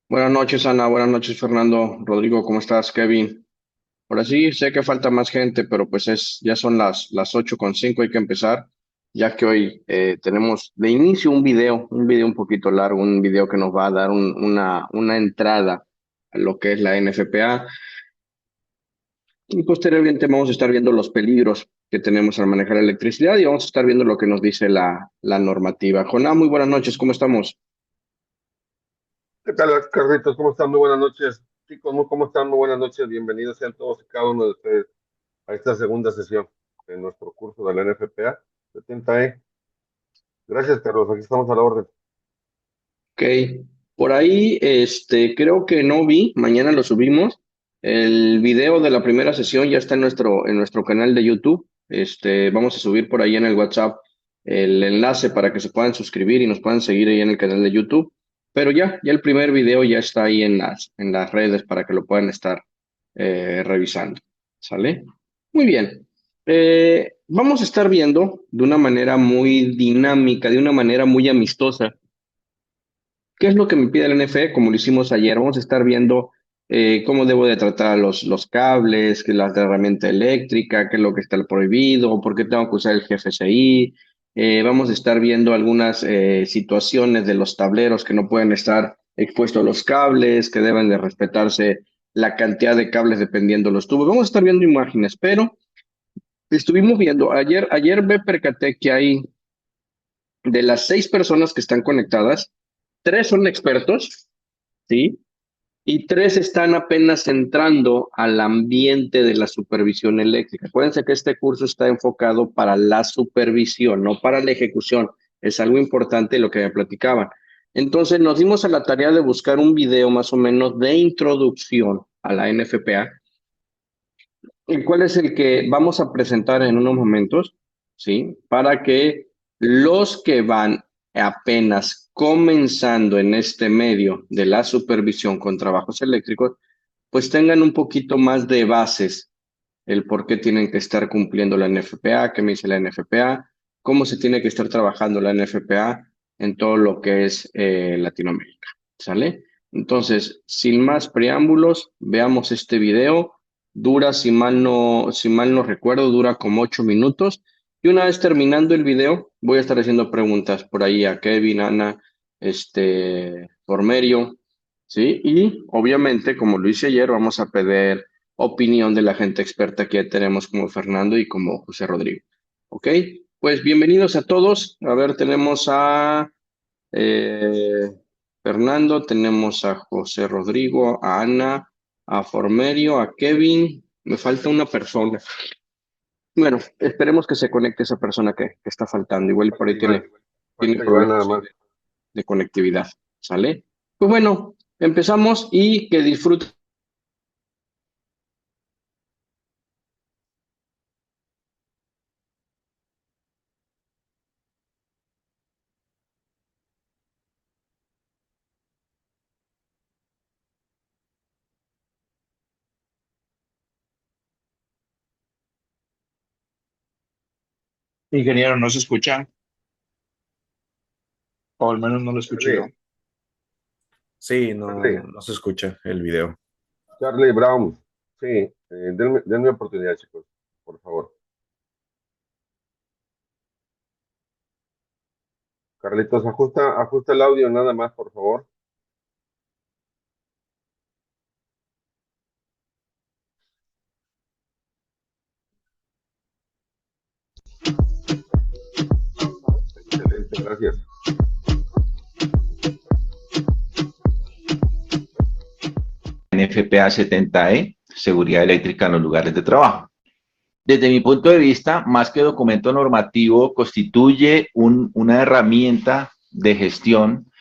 Buenas noches, Ana. Buenas noches, Fernando. Rodrigo, ¿cómo estás? Kevin. Por así, sé que falta más gente, pero pues ya son las 8:05, hay que empezar, ya que hoy tenemos de inicio un video un poquito largo, un video que nos va a dar una entrada a lo que es la NFPA y posteriormente vamos a estar viendo los peligros que tenemos al manejar electricidad y vamos a estar viendo lo que nos dice la normativa. Joná, muy buenas noches, ¿cómo estamos? ¿Qué tal, Carlitos? ¿Cómo están? Muy buenas noches. Chicos, ¿cómo están? Muy buenas noches. Bienvenidos sean todos y cada uno de ustedes a esta segunda sesión de nuestro curso de la NFPA 70E. Gracias, Carlos. Aquí estamos a la orden. Ok, por ahí, creo que no vi, mañana lo subimos. El video de la primera sesión ya está en nuestro canal de YouTube. Vamos a subir por ahí en el WhatsApp el enlace para que se puedan suscribir y nos puedan seguir ahí en el canal de YouTube. Pero ya el primer video ya está ahí en las redes para que lo puedan estar revisando. ¿Sale? Muy bien. Vamos a estar viendo de una manera muy dinámica, de una manera muy amistosa. ¿Qué es lo que me pide el NFE? Como lo hicimos ayer, vamos a estar viendo cómo debo de tratar los cables, qué es la herramienta eléctrica, qué es lo que está prohibido, por qué tengo que usar el GFCI. Vamos a estar viendo algunas situaciones de los tableros que no pueden estar expuestos a los cables, que deben de respetarse la cantidad de cables dependiendo de los tubos. Vamos a estar viendo imágenes, pero estuvimos viendo, ayer me percaté que hay de las 6 personas que están conectadas, 3 son expertos, ¿sí? Y 3 están apenas entrando al ambiente de la supervisión eléctrica. Acuérdense que este curso está enfocado para la supervisión, no para la ejecución. Es algo importante lo que me platicaban. Entonces nos dimos a la tarea de buscar un video más o menos de introducción a la NFPA, el cual es el que vamos a presentar en unos momentos, ¿sí? Para que los que van apenas comenzando en este medio de la supervisión con trabajos eléctricos, pues tengan un poquito más de bases, el por qué tienen que estar cumpliendo la NFPA, qué me dice la NFPA, cómo se tiene que estar trabajando la NFPA en todo lo que es Latinoamérica, ¿sale? Entonces, sin más preámbulos, veamos este video. Dura, si mal no recuerdo, dura como 8 minutos. Y una vez terminando el video, voy a estar haciendo preguntas por ahí a Kevin, Ana, Formerio, ¿sí? Y obviamente, como lo hice ayer, vamos a pedir opinión de la gente experta que ya tenemos como Fernando y como José Rodrigo. ¿Ok? Pues bienvenidos a todos. A ver, tenemos a eh, Fernando, tenemos a José Rodrigo, a Ana, a Formerio, a Kevin. Me falta una persona. Bueno, esperemos que se conecte esa persona que está faltando. Igual por Falta ahí Iván. tiene Falta Iván nada problemas más. de conectividad. ¿Sale? Pues bueno, empezamos y que disfruten. Ingeniero, ¿no se escucha? O al menos no lo escucho yo. Charlie, Sí, Charlie, no se escucha el video. Charlie Brown. Sí, denme oportunidad, chicos, por favor. Carlitos, ajusta el audio nada más, por favor. Excelente, gracias. NFPA 70E, seguridad eléctrica en los lugares de trabajo. Desde mi punto de vista, más que documento normativo, constituye una herramienta de gestión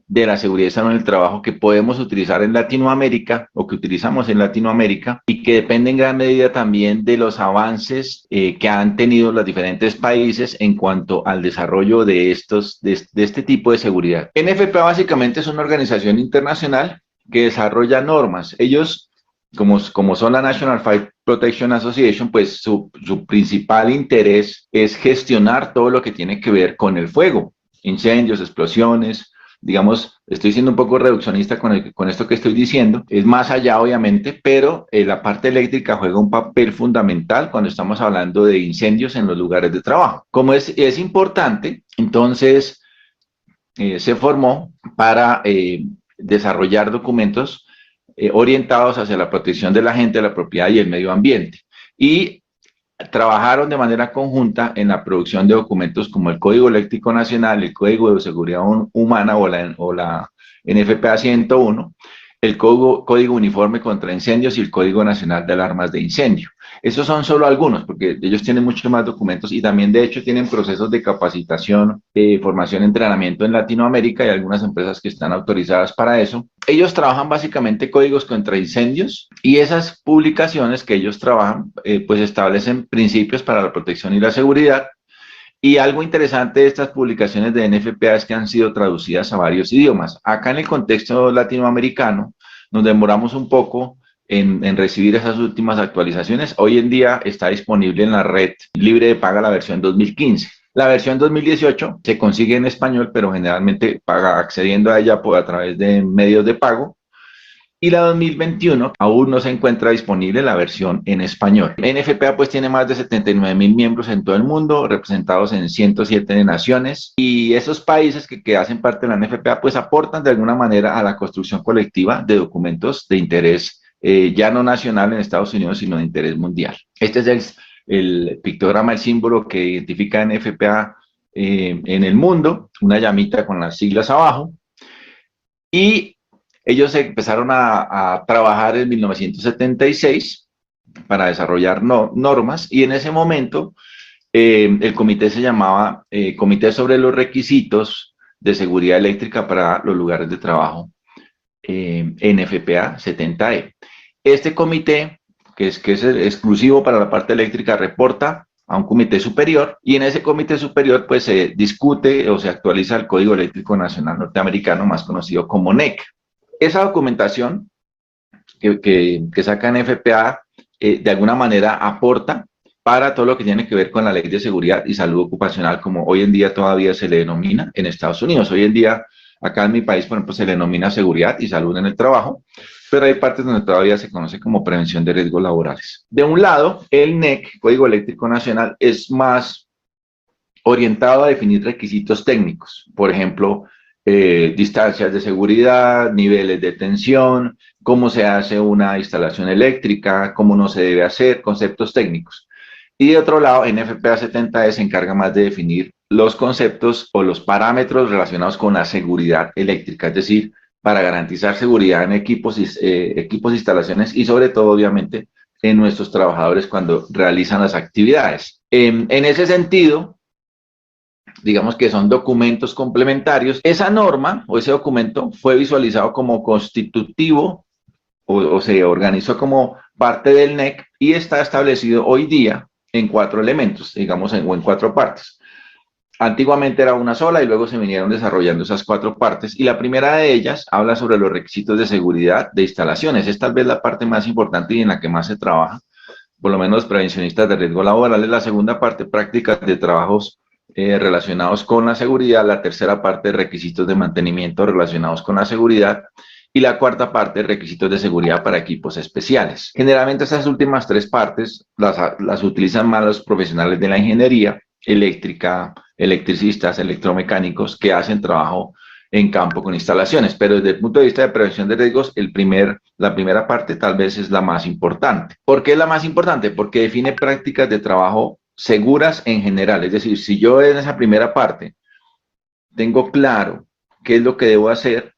de la seguridad y salud en el trabajo que podemos utilizar en Latinoamérica o que utilizamos en Latinoamérica y que depende en gran medida también de los avances que han tenido los diferentes países en cuanto al desarrollo de este tipo de seguridad. NFPA básicamente es una organización internacional que desarrolla normas. Ellos, como son la National Fire Protection Association, pues su principal interés es gestionar todo lo que tiene que ver con el fuego, incendios, explosiones, digamos, estoy siendo un poco reduccionista con esto que estoy diciendo, es más allá obviamente, pero la parte eléctrica juega un papel fundamental cuando estamos hablando de incendios en los lugares de trabajo. Como es importante, entonces se formó para desarrollar documentos orientados hacia la protección de la gente, la propiedad y el medio ambiente. Y trabajaron de manera conjunta en la producción de documentos como el Código Eléctrico Nacional, el Código de Seguridad Humana o la NFPA 101, el Código Uniforme contra Incendios y el Código Nacional de Alarmas de Incendio. Esos son solo algunos, porque ellos tienen muchos más documentos y también, de hecho, tienen procesos de capacitación, formación, entrenamiento en Latinoamérica y algunas empresas que están autorizadas para eso. Ellos trabajan básicamente códigos contra incendios y esas publicaciones que ellos trabajan, pues establecen principios para la protección y la seguridad. Y algo interesante de estas publicaciones de NFPA es que han sido traducidas a varios idiomas. Acá en el contexto latinoamericano nos demoramos un poco en recibir esas últimas actualizaciones. Hoy en día está disponible en la red libre de paga la versión 2015. La versión 2018 se consigue en español, pero generalmente paga accediendo a ella a través de medios de pago. Y la 2021 aún no se encuentra disponible la versión en español. NFPA pues tiene más de 79,000 miembros en todo el mundo, representados en 107 naciones, y esos países que hacen parte de la NFPA pues aportan de alguna manera a la construcción colectiva de documentos de interés ya no nacional en Estados Unidos, sino de interés mundial. Este es el pictograma, el símbolo que identifica NFPA en el mundo, una llamita con las siglas abajo, y ellos empezaron a trabajar en 1976 para desarrollar normas, y en ese momento el comité se llamaba Comité sobre los Requisitos de Seguridad Eléctrica para los Lugares de Trabajo, NFPA 70E. Este comité, que es exclusivo para la parte eléctrica, reporta a un comité superior, y en ese comité superior pues se discute o se actualiza el Código Eléctrico Nacional Norteamericano, más conocido como NEC. Esa documentación que saca NFPA de alguna manera aporta para todo lo que tiene que ver con la Ley de Seguridad y Salud Ocupacional, como hoy en día todavía se le denomina en Estados Unidos. Hoy en día, acá en mi país, por ejemplo, se le denomina Seguridad y Salud en el Trabajo, pero hay partes donde todavía se conoce como Prevención de Riesgos Laborales. De un lado, el NEC, Código Eléctrico Nacional, es más orientado a definir requisitos técnicos, por ejemplo, distancias de seguridad, niveles de tensión, cómo se hace una instalación eléctrica, cómo no se debe hacer, conceptos técnicos. Y de otro lado, NFPA 70E se encarga más de definir los conceptos o los parámetros relacionados con la seguridad eléctrica, es decir, para garantizar seguridad en equipos, instalaciones y sobre todo, obviamente, en nuestros trabajadores cuando realizan las actividades. En ese sentido, digamos que son documentos complementarios. Esa norma o ese documento fue visualizado como constitutivo o se organizó como parte del NEC y está establecido hoy día en 4 elementos, digamos, o en 4 partes. Antiguamente era una sola y luego se vinieron desarrollando esas 4 partes, y la primera de ellas habla sobre los requisitos de seguridad de instalaciones. Es tal vez la parte más importante y en la que más se trabaja, por lo menos prevencionistas de riesgo laboral. Es la segunda parte, prácticas de trabajos relacionados con la seguridad. La tercera parte, requisitos de mantenimiento relacionados con la seguridad, y la cuarta parte, requisitos de seguridad para equipos especiales. Generalmente esas últimas 3 partes las utilizan más los profesionales de la ingeniería eléctrica, electricistas, electromecánicos que hacen trabajo en campo con instalaciones, pero desde el punto de vista de prevención de riesgos, la primera parte tal vez es la más importante. ¿Por qué es la más importante? Porque define prácticas de trabajo seguras en general. Es decir, si yo en esa primera parte tengo claro qué es lo que debo hacer,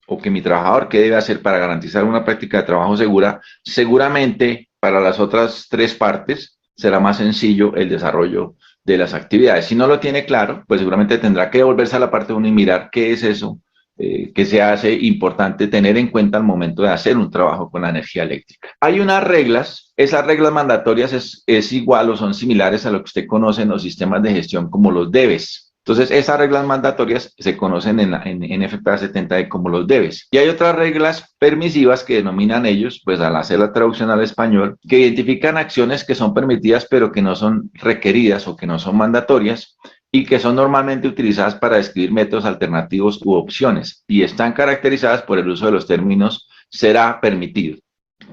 o que mi trabajador qué debe hacer para garantizar una práctica de trabajo segura, seguramente para las otras 3 partes será más sencillo el desarrollo de las actividades. Si no lo tiene claro, pues seguramente tendrá que volverse a la parte 1 y mirar qué es eso que se hace importante tener en cuenta al momento de hacer un trabajo con la energía eléctrica. Hay unas reglas, esas reglas mandatorias es igual o son similares a lo que usted conoce en los sistemas de gestión como los debes. Entonces, esas reglas mandatorias se conocen en NFPA 70E como los debes. Y hay otras reglas permisivas que denominan ellos, pues al hacer la traducción al español, que identifican acciones que son permitidas pero que no son requeridas o que no son mandatorias, y que son normalmente utilizadas para describir métodos alternativos u opciones y están caracterizadas por el uso de los términos será permitido.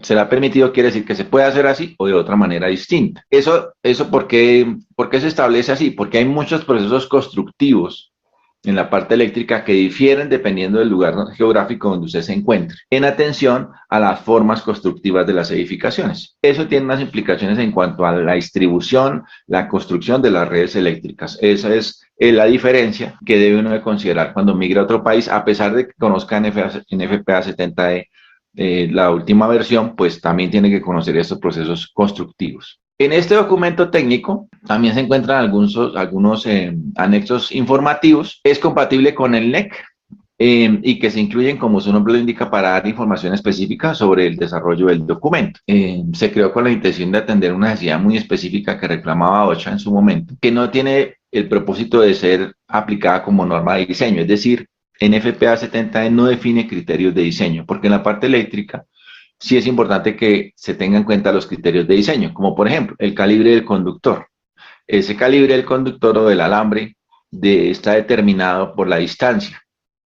Será permitido quiere decir que se puede hacer así o de otra manera distinta. Eso ¿por qué se establece así? Porque hay muchos procesos constructivos en la parte eléctrica que difieren dependiendo del lugar geográfico donde usted se encuentre, en atención a las formas constructivas de las edificaciones. Eso tiene unas implicaciones en cuanto a la distribución, la construcción de las redes eléctricas. Esa es la diferencia que debe uno de considerar cuando migra a otro país, a pesar de que conozca NFPA 70E, la última versión, pues también tiene que conocer estos procesos constructivos. En este documento técnico también se encuentran algunos anexos informativos. Es compatible con el NEC y que se incluyen, como su nombre lo indica, para dar información específica sobre el desarrollo del documento. Se creó con la intención de atender una necesidad muy específica que reclamaba OSHA en su momento, que no tiene el propósito de ser aplicada como norma de diseño, es decir, NFPA 70E no define criterios de diseño, porque en la parte eléctrica sí es importante que se tengan en cuenta los criterios de diseño, como por ejemplo el calibre del conductor. Ese calibre del conductor o del alambre está determinado por la distancia,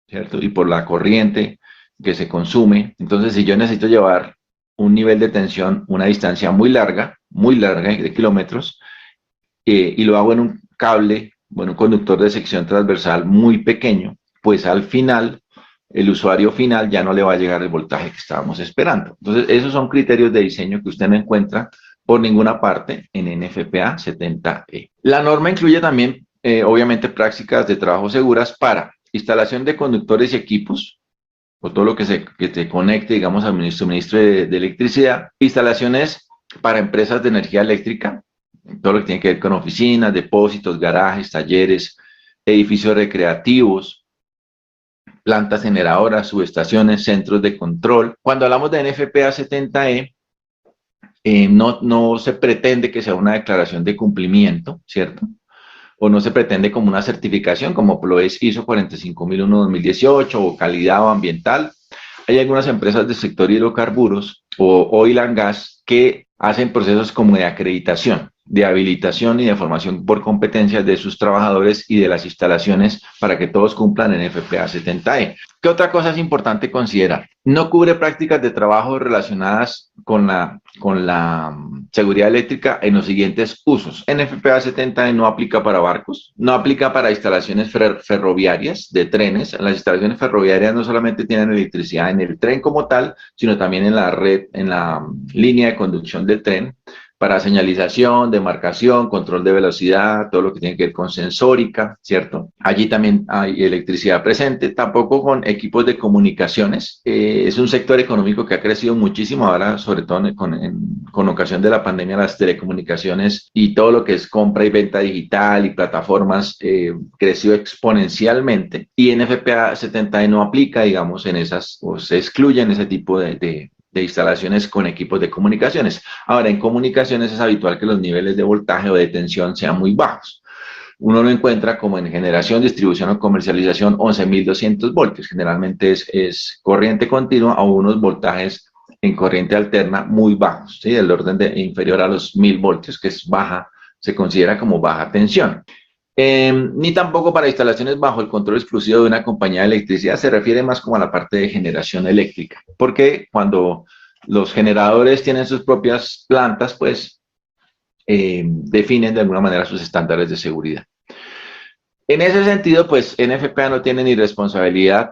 ¿cierto? Y por la corriente que se consume. Entonces, si yo necesito llevar un nivel de tensión, una distancia muy larga de kilómetros, y lo hago en un cable, bueno, un conductor de sección transversal muy pequeño, pues al final el usuario final ya no le va a llegar el voltaje que estábamos esperando. Entonces, esos son criterios de diseño que usted no encuentra por ninguna parte en NFPA 70E. La norma incluye también, obviamente, prácticas de trabajo seguras para instalación de conductores y equipos, o todo lo que se conecte, digamos, al suministro de electricidad, instalaciones para empresas de energía eléctrica, todo lo que tiene que ver con oficinas, depósitos, garajes, talleres, edificios recreativos, plantas generadoras, subestaciones, centros de control. Cuando hablamos de NFPA 70E, no se pretende que sea una declaración de cumplimiento, ¿cierto? O no se pretende como una certificación, como lo es ISO 45001-2018 o calidad o ambiental. Hay algunas empresas del sector hidrocarburos o oil and gas que hacen procesos como de acreditación, de habilitación y de formación por competencias de sus trabajadores y de las instalaciones para que todos cumplan en FPA 70E. ¿Qué otra cosa es importante considerar? No cubre prácticas de trabajo relacionadas con la seguridad eléctrica en los siguientes usos. NFPA 70E no aplica para barcos, no aplica para instalaciones ferroviarias de trenes. Las instalaciones ferroviarias no solamente tienen electricidad en el tren como tal, sino también en la red, en la línea de conducción del tren, para señalización, demarcación, control de velocidad, todo lo que tiene que ver con sensórica, ¿cierto? Allí también hay electricidad presente, tampoco con equipos de comunicaciones. Es un sector económico que ha crecido muchísimo ahora, sobre todo con ocasión de la pandemia, las telecomunicaciones y todo lo que es compra y venta digital y plataformas creció exponencialmente, y NFPA 70E no aplica, digamos, en esas, o se excluyen ese tipo de instalaciones con equipos de comunicaciones. Ahora, en comunicaciones es habitual que los niveles de voltaje o de tensión sean muy bajos. Uno lo encuentra como en generación, distribución o comercialización 11.200 voltios. Generalmente es corriente continua o unos voltajes en corriente alterna muy bajos, ¿sí? Del orden inferior a los 1.000 voltios, que es baja, se considera como baja tensión. Ni tampoco para instalaciones bajo el control exclusivo de una compañía de electricidad, se refiere más como a la parte de generación eléctrica, porque cuando los generadores tienen sus propias plantas, pues definen de alguna manera sus estándares de seguridad. En ese sentido, pues NFPA no tiene ni responsabilidad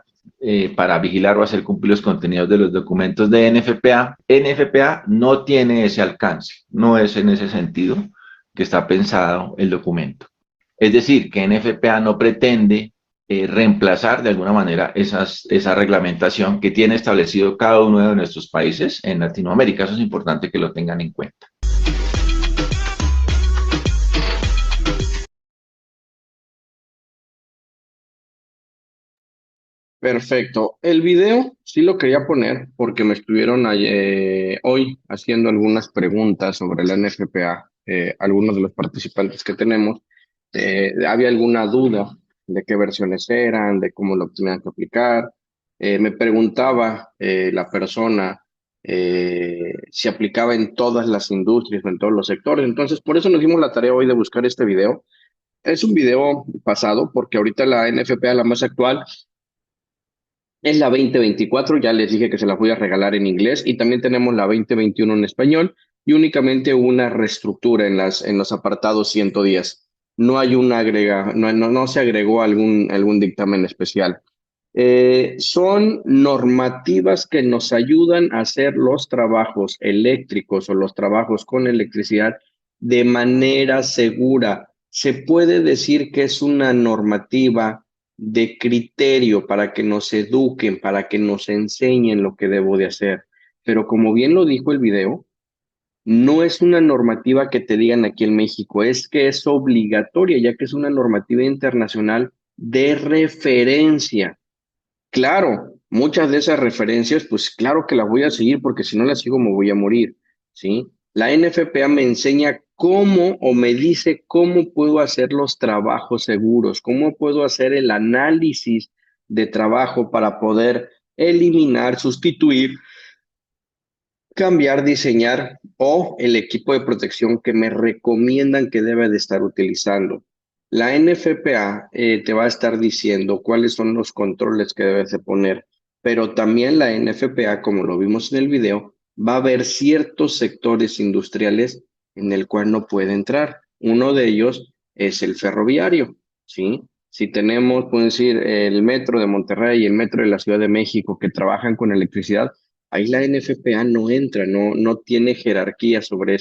para vigilar o hacer cumplir los contenidos de los documentos de NFPA. NFPA no tiene ese alcance, no es en ese sentido que está pensado el documento. Es decir, que NFPA no pretende reemplazar de alguna manera esa reglamentación que tiene establecido cada uno de nuestros países en Latinoamérica. Eso es importante que lo tengan en cuenta. Perfecto. El video sí lo quería poner porque me estuvieron hoy haciendo algunas preguntas sobre la NFPA, algunos de los participantes que tenemos. Había alguna duda de qué versiones eran, de cómo lo tenían que aplicar. Me preguntaba la persona si aplicaba en todas las industrias o en todos los sectores. Entonces, por eso nos dimos la tarea hoy de buscar este video Es un video pasado porque ahorita la NFPA, la más actual, es la 2024. Ya les dije que se la voy a regalar en inglés y también tenemos la 2021 en español y únicamente una reestructura en los apartados 110. No hay una no se agregó algún dictamen especial. Son normativas que nos ayudan a hacer los trabajos eléctricos o los trabajos con electricidad de manera segura. Se puede decir que es una normativa de criterio para que nos eduquen, para que nos enseñen lo que debo de hacer. Pero como bien lo dijo el video, no es una normativa que te digan aquí en México, es que es obligatoria, ya que es una normativa internacional de referencia. Claro, muchas de esas referencias, pues claro que las voy a seguir porque si no las sigo me voy a morir, ¿sí? La NFPA me enseña cómo o me dice cómo puedo hacer los trabajos seguros, cómo puedo hacer el análisis de trabajo para poder eliminar, sustituir, cambiar, diseñar o el equipo de protección que me recomiendan que debe de estar utilizando. La NFPA te va a estar diciendo cuáles son los controles que debes de poner, pero también la NFPA, como lo vimos en el video, va a haber ciertos sectores industriales en el cual no puede entrar. Uno de ellos es el ferroviario, ¿sí? Si tenemos, pueden decir, el metro de Monterrey y el metro de la Ciudad de México que trabajan con electricidad, ahí la NFPA no entra, no tiene jerarquía sobre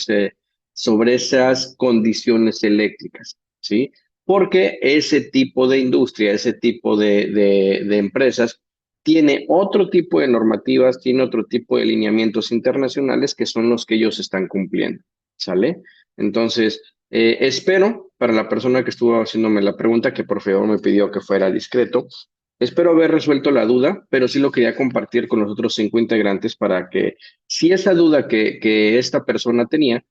esas condiciones eléctricas, ¿sí? Porque ese tipo de industria, ese tipo de empresas, tiene otro tipo de normativas, tiene otro tipo de lineamientos internacionales que son los que ellos están cumpliendo, ¿sale? Entonces, espero, para la persona que estuvo haciéndome la pregunta, que por favor me pidió que fuera discreto, espero haber resuelto la duda, pero sí lo quería compartir con los otros 5 integrantes para que si esa duda que esta persona tenía,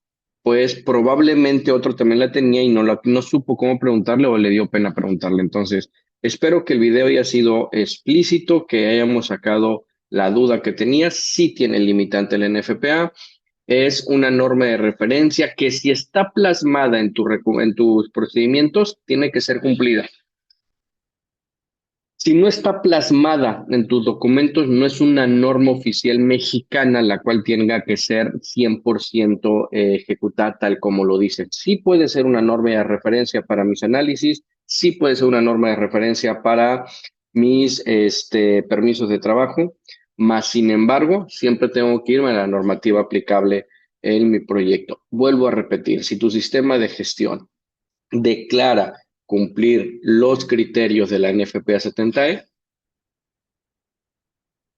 pues probablemente otro también la tenía y no supo cómo preguntarle o le dio pena preguntarle. Entonces, espero que el video haya sido explícito, que hayamos sacado la duda que tenía. Sí tiene limitante el NFPA, es una norma de referencia que si está plasmada en tus procedimientos, tiene que ser cumplida. Si no está plasmada en tus documentos, no es una norma oficial mexicana la cual tenga que ser 100% ejecutada tal como lo dice. Sí puede ser una norma de referencia para mis análisis, sí puede ser una norma de referencia para mis permisos de trabajo, mas sin embargo, siempre tengo que irme a la normativa aplicable en mi proyecto. Vuelvo a repetir, si tu sistema de gestión declara cumplir los criterios de la NFPA 70E,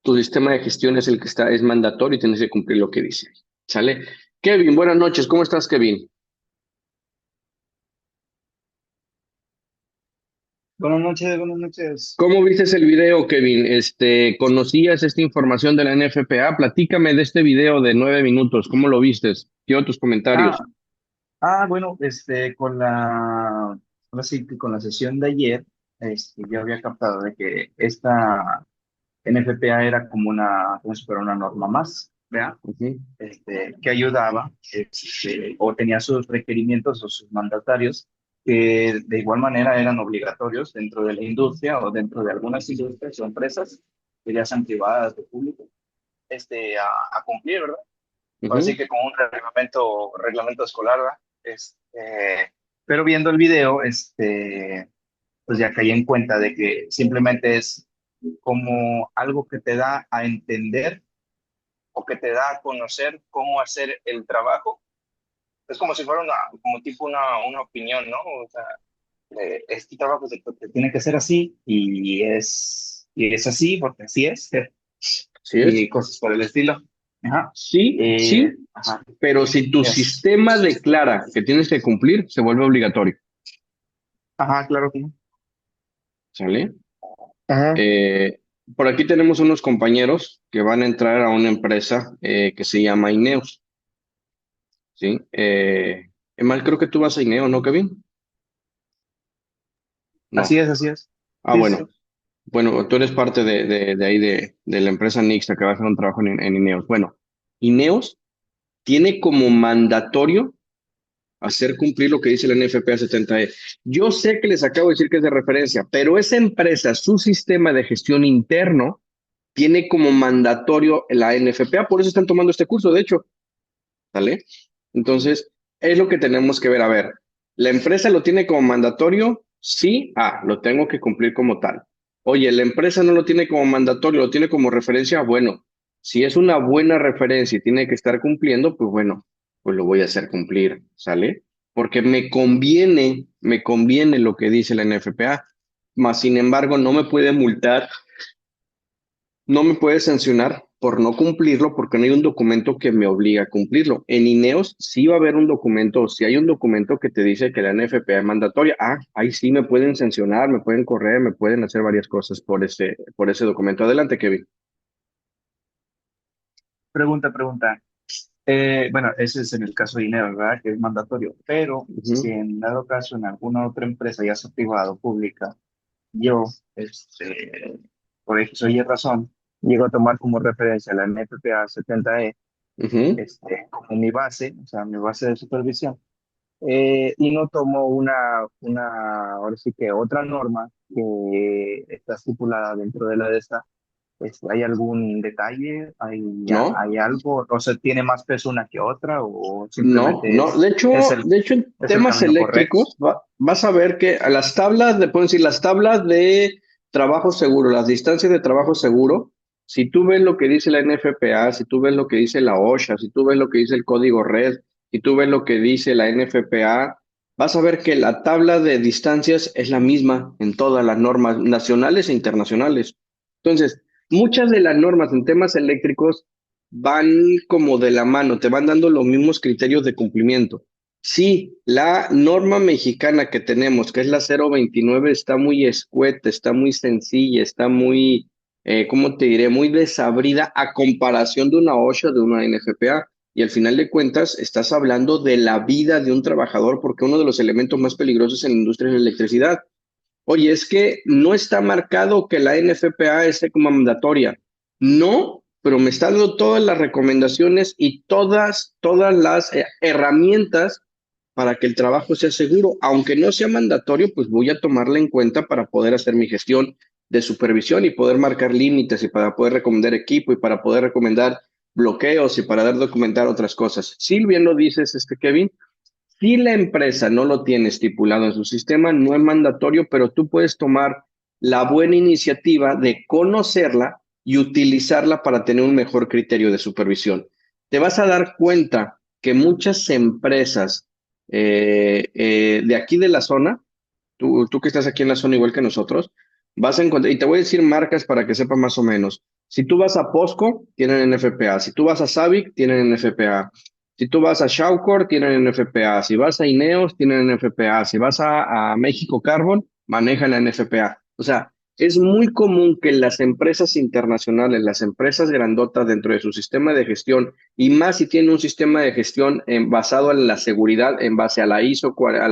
tu sistema de gestión es el que es mandatorio y tienes que cumplir lo que dice. ¿Sale? Kevin, buenas noches. ¿Cómo estás, Kevin? Buenas noches, buenas noches. ¿Cómo viste el video, Kevin? ¿Conocías esta información de la NFPA? Platícame de este video de 9 minutos. ¿Cómo lo vistes? Quiero tus comentarios. Bueno, con la sesión de ayer, yo había captado de que esta NFPA era como si fuera una norma más, ¿verdad? Ujú. Que ayudaba, o tenía sus requerimientos o sus mandatarios, que de igual manera eran obligatorios dentro de la industria o dentro de algunas industrias o empresas, que ya sean privadas o públicas, a cumplir, ¿verdad? Así Ujú. que con un reglamento escolar, ¿verdad? Pero viendo el video, pues ya caí en cuenta de que simplemente es como algo que te da a entender o que te da a conocer cómo hacer el trabajo. Es como si fuera como tipo una opinión, ¿no? O sea, este trabajo se tiene que hacer así y es así porque así es, ¿Sí es? y cosas por el estilo. Ajá. Sí, sí, Ajá. pero si tu Yes. sistema declara que tienes que cumplir, se vuelve obligatorio. Ajá, claro que no. ¿Sale? Ajá. Por aquí tenemos unos compañeros que van a entrar a una empresa que se llama Ineos, ¿sí? Emal, creo que tú vas a Ineos, ¿no, Kevin? Así No. es, así es. Ah, Sí, sí. bueno. Bueno, tú eres parte de ahí de la empresa Nixta que va a hacer un trabajo en Ineos. Bueno, Ineos tiene como mandatorio hacer cumplir lo que dice la NFPA 70E. Yo sé que les acabo de decir que es de referencia, pero esa empresa, su sistema de gestión interno, tiene como mandatorio la NFPA, por eso están tomando este curso, de hecho, ¿vale? Entonces, es lo que tenemos que ver. A ver, ¿la empresa lo tiene como mandatorio? Sí, lo tengo que cumplir como tal. Oye, ¿la empresa no lo tiene como mandatorio, lo tiene como referencia? Bueno, si es una buena referencia y tiene que estar cumpliendo, pues bueno, pues lo voy a hacer cumplir, ¿sale? Porque me conviene lo que dice la NFPA, más sin embargo, no me puede multar, no me puede sancionar por no cumplirlo porque no hay un documento que me obliga a cumplirlo. En INEOS sí va a haber un documento, si hay un documento que te dice que la NFPA es mandatoria, ahí sí me pueden sancionar, me pueden correr, me pueden hacer varias cosas por ese documento. Adelante, Kevin. Pregunta. Bueno, ese es en el caso de INEO, ¿verdad? Que es mandatorio. Pero si Ujú, en dado caso en alguna otra empresa, ya sea privada o pública, yo, por X o Y razón, llego a tomar como referencia la NFPA 70E, ujú. como mi base, o sea, mi base de supervisión, y no tomo ahora sí que otra norma que está estipulada dentro de la de esta. ¿Hay algún detalle? No, ¿Hay algo? ¿O sea, tiene más peso una que otra? ¿O no, simplemente no. De hecho, en es el temas camino correcto? eléctricos vas a ver que a las tablas, pueden decir las tablas de trabajo seguro, las distancias de trabajo seguro, si tú ves lo que dice la NFPA, si tú ves lo que dice la OSHA, si tú ves lo que dice el código red, si tú ves lo que dice la NFPA, vas a ver que la tabla de distancias es la misma en todas las normas nacionales e internacionales. Entonces, muchas de las normas en temas eléctricos van como de la mano, te van dando los mismos criterios de cumplimiento. Sí, la norma mexicana que tenemos, que es la 029, está muy escueta, está muy sencilla, está muy, ¿cómo te diré? Muy desabrida a comparación de una OSHA, de una NFPA. Y al final de cuentas, estás hablando de la vida de un trabajador, porque uno de los elementos más peligrosos en la industria es la electricidad. Oye, es que no está marcado que la NFPA esté como mandatoria. No, pero me está dando todas las recomendaciones y todas las herramientas para que el trabajo sea seguro. Aunque no sea mandatorio, pues voy a tomarla en cuenta para poder hacer mi gestión de supervisión y poder marcar límites y para poder recomendar equipo y para poder recomendar bloqueos y para dar documentar otras cosas. Sí, bien lo dices, Kevin. Si la empresa no lo tiene estipulado en su sistema, no es mandatorio, pero tú puedes tomar la buena iniciativa de conocerla y utilizarla para tener un mejor criterio de supervisión. Te vas a dar cuenta que muchas empresas de aquí de la zona, tú que estás aquí en la zona igual que nosotros, vas a encontrar, y te voy a decir marcas para que sepa más o menos. Si tú vas a POSCO, tienen NFPA. Si tú vas a Savic, tienen NFPA. Si tú vas a Shawcor, tienen NFPA. Si vas a Ineos, tienen NFPA. Si vas a México Carbon, manejan la NFPA. O sea, es muy común que las empresas internacionales, las empresas grandotas dentro de su sistema de gestión, y más si tienen un sistema de gestión basado en la seguridad, en base a la ISO, a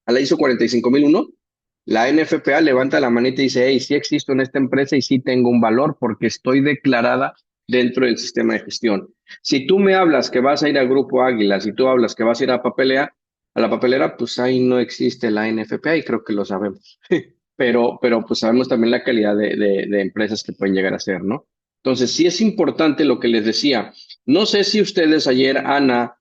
la ISO 45001, la NFPA levanta la manita y dice, hey, sí existo en esta empresa y sí tengo un valor porque estoy declarada dentro del sistema de gestión. Si tú me hablas que vas a ir al Grupo Águila, si tú hablas que vas a ir a la papelera, pues ahí no existe la NFPA y creo que lo sabemos. Pero pues sabemos también la calidad de empresas que pueden llegar a ser, ¿no? Entonces, sí es importante lo que les decía. No sé si ustedes ayer, Ana,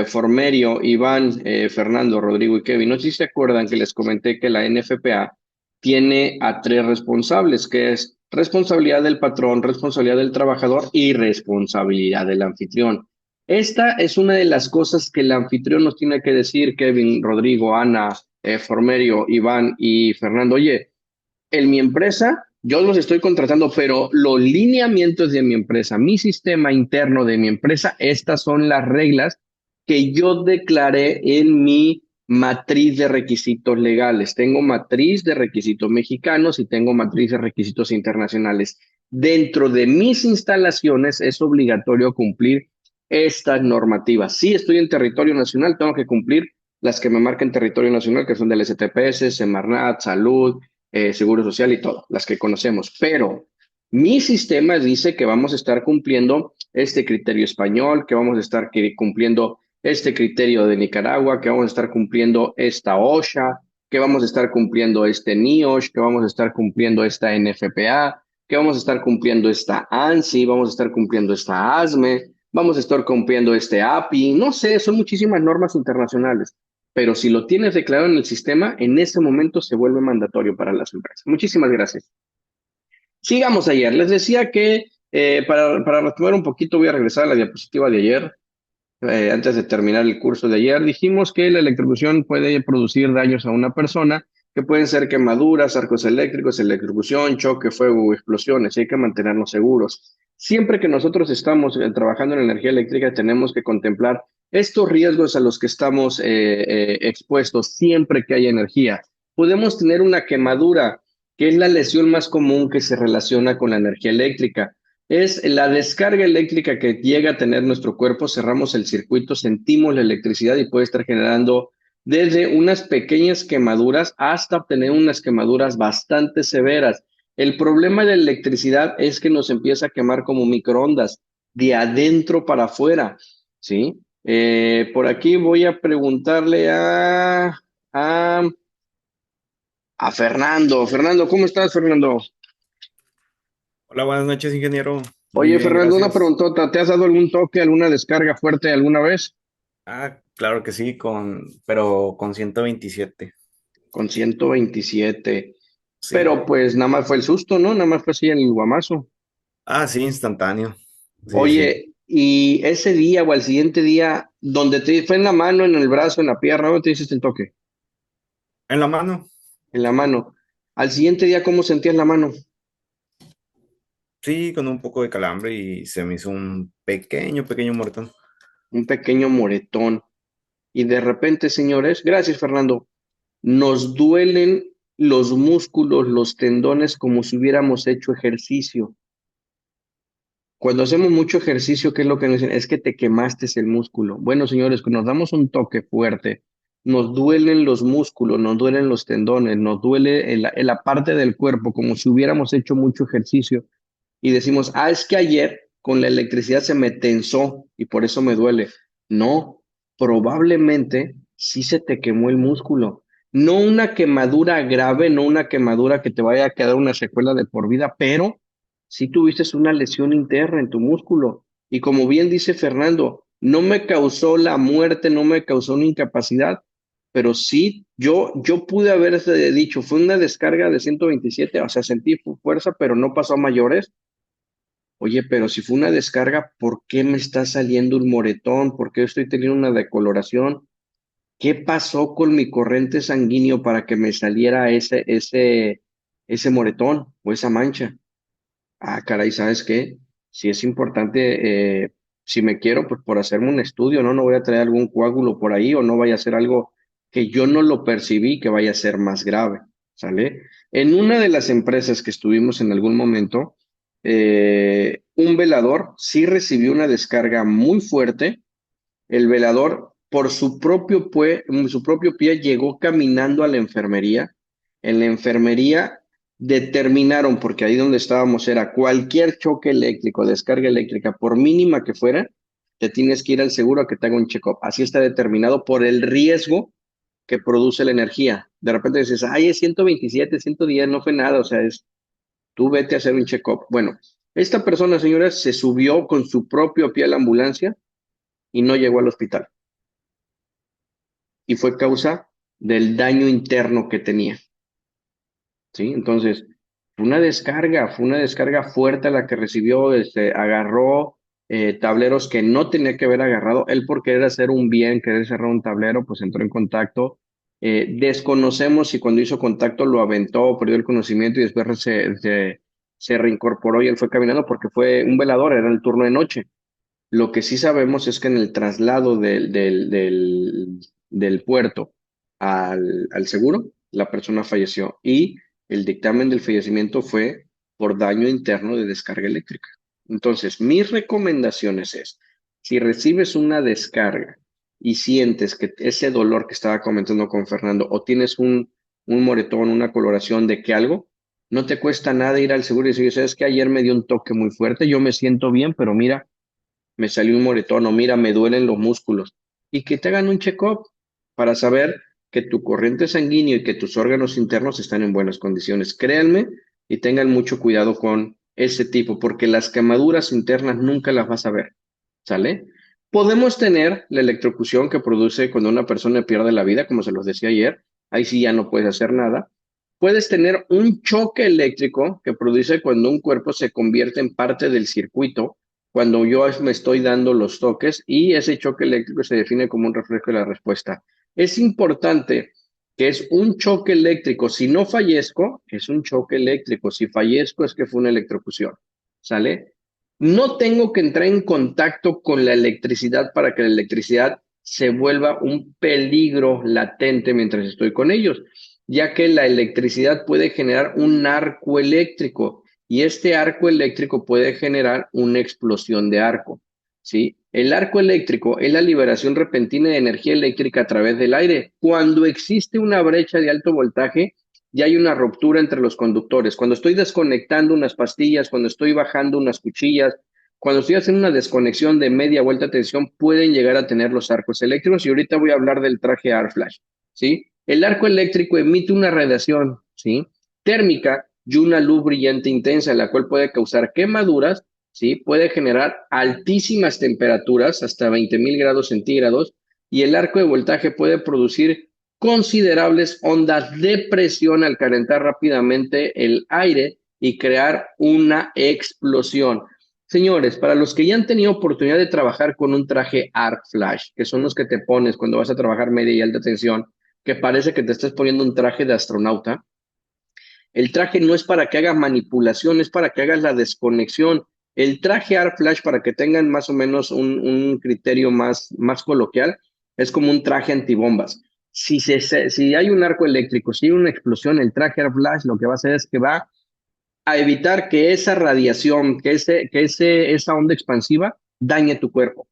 Formerio, Iván, Fernando, Rodrigo y Kevin, no sé si se acuerdan que les comenté que la NFPA tiene a tres responsables, que es responsabilidad del patrón, responsabilidad del trabajador y responsabilidad del anfitrión. Esta es una de las cosas que el anfitrión nos tiene que decir, Kevin, Rodrigo, Ana, Formerio, Iván y Fernando. Oye, en mi empresa, yo los estoy contratando, pero los lineamientos de mi empresa, mi sistema interno de mi empresa, estas son las reglas que yo declaré en mi matriz de requisitos legales. Tengo matriz de requisitos mexicanos y tengo matriz de requisitos internacionales. Dentro de mis instalaciones es obligatorio cumplir estas normativas. Si estoy en territorio nacional, tengo que cumplir las que me marcan territorio nacional, que son del STPS, Semarnat, Salud, Seguro Social y todo, las que conocemos. Pero mi sistema dice que vamos a estar cumpliendo este criterio español, que vamos a estar cumpliendo este criterio de Nicaragua, que vamos a estar cumpliendo esta OSHA, que vamos a estar cumpliendo este NIOSH, que vamos a estar cumpliendo esta NFPA, que vamos a estar cumpliendo esta ANSI, vamos a estar cumpliendo esta ASME, vamos a estar cumpliendo este API, no sé, son muchísimas normas internacionales, pero si lo tienes declarado en el sistema, en ese momento se vuelve mandatorio para las empresas. Muchísimas gracias. Sigamos ayer. Les decía que para retomar un poquito, voy a regresar a la diapositiva de ayer. Antes de terminar el curso de ayer, dijimos que la electrocución puede producir daños a una persona, que pueden ser quemaduras, arcos eléctricos, electrocución, choque, fuego o explosiones, y hay que mantenernos seguros. Siempre que nosotros estamos trabajando en energía eléctrica, tenemos que contemplar estos riesgos a los que estamos expuestos siempre que haya energía. Podemos tener una quemadura, que es la lesión más común que se relaciona con la energía eléctrica. Es la descarga eléctrica que llega a tener nuestro cuerpo, cerramos el circuito, sentimos la electricidad y puede estar generando desde unas pequeñas quemaduras hasta obtener unas quemaduras bastante severas. El problema de la electricidad es que nos empieza a quemar como microondas, de adentro para afuera, ¿sí? Por aquí voy a preguntarle a, a Fernando. Fernando, ¿cómo estás, Fernando? Hola, buenas noches, ingeniero. Muy Oye, bien, Fernando, una gracias. preguntota. ¿Te has dado algún toque, alguna descarga fuerte alguna vez? Claro que sí, pero con 127. Con 127. Sí. Pero pues nada más fue el susto, ¿no? Nada más fue así el guamazo. Sí, instantáneo. Sí, sí. Oye, y ese día o al siguiente día, donde te fue en la mano, en el brazo, en la pierna, ¿dónde te hiciste el toque? En la mano. En la mano. Al siguiente día, ¿cómo sentías la mano? Sí, con un poco de calambre y se me hizo un pequeño moretón. Un pequeño moretón. Y de repente, señores, gracias, Fernando, nos duelen los músculos, los tendones, como si hubiéramos hecho ejercicio. Cuando hacemos mucho ejercicio, ¿qué es lo que nos dicen? Es que te quemaste el músculo. Bueno, señores, cuando nos damos un toque fuerte, nos duelen los músculos, nos duelen los tendones, nos duele en la parte del cuerpo, como si hubiéramos hecho mucho ejercicio. Y decimos, es que ayer con la electricidad se me tensó y por eso me duele. No, probablemente sí se te quemó el músculo. No una quemadura grave, no una quemadura que te vaya a quedar una secuela de por vida, pero sí tuviste una lesión interna en tu músculo. Y como bien dice Fernando, no me causó la muerte, no me causó una incapacidad, pero sí, yo pude haber dicho, fue una descarga de 127, o sea, sentí fuerza, pero no pasó a mayores. Oye, pero si fue una descarga, ¿por qué me está saliendo un moretón? ¿Por qué estoy teniendo una decoloración? ¿Qué pasó con mi corriente sanguíneo para que me saliera ese moretón o esa mancha? Caray, ¿sabes qué? Si es importante, si me quiero, pues por hacerme un estudio, ¿no? No voy a traer algún coágulo por ahí o no vaya a ser algo que yo no lo percibí que vaya a ser más grave, ¿sale? En una de las empresas que estuvimos en algún momento, un velador sí recibió una descarga muy fuerte. El velador, por su propio pie, llegó caminando a la enfermería. En la enfermería determinaron, porque ahí donde estábamos era cualquier choque eléctrico, descarga eléctrica, por mínima que fuera, te tienes que ir al seguro a que te haga un check-up. Así está determinado por el riesgo que produce la energía. De repente dices, es 127, 110, no fue nada, o sea, tú vete a hacer un check-up. Bueno, esta persona, señora, se subió con su propio pie a la ambulancia y no llegó al hospital. Y fue causa del daño interno que tenía. ¿Sí? Entonces, fue una descarga fuerte la que recibió, agarró tableros que no tenía que haber agarrado. Él por querer hacer un bien, querer cerrar un tablero, pues entró en contacto. Desconocemos si cuando hizo contacto lo aventó, perdió el conocimiento y después se reincorporó y él fue caminando porque fue un velador, era el turno de noche. Lo que sí sabemos es que en el traslado del puerto al seguro, la persona falleció y el dictamen del fallecimiento fue por daño interno de descarga eléctrica. Entonces, mis recomendaciones es, si recibes una descarga y sientes que ese dolor que estaba comentando con Fernando o tienes un moretón, una coloración de que algo, no te cuesta nada ir al seguro y decir, sabes que ayer me dio un toque muy fuerte, yo me siento bien, pero mira, me salió un moretón o mira, me duelen los músculos. y que te hagan un check-up para saber que tu corriente sanguínea y que tus órganos internos están en buenas condiciones. Créanme y tengan mucho cuidado con ese tipo, porque las quemaduras internas nunca las vas a ver, ¿sale? Podemos tener la electrocución que produce cuando una persona pierde la vida, como se los decía ayer, ahí sí ya no puedes hacer nada. Puedes tener un choque eléctrico que produce cuando un cuerpo se convierte en parte del circuito, cuando yo me estoy dando los toques y ese choque eléctrico se define como un reflejo de la respuesta. Es importante que es un choque eléctrico. Si no fallezco, es un choque eléctrico. Si fallezco, es que fue una electrocución. ¿Sale? No tengo que entrar en contacto con la electricidad para que la electricidad se vuelva un peligro latente mientras estoy con ellos, ya que la electricidad puede generar un arco eléctrico y este arco eléctrico puede generar una explosión de arco, ¿sí? El arco eléctrico es la liberación repentina de energía eléctrica a través del aire. Cuando existe una brecha de alto voltaje, ya hay una ruptura entre los conductores. Cuando estoy desconectando unas pastillas, cuando estoy bajando unas cuchillas, cuando estoy haciendo una desconexión de media vuelta de tensión, pueden llegar a tener los arcos eléctricos. Y ahorita voy a hablar del traje AR Flash, ¿sí? El arco eléctrico emite una radiación, ¿sí? Térmica y una luz brillante intensa, la cual puede causar quemaduras, ¿sí? Puede generar altísimas temperaturas, hasta 20,000 grados centígrados, y el arco de voltaje puede producir considerables ondas de presión al calentar rápidamente el aire y crear una explosión. Señores, para los que ya han tenido oportunidad de trabajar con un traje Arc Flash, que son los que te pones cuando vas a trabajar media y alta tensión, que parece que te estás poniendo un traje de astronauta, el traje no es para que hagas manipulación, es para que hagas la desconexión. El traje Arc Flash, para que tengan más o menos un criterio más coloquial, es como un traje antibombas. Si hay un arco eléctrico, si hay una explosión, el traje Arc Flash lo que va a hacer es que va a evitar que esa radiación, esa onda expansiva dañe tu cuerpo,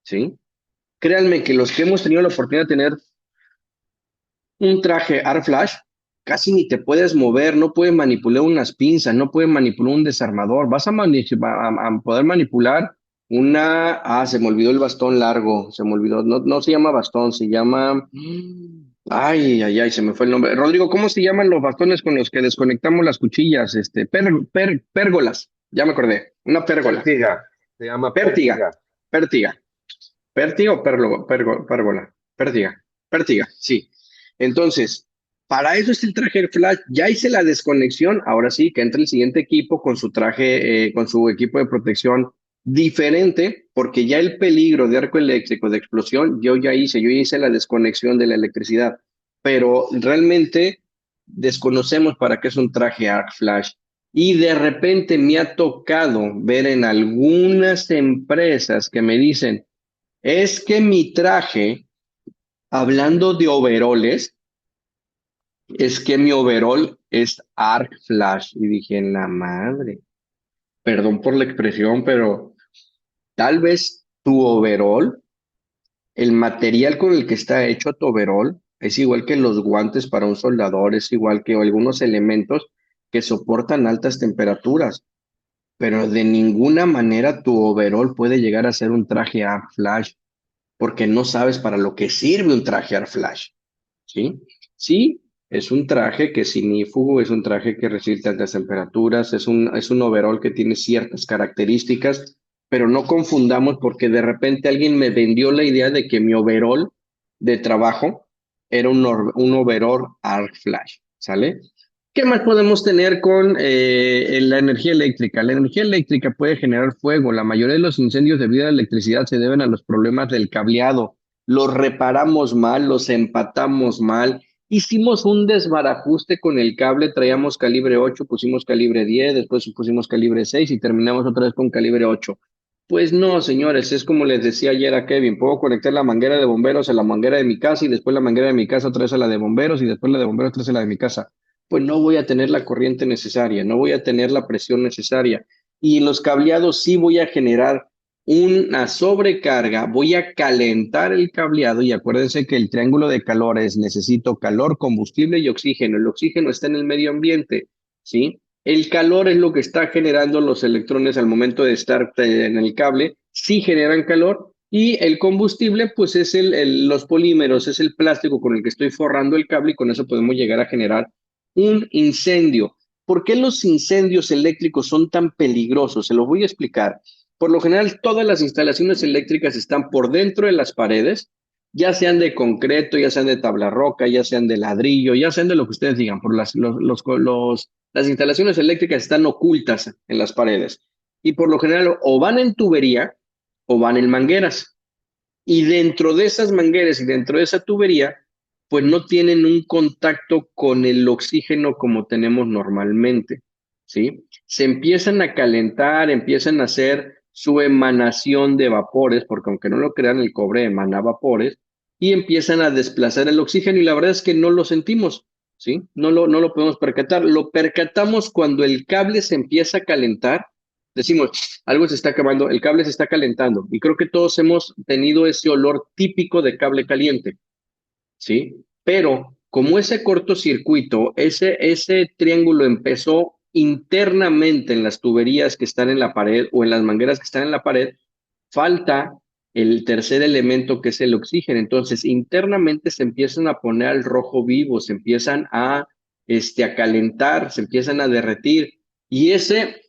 ¿sí? Créanme que los que hemos tenido la oportunidad de tener un traje Art Flash, casi ni te puedes mover, no puedes manipular unas pinzas, no puedes manipular un desarmador, vas a poder manipular se me olvidó el bastón largo, se me olvidó, no se llama bastón, se llama, ay, se me fue el nombre. Rodrigo, ¿cómo se llaman los bastones con los que desconectamos las cuchillas? Pérgolas, ya me acordé, una pérgola, Pértiga, se llama pértiga, pértiga. pértiga. Pértiga o pérgola. Pértiga, sí. Entonces, para eso es el traje Flash. Ya hice la desconexión. Ahora sí, que entre el siguiente equipo con su traje, con su equipo de protección diferente, porque ya el peligro de arco eléctrico, de explosión, yo ya hice la desconexión de la electricidad. Pero realmente desconocemos para qué es un traje Arc Flash. Y de repente me ha tocado ver en algunas empresas que me dicen, es que mi traje, hablando de overoles, es que mi overol es Arc Flash. Y dije, en la madre, perdón por la expresión, pero tal vez tu overol, el material con el que está hecho tu overol, es igual que los guantes para un soldador, es igual que algunos elementos que soportan altas temperaturas, pero de ninguna manera tu overol puede llegar a ser un traje Arc Flash, porque no sabes para lo que sirve un traje Arc Flash, ¿sí? Sí, es un traje que es ignífugo, es un traje que resiste altas temperaturas, es un overall que tiene ciertas características, pero no confundamos porque de repente alguien me vendió la idea de que mi overall de trabajo era un overall Arc Flash, ¿sale? ¿Qué más podemos tener con la energía eléctrica? La energía eléctrica puede generar fuego. La mayoría de los incendios debido a la electricidad se deben a los problemas del cableado. Los reparamos mal, los empatamos mal. Hicimos un desbarajuste con el cable, traíamos calibre 8, pusimos calibre 10, después pusimos calibre 6 y terminamos otra vez con calibre 8. Pues no, señores, es como les decía ayer a Kevin, puedo conectar la manguera de bomberos a la manguera de mi casa y después la manguera de mi casa otra vez a la de bomberos y después la de bomberos otra vez a la de mi casa. Pues no voy a tener la corriente necesaria, no voy a tener la presión necesaria. Y en los cableados sí voy a generar una sobrecarga, voy a calentar el cableado y acuérdense que el triángulo de calor es necesito calor, combustible y oxígeno. El oxígeno está en el medio ambiente, ¿sí? El calor es lo que está generando los electrones al momento de estar en el cable, sí generan calor, Y el combustible, pues es los polímeros, es el plástico con el que estoy forrando el cable y con eso podemos llegar a generar un incendio. ¿Por qué los incendios eléctricos son tan peligrosos? Se los voy a explicar. Por lo general, todas las instalaciones eléctricas están por dentro de las paredes, ya sean de concreto, ya sean de tabla roca, ya sean de ladrillo, ya sean de lo que ustedes digan, por las instalaciones eléctricas están ocultas en las paredes. Y por lo general, o van en tubería, o van en mangueras. Y dentro de esas mangueras y dentro de esa tubería, pues no tienen un contacto con el oxígeno como tenemos normalmente, ¿sí? Se empiezan a calentar, empiezan a hacer su emanación de vapores, porque aunque no lo crean, el cobre emana vapores, y empiezan a desplazar el oxígeno y la verdad es que no lo sentimos, ¿sí? No lo podemos percatar. Lo percatamos cuando el cable se empieza a calentar. Decimos, algo se está acabando, el cable se está calentando. Y creo que todos hemos tenido ese olor típico de cable caliente, ¿sí? Pero como ese cortocircuito, ese triángulo empezó internamente en las tuberías que están en la pared o en las mangueras que están en la pared, falta el tercer elemento que es el oxígeno. Entonces, internamente se empiezan a poner al rojo vivo, se empiezan a calentar, se empiezan a derretir. Y ese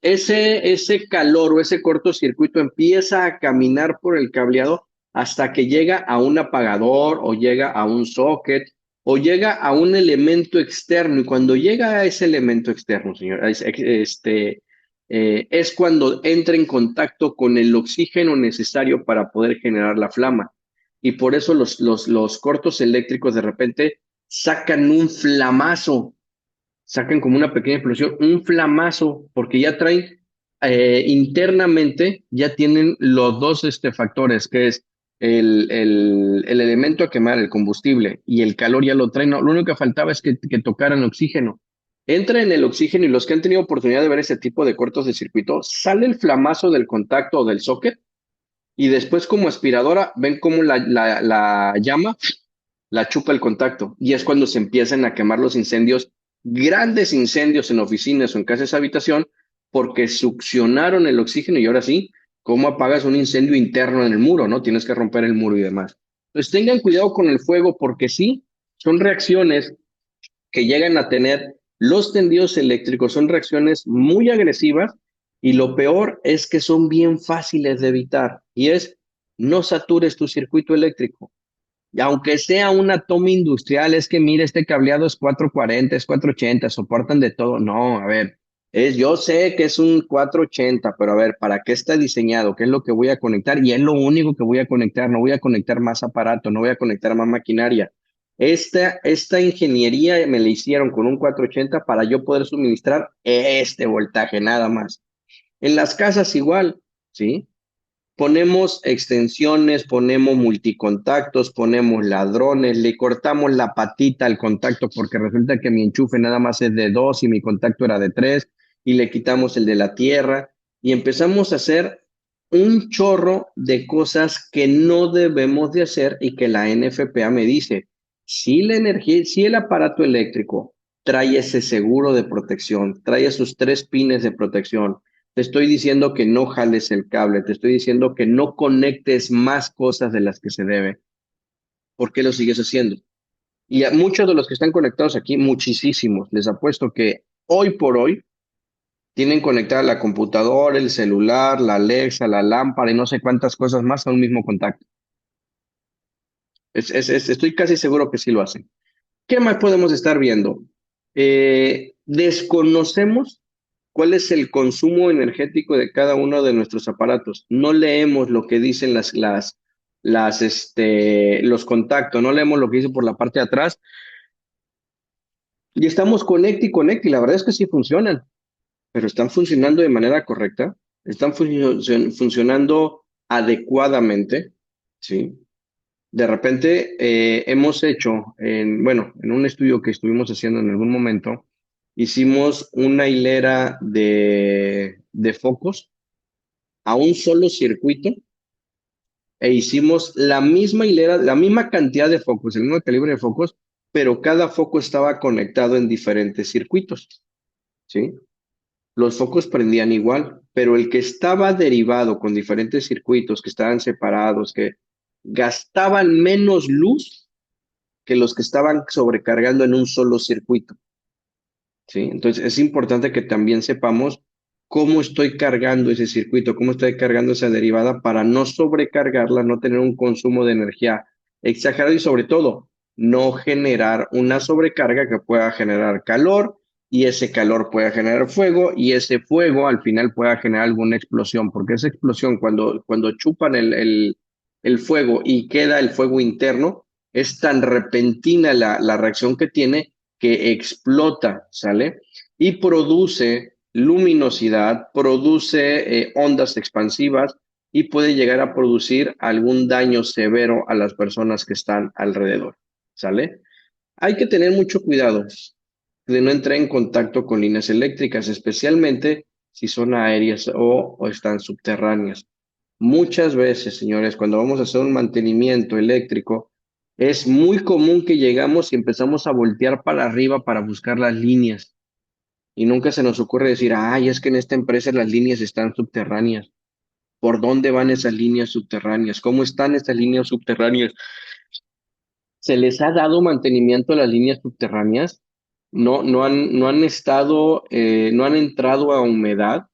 calor o ese cortocircuito empieza a caminar por el cableado hasta que llega a un apagador o llega a un socket o llega a un elemento externo. Y cuando llega a ese elemento externo, señor, es cuando entra en contacto con el oxígeno necesario para poder generar la flama. Y por eso los cortos eléctricos de repente sacan un flamazo, sacan como una pequeña explosión, un flamazo, porque ya traen internamente, ya tienen los dos factores, que es el elemento a quemar, el combustible, y el calor ya lo traen. No, lo único que faltaba es que tocaran oxígeno. Entra en el oxígeno y los que han tenido oportunidad de ver ese tipo de cortos de circuito, sale el flamazo del contacto o del socket y después como aspiradora ven cómo la llama la chupa el contacto y es cuando se empiezan a quemar los incendios, grandes incendios en oficinas o en casas de habitación, porque succionaron el oxígeno y ahora sí, ¿cómo apagas un incendio interno en el muro, no? Tienes que romper el muro y demás. Entonces tengan cuidado con el fuego porque sí, son reacciones que llegan a tener los tendidos eléctricos, son reacciones muy agresivas y lo peor es que son bien fáciles de evitar y es no satures tu circuito eléctrico. Y aunque sea una toma industrial, es que mire, este cableado es 440, es 480, soportan de todo. No, a ver, yo sé que es un 480, pero a ver, ¿para qué está diseñado? ¿Qué es lo que voy a conectar? Y es lo único que voy a conectar, no voy a conectar más aparato, no voy a conectar más maquinaria. Esta ingeniería me la hicieron con un 480 para yo poder suministrar este voltaje, nada más. En las casas igual, ¿sí? Ponemos extensiones, ponemos multicontactos, ponemos ladrones, le cortamos la patita al contacto porque resulta que mi enchufe nada más es de 2 y mi contacto era de 3 y le quitamos el de la tierra y empezamos a hacer un chorro de cosas que no debemos de hacer y que la NFPA me dice, si la energía, si el aparato eléctrico trae ese seguro de protección, trae esos 3 pines de protección, te estoy diciendo que no jales el cable, te estoy diciendo que no conectes más cosas de las que se debe. ¿Por qué lo sigues haciendo? Y a muchos de los que están conectados aquí, muchísimos, les apuesto que hoy por hoy tienen conectada la computadora, el celular, la Alexa, la lámpara y no sé cuántas cosas más a un mismo contacto. Estoy casi seguro que sí lo hacen. ¿Qué más podemos estar viendo? Desconocemos cuál es el consumo energético de cada uno de nuestros aparatos. No leemos lo que dicen los contactos, no leemos lo que dice por la parte de atrás y estamos conecte y la verdad es que sí funcionan, pero están funcionando de manera correcta, están funcionando adecuadamente, ¿sí? De repente hemos hecho, en un estudio que estuvimos haciendo en algún momento, hicimos una hilera de focos a un solo circuito e hicimos la misma hilera, la misma cantidad de focos, el mismo calibre de focos, pero cada foco estaba conectado en diferentes circuitos, ¿sí? Los focos prendían igual, pero el que estaba derivado con diferentes circuitos que estaban separados, que gastaban menos luz que los que estaban sobrecargando en un solo circuito. ¿Sí? Entonces es importante que también sepamos cómo estoy cargando ese circuito, cómo estoy cargando esa derivada para no sobrecargarla, no tener un consumo de energía exagerado y sobre todo no generar una sobrecarga que pueda generar calor y ese calor pueda generar fuego y ese fuego al final pueda generar alguna explosión, porque esa explosión cuando chupan el fuego y queda el fuego interno, es tan repentina la reacción que tiene que explota, ¿sale? Y produce luminosidad, produce ondas expansivas y puede llegar a producir algún daño severo a las personas que están alrededor, ¿sale? Hay que tener mucho cuidado de no entrar en contacto con líneas eléctricas, especialmente si son aéreas o están subterráneas. Muchas veces, señores, cuando vamos a hacer un mantenimiento eléctrico, es muy común que llegamos y empezamos a voltear para arriba para buscar las líneas. Y nunca se nos ocurre decir, ay, es que en esta empresa las líneas están subterráneas. ¿Por dónde van esas líneas subterráneas? ¿Cómo están estas líneas subterráneas? ¿Se les ha dado mantenimiento a las líneas subterráneas? No han estado, no han entrado a humedad.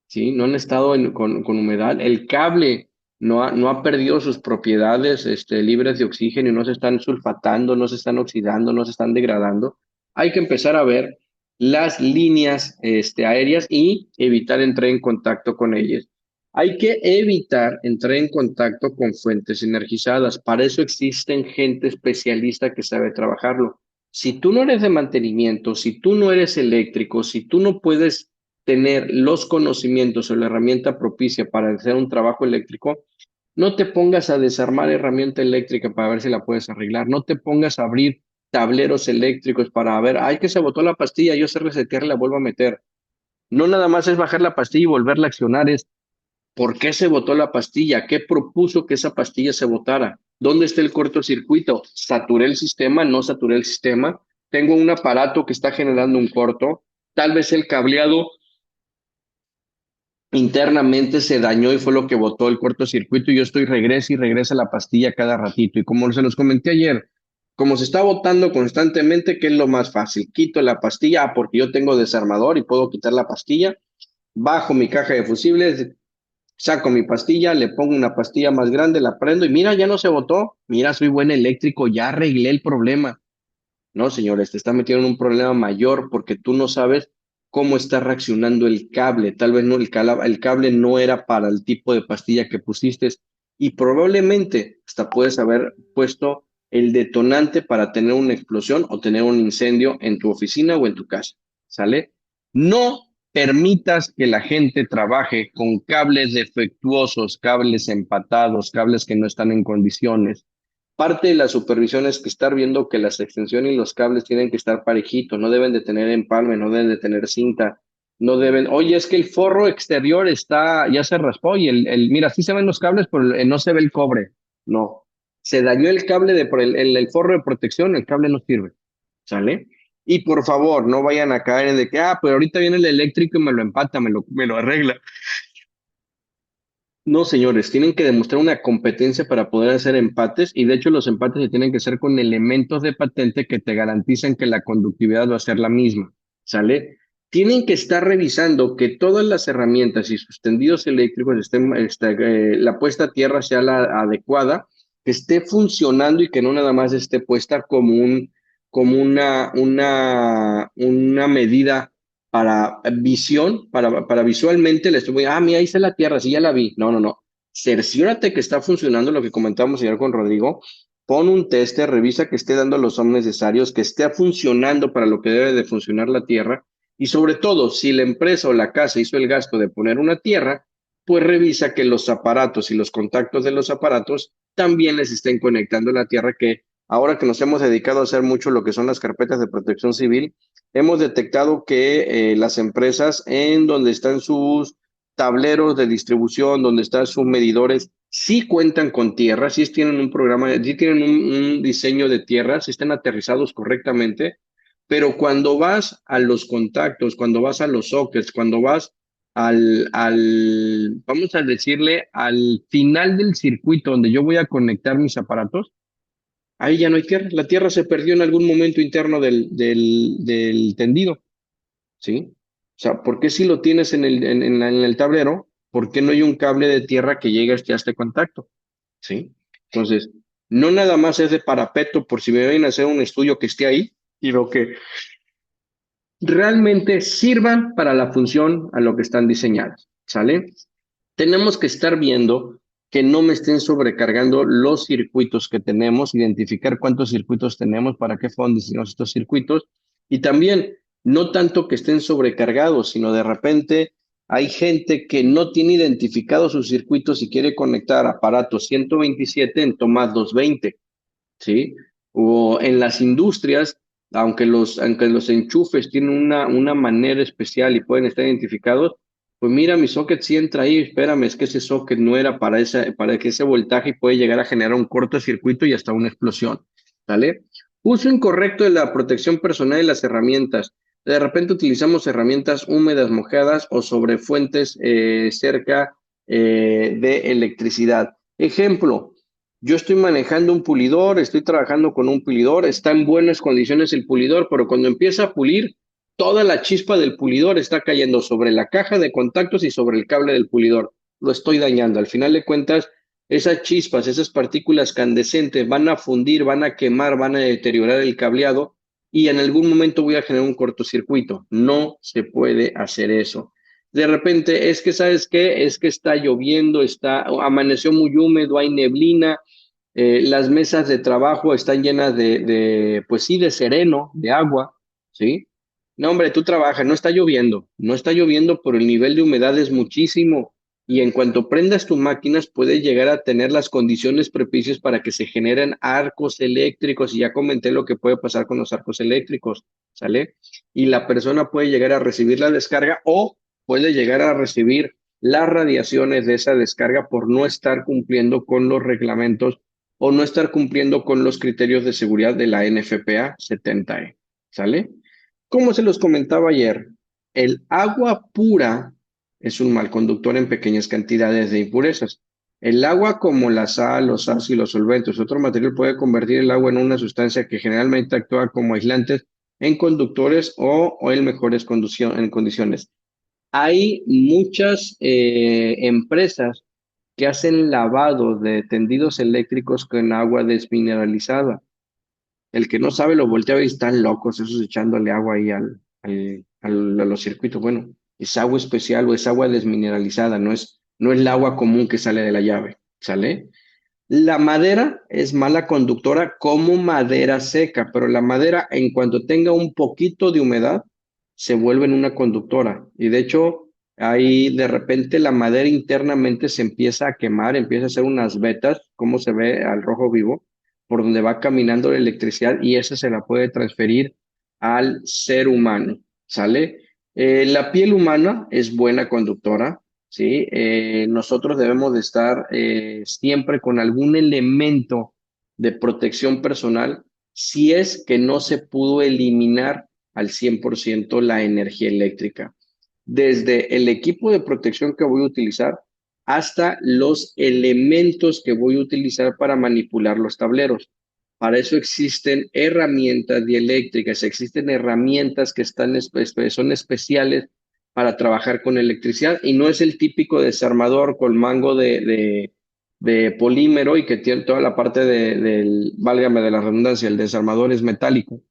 ¿Sí? No han estado con humedad. El cable no ha perdido sus propiedades libres de oxígeno, no se están sulfatando, no se están oxidando, no se están degradando. Hay que empezar a ver las líneas aéreas y evitar entrar en contacto con ellas. Hay que evitar entrar en contacto con fuentes energizadas. Para eso existen gente especialista que sabe trabajarlo. Si tú no eres de mantenimiento, si tú no eres eléctrico, si tú no puedes tener los conocimientos o la herramienta propicia para hacer un trabajo eléctrico, no te pongas a desarmar herramienta eléctrica para ver si la puedes arreglar. No te pongas a abrir tableros eléctricos para ver, ay, que se botó la pastilla, yo sé resetear y la vuelvo a meter. No nada más es bajar la pastilla y volverla a accionar, es por qué se botó la pastilla, qué propuso que esa pastilla se botara, dónde está el cortocircuito, saturé el sistema, no saturé el sistema, tengo un aparato que está generando un corto, tal vez el cableado internamente se dañó y fue lo que botó el cortocircuito y yo estoy regresa y regresa la pastilla cada ratito. Y como se los comenté ayer, como se está botando constantemente, ¿qué es lo más fácil? Quito la pastilla porque yo tengo desarmador y puedo quitar la pastilla, bajo mi caja de fusibles, saco mi pastilla, le pongo una pastilla más grande, la prendo y mira, ya no se botó. Mira, soy buen eléctrico, ya arreglé el problema. No, señores, te está metiendo en un problema mayor porque tú no sabes cómo está reaccionando el cable. Tal vez no, el cable no era para el tipo de pastilla que pusiste y probablemente hasta puedes haber puesto el detonante para tener una explosión o tener un incendio en tu oficina o en tu casa. ¿Sale? No permitas que la gente trabaje con cables defectuosos, cables empatados, cables que no están en condiciones. Parte de la supervisión es que estar viendo que las extensiones y los cables tienen que estar parejitos, no deben de tener empalme, no deben de tener cinta, no deben, oye, es que el forro exterior ya se raspó y mira, sí se ven los cables, pero no se ve el cobre. No, se dañó el cable el forro de protección, el cable no sirve, ¿sale? Y por favor, no vayan a caer en de que, pero ahorita viene el eléctrico y me lo empata, me lo arregla. No, señores, tienen que demostrar una competencia para poder hacer empates y de hecho los empates se tienen que hacer con elementos de patente que te garantizan que la conductividad va a ser la misma, ¿sale? Tienen que estar revisando que todas las herramientas y sus tendidos eléctricos la puesta a tierra sea la adecuada, que esté funcionando y que no nada más esté puesta como una medida para visión, para visualmente le estoy, mira, ahí está la Tierra, sí, ya la vi. No, no, no. Cerciórate que está funcionando lo que comentábamos ayer con Rodrigo. Pon un teste, revisa que esté dando los ohms necesarios, que esté funcionando para lo que debe de funcionar la Tierra. Y sobre todo, si la empresa o la casa hizo el gasto de poner una tierra, pues revisa que los aparatos y los contactos de los aparatos también les estén conectando a la Tierra, que ahora que nos hemos dedicado a hacer mucho lo que son las carpetas de protección civil, hemos detectado que las empresas en donde están sus tableros de distribución, donde están sus medidores, sí cuentan con tierra, sí tienen un programa, sí tienen un diseño de tierra, sí están aterrizados correctamente, pero cuando vas a los contactos, cuando vas a los sockets, cuando vas vamos a decirle, al final del circuito donde yo voy a conectar mis aparatos, ahí ya no hay tierra. La tierra se perdió en algún momento interno del tendido, ¿sí? O sea, ¿por qué si lo tienes en el tablero, por qué no hay un cable de tierra que llegue hasta este contacto? ¿Sí? Entonces, no nada más es de parapeto por si me ven a hacer un estudio que esté ahí, sino que realmente sirvan para la función a lo que están diseñadas, ¿sale? Tenemos que estar viendo que no me estén sobrecargando los circuitos que tenemos, identificar cuántos circuitos tenemos, para qué fueron diseñados estos circuitos, y también no tanto que estén sobrecargados, sino de repente hay gente que no tiene identificados sus circuitos y quiere conectar aparatos 127 en tomas 220. ¿Sí? O en las industrias, aunque los enchufes tienen una manera especial y pueden estar identificados, pues mira, mi socket sí entra ahí, espérame, es que ese socket no era para que ese voltaje puede llegar a generar un cortocircuito y hasta una explosión, ¿sale? Uso incorrecto de la protección personal y las herramientas. De repente utilizamos herramientas húmedas, mojadas o sobre fuentes cerca de electricidad. Ejemplo, yo estoy manejando un pulidor, estoy trabajando con un pulidor, está en buenas condiciones el pulidor, pero cuando empieza a pulir, toda la chispa del pulidor está cayendo sobre la caja de contactos y sobre el cable del pulidor. Lo estoy dañando. Al final de cuentas, esas chispas, esas partículas candescentes van a fundir, van a quemar, van a deteriorar el cableado y en algún momento voy a generar un cortocircuito. No se puede hacer eso. De repente, es que, ¿sabes qué? Es que está lloviendo, amaneció muy húmedo, hay neblina, las mesas de trabajo están llenas pues sí, de sereno, de agua, ¿sí? No, hombre, tú trabajas, no está lloviendo, pero el nivel de humedad es muchísimo. Y en cuanto prendas tus máquinas, puedes llegar a tener las condiciones propicias para que se generen arcos eléctricos. Y ya comenté lo que puede pasar con los arcos eléctricos, ¿sale? Y la persona puede llegar a recibir la descarga o puede llegar a recibir las radiaciones de esa descarga por no estar cumpliendo con los reglamentos o no estar cumpliendo con los criterios de seguridad de la NFPA 70E, ¿sale? Como se los comentaba ayer, el agua pura es un mal conductor en pequeñas cantidades de impurezas. El agua, como la sal, los ácidos, los solventes, otro material, puede convertir el agua en una sustancia que generalmente actúa como aislantes en conductores o en mejores condiciones. Hay muchas empresas que hacen lavado de tendidos eléctricos con agua desmineralizada. El que no sabe lo voltea y están locos, esos echándole agua ahí a los circuitos. Bueno, es agua especial o es agua desmineralizada, no es el agua común que sale de la llave, ¿sale? La madera es mala conductora como madera seca, pero la madera, en cuanto tenga un poquito de humedad, se vuelve en una conductora. Y de hecho, ahí de repente la madera internamente se empieza a quemar, empieza a hacer unas vetas, como se ve al rojo vivo, por donde va caminando la electricidad y esa se la puede transferir al ser humano, ¿sale? La piel humana es buena conductora, ¿sí? Nosotros debemos de estar siempre con algún elemento de protección personal si es que no se pudo eliminar al 100% la energía eléctrica. Desde el equipo de protección que voy a utilizar hasta los elementos que voy a utilizar para manipular los tableros. Para eso existen herramientas dieléctricas, existen herramientas que son especiales para trabajar con electricidad y no es el típico desarmador con mango de polímero y que tiene toda la parte válgame de la redundancia, el desarmador es metálico.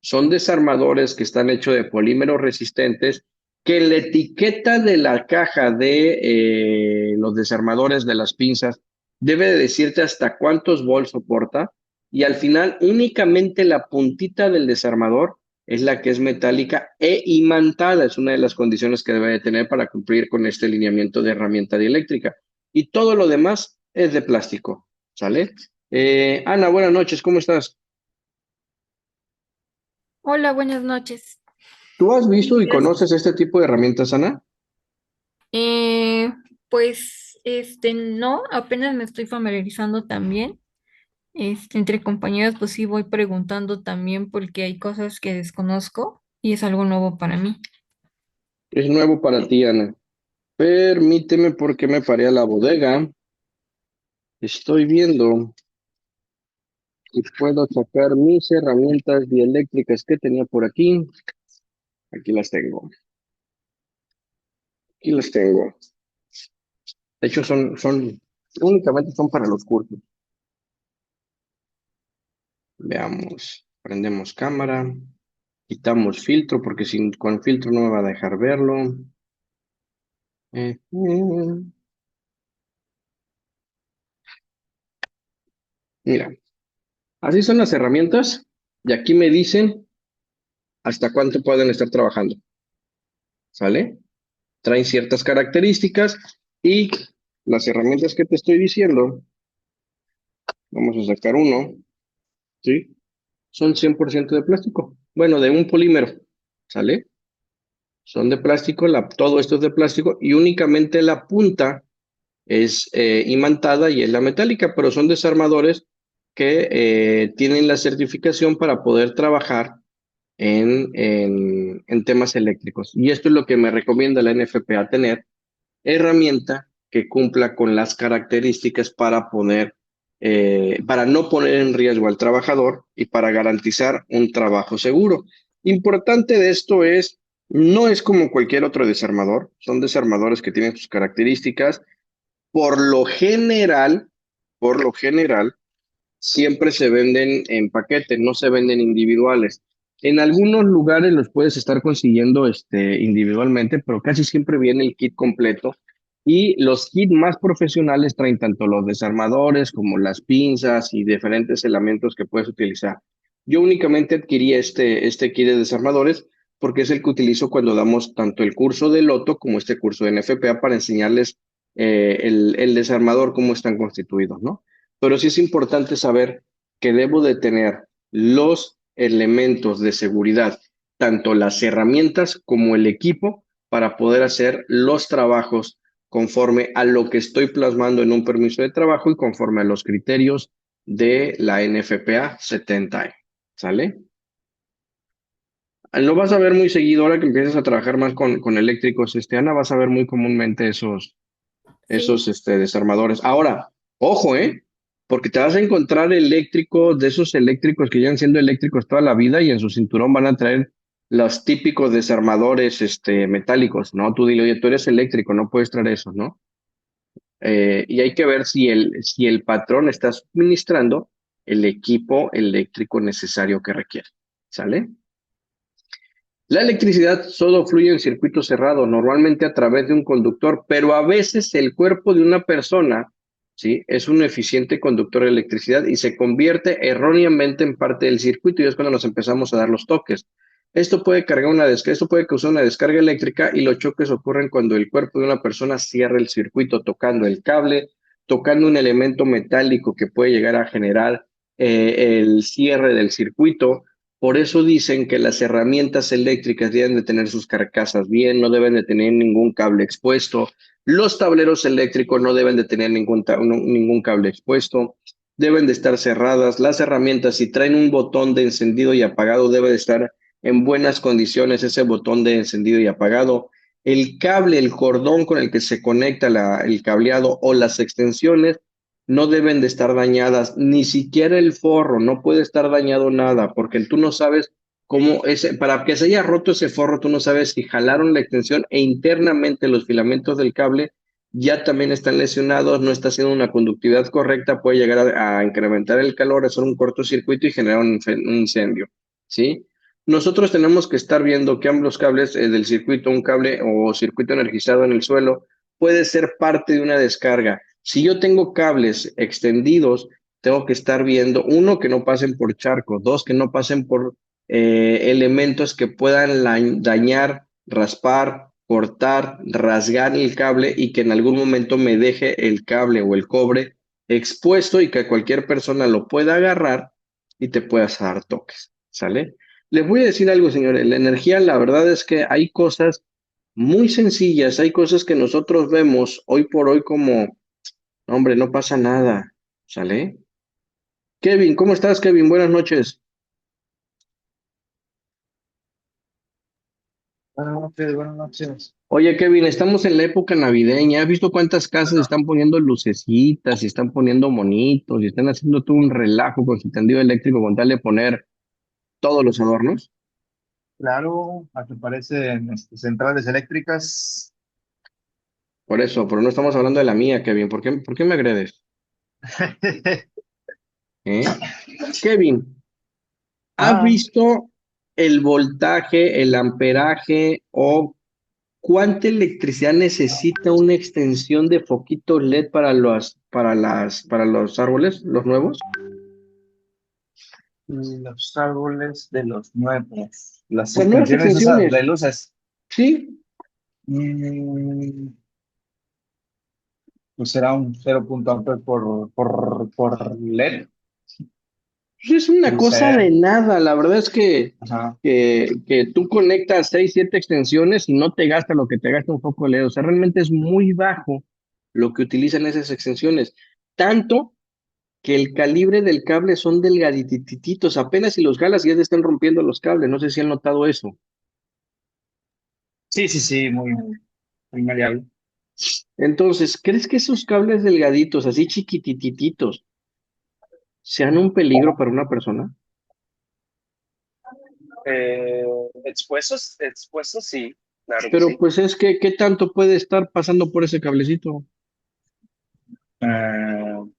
Son desarmadores que están hechos de polímeros resistentes que la etiqueta de la caja de los desarmadores de las pinzas debe de decirte hasta cuántos volts soporta y al final únicamente la puntita del desarmador es la que es metálica e imantada. Es una de las condiciones que debe de tener para cumplir con este lineamiento de herramienta dieléctrica. Y todo lo demás es de plástico, ¿sale? Ana, buenas noches, ¿cómo estás? Hola, buenas noches. ¿Tú has visto y Gracias. conoces este tipo de herramientas, Ana? Eh, pues, no, apenas me estoy familiarizando también. Entre compañeros, pues sí voy preguntando también porque hay cosas que desconozco y es algo nuevo para mí. Es nuevo para ti, Ana. Permíteme porque me paré a la bodega. Estoy viendo si puedo sacar mis herramientas dieléctricas que tenía por aquí. Aquí las tengo. Aquí las tengo. De hecho, únicamente son para los cursos. Veamos. Prendemos cámara. Quitamos filtro porque con filtro no me va a dejar verlo. Eh, eh. Mira, así son las herramientas y aquí me dicen hasta cuánto pueden estar trabajando. ¿Sale? Traen ciertas características y las herramientas que te estoy diciendo, vamos a sacar uno, ¿sí? Son 100% de plástico. Bueno, de un polímero, ¿sale? Son de plástico, todo esto es de plástico y únicamente la punta es imantada y es la metálica, pero son desarmadores que tienen la certificación para poder trabajar en temas eléctricos. Y esto es lo que me recomienda la NFPA tener, herramienta que cumpla con las características para no poner en riesgo al trabajador y para garantizar un trabajo seguro. Importante de esto no es como cualquier otro desarmador, son desarmadores que tienen sus características. Por lo general, por lo general, siempre se venden en paquete, no se venden individuales. En algunos lugares los puedes estar consiguiendo individualmente, pero casi siempre viene el kit completo. Y los kits más profesionales traen tanto los desarmadores como las pinzas y diferentes elementos que puedes utilizar. Yo únicamente adquirí este kit de desarmadores porque es el que utilizo cuando damos tanto el curso de Loto como este curso de NFPA para enseñarles el desarmador, cómo están constituidos, ¿no? Pero sí es importante saber que debo de tener los elementos de seguridad, tanto las herramientas como el equipo, para poder hacer los trabajos conforme a lo que estoy plasmando en un permiso de trabajo y conforme a los criterios de la NFPA 70E. ¿Sale? Lo vas a ver muy seguido ahora que empiezas a trabajar más con eléctricos, Ana, vas a ver muy comúnmente Sí, esos desarmadores. Ahora, ojo, porque te vas a encontrar eléctricos, de esos eléctricos que llevan siendo eléctricos toda la vida y en su cinturón van a traer los típicos desarmadores metálicos, ¿no? Tú dile, oye, tú eres eléctrico, no puedes traer eso, ¿no? Y hay que ver si el patrón está suministrando el equipo eléctrico necesario que requiere. ¿Sale? La electricidad solo fluye en circuito cerrado, normalmente a través de un conductor, pero a veces el cuerpo de una persona, ¿sí? Es un eficiente conductor de electricidad y se convierte erróneamente en parte del circuito y es cuando nos empezamos a dar los toques. Esto puede causar una descarga eléctrica y los choques ocurren cuando el cuerpo de una persona cierra el circuito, tocando el cable, tocando un elemento metálico que puede llegar a generar el cierre del circuito. Por eso dicen que las herramientas eléctricas deben de tener sus carcasas bien, no deben de tener ningún cable expuesto. Los tableros eléctricos no deben de tener ningún cable expuesto. Deben de estar cerradas. Las herramientas, si traen un botón de encendido y apagado, debe de estar en buenas condiciones ese botón de encendido y apagado. El cable, el cordón con el que se conecta el cableado o las extensiones no deben de estar dañadas, ni siquiera el forro, no puede estar dañado nada, porque tú no sabes para que se haya roto ese forro, tú no sabes si jalaron la extensión e internamente los filamentos del cable ya también están lesionados, no está haciendo una conductividad correcta, puede llegar a incrementar el calor, hacer un cortocircuito y generar un incendio, ¿sí? Nosotros tenemos que estar viendo que ambos cables del circuito, un cable o circuito energizado en el suelo, puede ser parte de una descarga. Si yo tengo cables extendidos, tengo que estar viendo, uno, que no pasen por charcos, dos, que no pasen por elementos que puedan dañar, raspar, cortar, rasgar el cable y que en algún momento me deje el cable o el cobre expuesto y que cualquier persona lo pueda agarrar y te puedas dar toques, ¿sale? Les voy a decir algo, señores, la energía, la verdad es que hay cosas muy sencillas, hay cosas que nosotros vemos hoy por hoy como hombre, no pasa nada. ¿Sale? Kevin, ¿cómo estás, Kevin? Buenas noches. Buenas noches, buenas noches. Oye, Kevin, estamos en la época navideña. ¿Has visto cuántas casas están poniendo lucecitas y están poniendo monitos y están haciendo todo un relajo con su tendido eléctrico con tal de poner todos los adornos? Claro, a que parecen centrales eléctricas. Por eso, pero no estamos hablando de la mía, Kevin. ¿Por qué me agredes? ¿Eh? Kevin, ¿has Ah, visto el voltaje, el amperaje o cuánta electricidad necesita una extensión de foquitos LED para los árboles, los nuevos? los árboles de los nuevos. Las Las nuevas extensiones esas de extensiones, luces. sí. Mm, pues será un 0.amper por LED. Pues es una No cosa sé. de nada. La verdad es Ajá. que tú conectas 6 7 extensiones y no te gasta lo que te gasta un foco LED. O sea, realmente es muy bajo lo que utilizan esas extensiones. Tanto que el calibre del cable son delgaditititos. Apenas si los jalas ya te están rompiendo los cables. No sé si han notado eso. Sí, sí, sí, muy maleable. Entonces, ¿crees que esos cables delgaditos, así chiquitititos, sean un peligro para una persona? Eh, expuestos, sí, claro que Pero sí. pues es que, ¿qué tanto puede estar pasando por ese cablecito?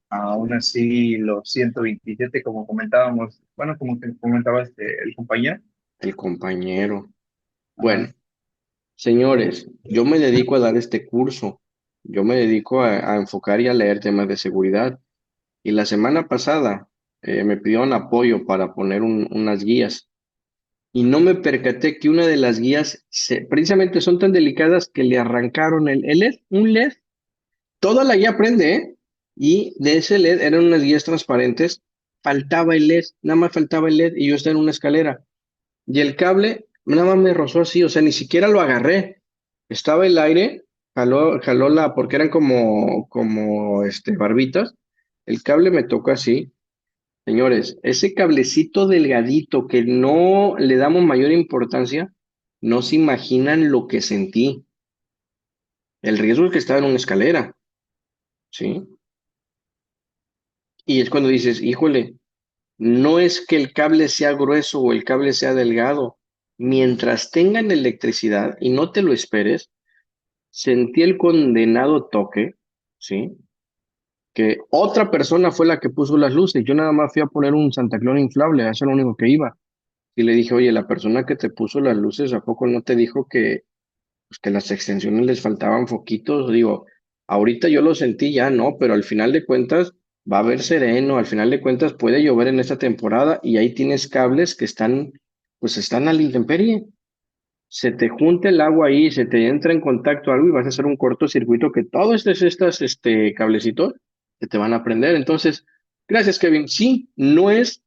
Aún así, los 127, como comentábamos, bueno, como que comentaba el compañero. El compañero. Bueno, Ajá. señores, yo me dedico a dar este curso. Yo me dedico a enfocar y a leer temas de seguridad. Y la semana pasada me pidieron apoyo para poner unas guías. Y no me percaté que una de las guías precisamente son tan delicadas que le arrancaron el LED, un LED. Toda la guía prende, ¿eh? Y de ese LED eran unas guías transparentes. Faltaba el LED, nada más faltaba el LED y yo estaba en una escalera. Y el cable nada más me rozó así, o sea, ni siquiera lo agarré. Estaba el aire, jaló porque eran como barbitas. El cable me tocó así. Señores, ese cablecito delgadito que no le damos mayor importancia, no se imaginan lo que sentí. El riesgo es que estaba en una escalera, ¿sí? Y es cuando dices, híjole, no es que el cable sea grueso o el cable sea delgado. Mientras tengan electricidad y no te lo esperes, sentí el condenado toque, ¿sí? Que otra persona fue la que puso las luces. Yo nada más fui a poner un Santa Claus inflable, eso es lo único que iba. Y le dije, oye, la persona que te puso las luces, ¿a poco no te dijo que las extensiones les faltaban foquitos? Digo, ahorita yo lo sentí ya, no, pero al final de cuentas va a haber sereno, al final de cuentas puede llover en esta temporada y ahí tienes cables que están a la intemperie. Se te junta el agua ahí, se te entra en contacto algo y vas a hacer un cortocircuito que todos estos cablecitos se te van a prender. Entonces, gracias, Kevin. Sí, no es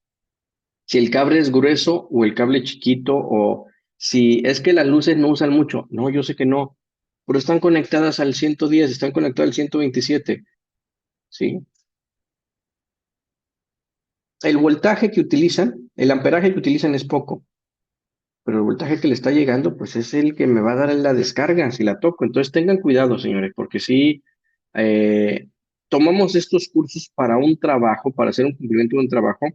si el cable es grueso o el cable chiquito o si es que las luces no usan mucho. No, yo sé que no, pero están conectadas al 110, están conectadas al 127, ¿sí? El voltaje que utilizan, el amperaje que utilizan es poco, pero el voltaje que le está llegando, pues es el que me va a dar la descarga si la toco. Entonces tengan cuidado, señores, porque si tomamos estos cursos para un trabajo, para hacer un cumplimiento de un trabajo,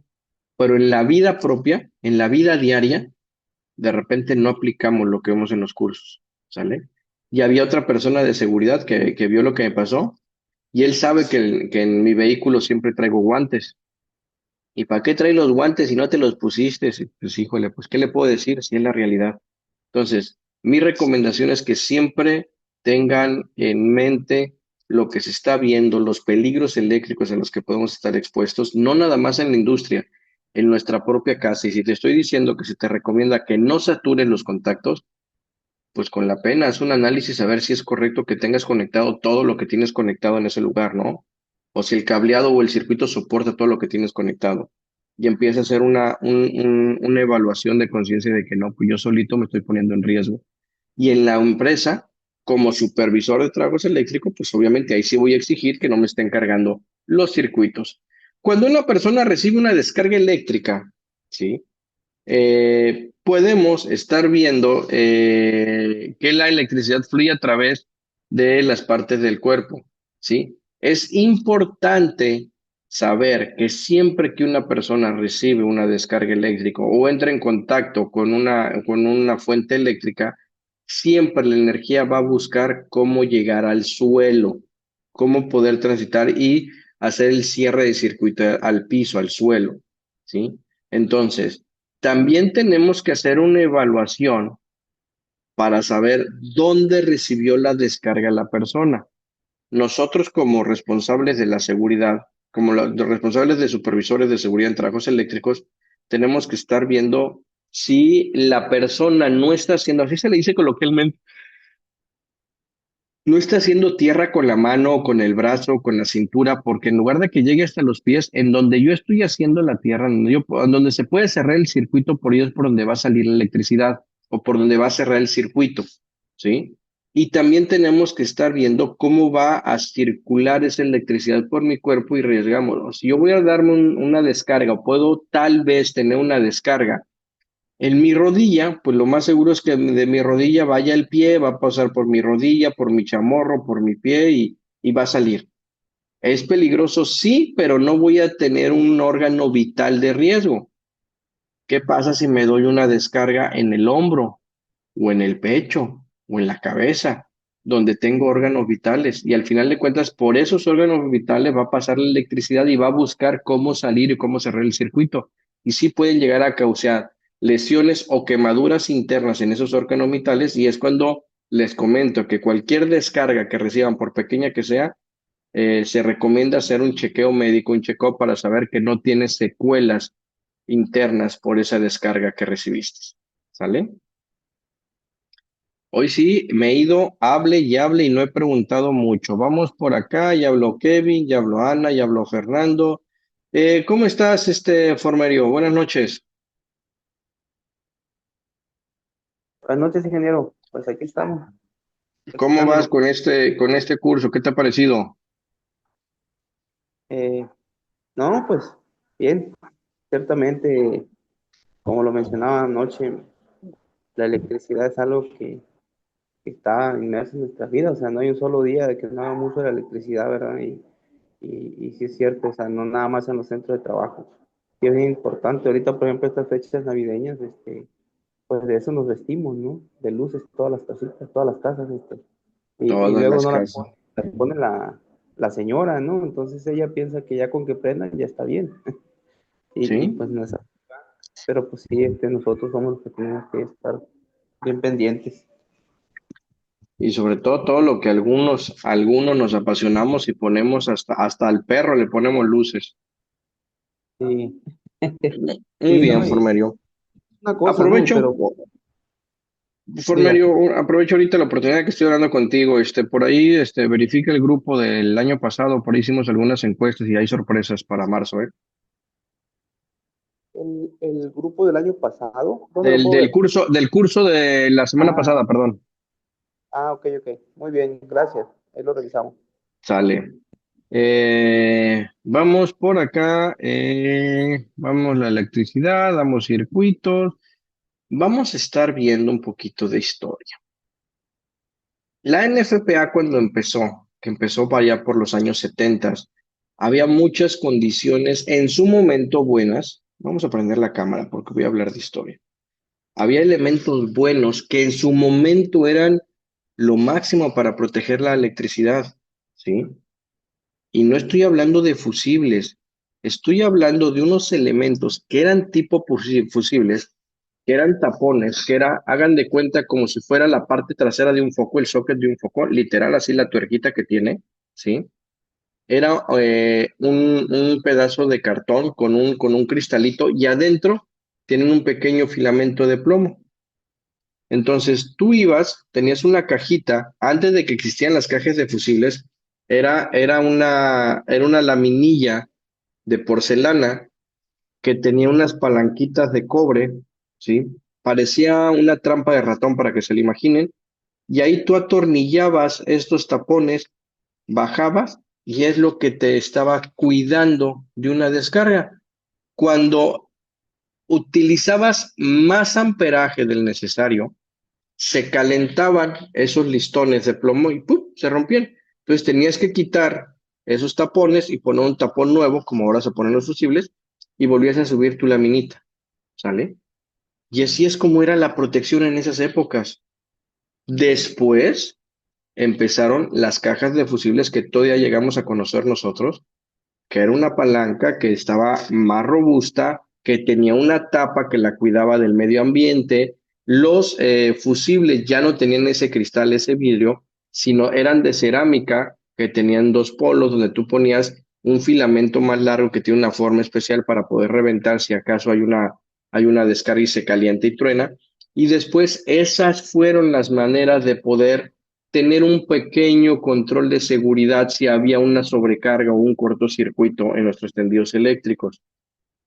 pero en la vida propia, en la vida diaria, de repente no aplicamos lo que vemos en los cursos, ¿sale? Y había otra persona de seguridad que vio lo que me pasó y él sabe que en mi vehículo siempre traigo guantes. ¿Y para qué traes los guantes si no te los pusiste? Sí, pues híjole, pues ¿qué le puedo decir si es la realidad? Entonces, mi recomendación es que siempre tengan en mente lo que se está viendo, los peligros eléctricos a los que podemos estar expuestos, no nada más en la industria, en nuestra propia casa. Y si te estoy diciendo que se te recomienda que no satures los contactos, pues con la pena, haz un análisis a ver si es correcto que tengas conectado todo lo que tienes conectado en ese lugar, ¿no? O si el cableado o el circuito soporta todo lo que tienes conectado. Y empieza a hacer una evaluación de conciencia de que no, pues yo solito me estoy poniendo en riesgo. Y en la empresa, como supervisor de trabajos eléctricos, pues obviamente ahí sí voy a exigir que no me estén cargando los circuitos. Cuando una persona recibe una descarga eléctrica, ¿sí? podemos estar viendo que la electricidad fluye a través de las partes del cuerpo, ¿sí? Es importante saber que siempre que una persona recibe una descarga eléctrica o entra en contacto con una fuente eléctrica, siempre la energía va a buscar cómo llegar al suelo, cómo poder transitar y hacer el cierre de circuito al piso, al suelo, ¿sí? Entonces, también tenemos que hacer una evaluación para saber dónde recibió la descarga la persona. Nosotros como responsables de la seguridad, como los responsables de supervisores de seguridad en trabajos eléctricos, tenemos que estar viendo si la persona no está haciendo, así se le dice coloquialmente, no está haciendo tierra con la mano, con el brazo, con la cintura, porque en lugar de que llegue hasta los pies, en donde yo estoy haciendo la tierra, en donde se puede cerrar el circuito, por ahí es por donde va a salir la electricidad o por donde va a cerrar el circuito, ¿sí? Y también tenemos que estar viendo cómo va a circular esa electricidad por mi cuerpo y arriesgámonos. Si yo voy a darme una descarga, o puedo tal vez tener una descarga en mi rodilla, pues lo más seguro es que de mi rodilla vaya el pie, va a pasar por mi rodilla, por mi chamorro, por mi pie y va a salir. Es peligroso, sí, pero no voy a tener un órgano vital de riesgo. ¿Qué pasa si me doy una descarga en el hombro o en el pecho o en la cabeza, donde tengo órganos vitales? Y al final de cuentas, por esos órganos vitales va a pasar la electricidad y va a buscar cómo salir y cómo cerrar el circuito. Y sí pueden llegar a causar lesiones o quemaduras internas en esos órganos vitales y es cuando les comento que cualquier descarga que reciban, por pequeña que sea, se recomienda hacer un chequeo médico, un check-up para saber que no tiene secuelas internas por esa descarga que recibiste. ¿Sale? Hoy sí me he ido, hable y no he preguntado mucho. Vamos por acá, ya habló Kevin, ya habló Ana, ya habló Fernando. ¿Cómo estás, Formerio? Buenas noches. Buenas noches, ingeniero. Pues aquí estamos, ¿Cómo vas practicándolo. con este curso? ¿Qué te ha parecido? Eh, no, pues bien, ciertamente, como lo mencionaba anoche, la electricidad es algo que está inmerso en nuestras vidas. O sea, no hay un solo día de que no hagamos uso de la electricidad, ¿verdad? Y sí es cierto, o sea, no nada más en los centros de trabajo. Sí es bien importante. Ahorita, por ejemplo, estas fechas navideñas, pues de eso nos vestimos, ¿no? De luces, todas las casitas, todas las casas, y Todas luego las no casas. las pone la señora, ¿no? Entonces ella piensa que ya con que prendan ya está bien. Y ¿Sí? pues no es así. Pero pues sí, nosotros somos los que tenemos que estar bien pendientes. Y sobre todo todo lo que algunos nos apasionamos y ponemos hasta al perro le ponemos luces. Sí, Muy sí, bien, ¿no? Y Formerio. una cosa, ¿no? Aprovecho, Pero diga, Formerio, aprovecho ahorita la oportunidad que estoy hablando contigo. Por ahí, verifica el grupo del año pasado, por ahí hicimos algunas encuestas y hay sorpresas para marzo, ¿eh? el grupo del año pasado, ¿dónde lo Del, puedo del ver? curso, del curso de la semana Ah, pasada, perdón. ok, ok. Muy bien, gracias. Ahí lo revisamos. Sale. Vamos por acá, vamos la electricidad, damos circuitos, vamos a estar viendo un poquito de historia. La NFPA cuando empezó, que empezó para allá por los años 70, había muchas condiciones en su momento buenas. Vamos a prender la cámara porque voy a hablar de historia. Había elementos buenos que en su momento eran lo máximo para proteger la electricidad, ¿sí? Y no estoy hablando de fusibles, estoy hablando de unos elementos que eran tipo fusibles, que eran tapones, que era, hagan de cuenta como si fuera la parte trasera de un foco, el socket de un foco, literal así la tuerquita que tiene, ¿sí? Era un pedazo de cartón con un cristalito y adentro tienen un pequeño filamento de plomo. Entonces tú ibas, tenías una cajita, antes de que existían las cajas de fusibles, era una laminilla de porcelana que tenía unas palanquitas de cobre, ¿sí? Parecía una trampa de ratón para que se lo imaginen, y ahí tú atornillabas estos tapones, bajabas, y es lo que te estaba cuidando de una descarga. Cuando utilizabas más amperaje del necesario, se calentaban esos listones de plomo y ¡pum! Se rompían. Entonces tenías que quitar esos tapones y poner un tapón nuevo, como ahora se ponen los fusibles, y volvías a subir tu laminita, ¿sale? Y así es como era la protección en esas épocas. Después empezaron las cajas de fusibles que todavía llegamos a conocer nosotros, que era una palanca que estaba más robusta, que tenía una tapa que la cuidaba del medio ambiente. Los fusibles ya no tenían ese cristal, ese vidrio, sino eran de cerámica, que tenían dos polos donde tú ponías un filamento más largo que tiene una forma especial para poder reventar si acaso hay una descarga y se calienta y truena. Y después esas fueron las maneras de poder tener un pequeño control de seguridad si había una sobrecarga o un cortocircuito en nuestros tendidos eléctricos.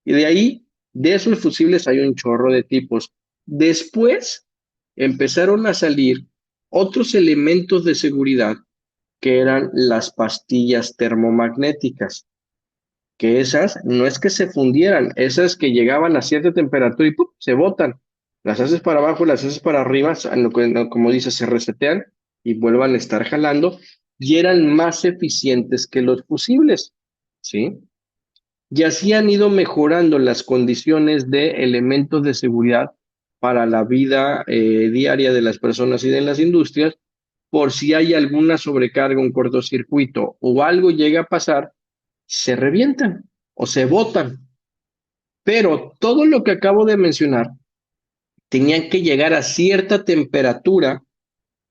Y de ahí, de esos fusibles hay un chorro de tipos. Después empezaron a salir otros elementos de seguridad que eran las pastillas termomagnéticas, que esas no es que se fundieran, esas que llegaban a cierta temperatura y ¡pum! Se botan. Las haces para abajo, las haces para arriba, como dices, se resetean y vuelvan a estar jalando y eran más eficientes que los fusibles, ¿sí? Y así han ido mejorando las condiciones de elementos de seguridad para la vida diaria de las personas y de las industrias, por si hay alguna sobrecarga, un cortocircuito o algo llega a pasar, se revientan o se botan. Pero todo lo que acabo de mencionar tenían que llegar a cierta temperatura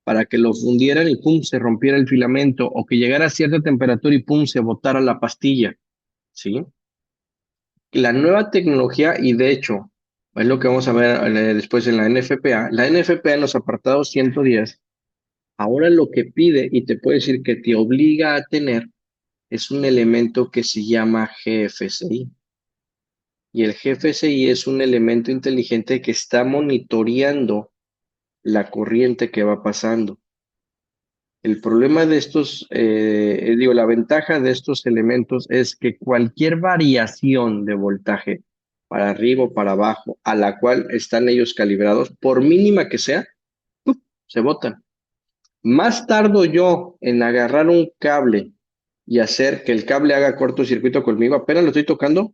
para que lo fundieran y pum, se rompiera el filamento, o que llegara a cierta temperatura y pum, se botara la pastilla, ¿sí? La nueva tecnología, y de hecho, es lo que vamos a ver después en la NFPA en los apartados 110, ahora lo que pide y te puede decir que te obliga a tener es un elemento que se llama GFCI. Y el GFCI es un elemento inteligente que está monitoreando la corriente que va pasando. El problema de estos, la ventaja de estos elementos es que cualquier variación de voltaje para arriba o para abajo, a la cual están ellos calibrados, por mínima que sea, ¡pum! Se botan. Más tardo yo en agarrar un cable y hacer que el cable haga cortocircuito conmigo, apenas lo estoy tocando,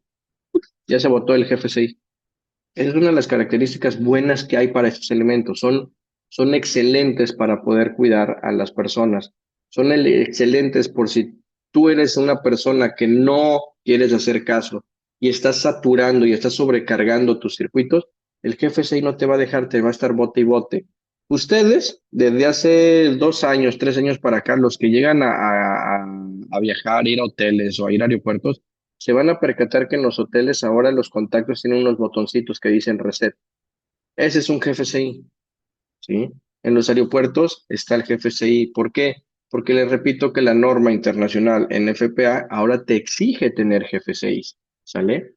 ya se botó el GFCI. Es una de las características buenas que hay para estos elementos. Son excelentes para poder cuidar a las personas. Son excelentes por si tú eres una persona que no quieres hacer caso y estás saturando y estás sobrecargando tus circuitos, el jefe 6 no te va a dejar, te va a estar bote y bote. Ustedes, desde hace 2 años, 3 años para acá, los que llegan a viajar, ir a hoteles o a ir a aeropuertos, se van a percatar que en los hoteles ahora los contactos tienen unos botoncitos que dicen reset. Ese es un GFCI, ¿sí? En los aeropuertos está el GFCI. ¿Por qué? Porque les repito que la norma internacional NFPA ahora te exige tener GFCIs, ¿sale?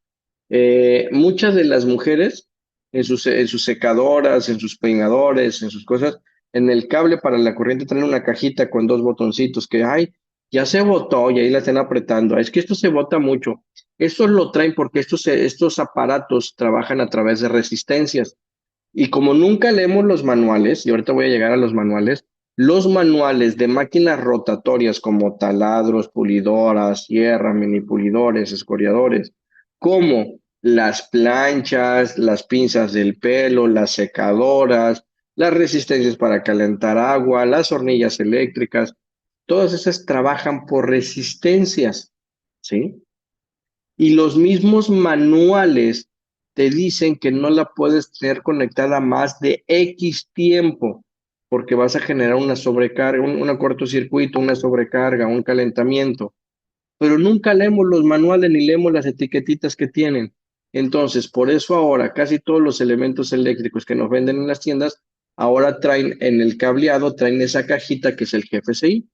Muchas de las mujeres en sus secadoras, en sus peinadores, en sus cosas, en el cable para la corriente traen una cajita con dos botoncitos que, ay, ya se botó y ahí la están apretando. Es que esto se bota mucho. Estos lo traen porque estos aparatos trabajan a través de resistencias. Y como nunca leemos los manuales, y ahorita voy a llegar a los manuales de máquinas rotatorias como taladros, pulidoras, sierra, mini pulidores, escoriadores, como las planchas, las pinzas del pelo, las secadoras, las resistencias para calentar agua, las hornillas eléctricas, todas esas trabajan por resistencias, ¿sí? Y los mismos manuales te dicen que no la puedes tener conectada más de X tiempo, porque vas a generar una sobrecarga, un cortocircuito, una sobrecarga, un calentamiento. Pero nunca leemos los manuales ni leemos las etiquetitas que tienen. Entonces, por eso ahora casi todos los elementos eléctricos que nos venden en las tiendas, ahora traen en el cableado, traen esa cajita que es el GFCI,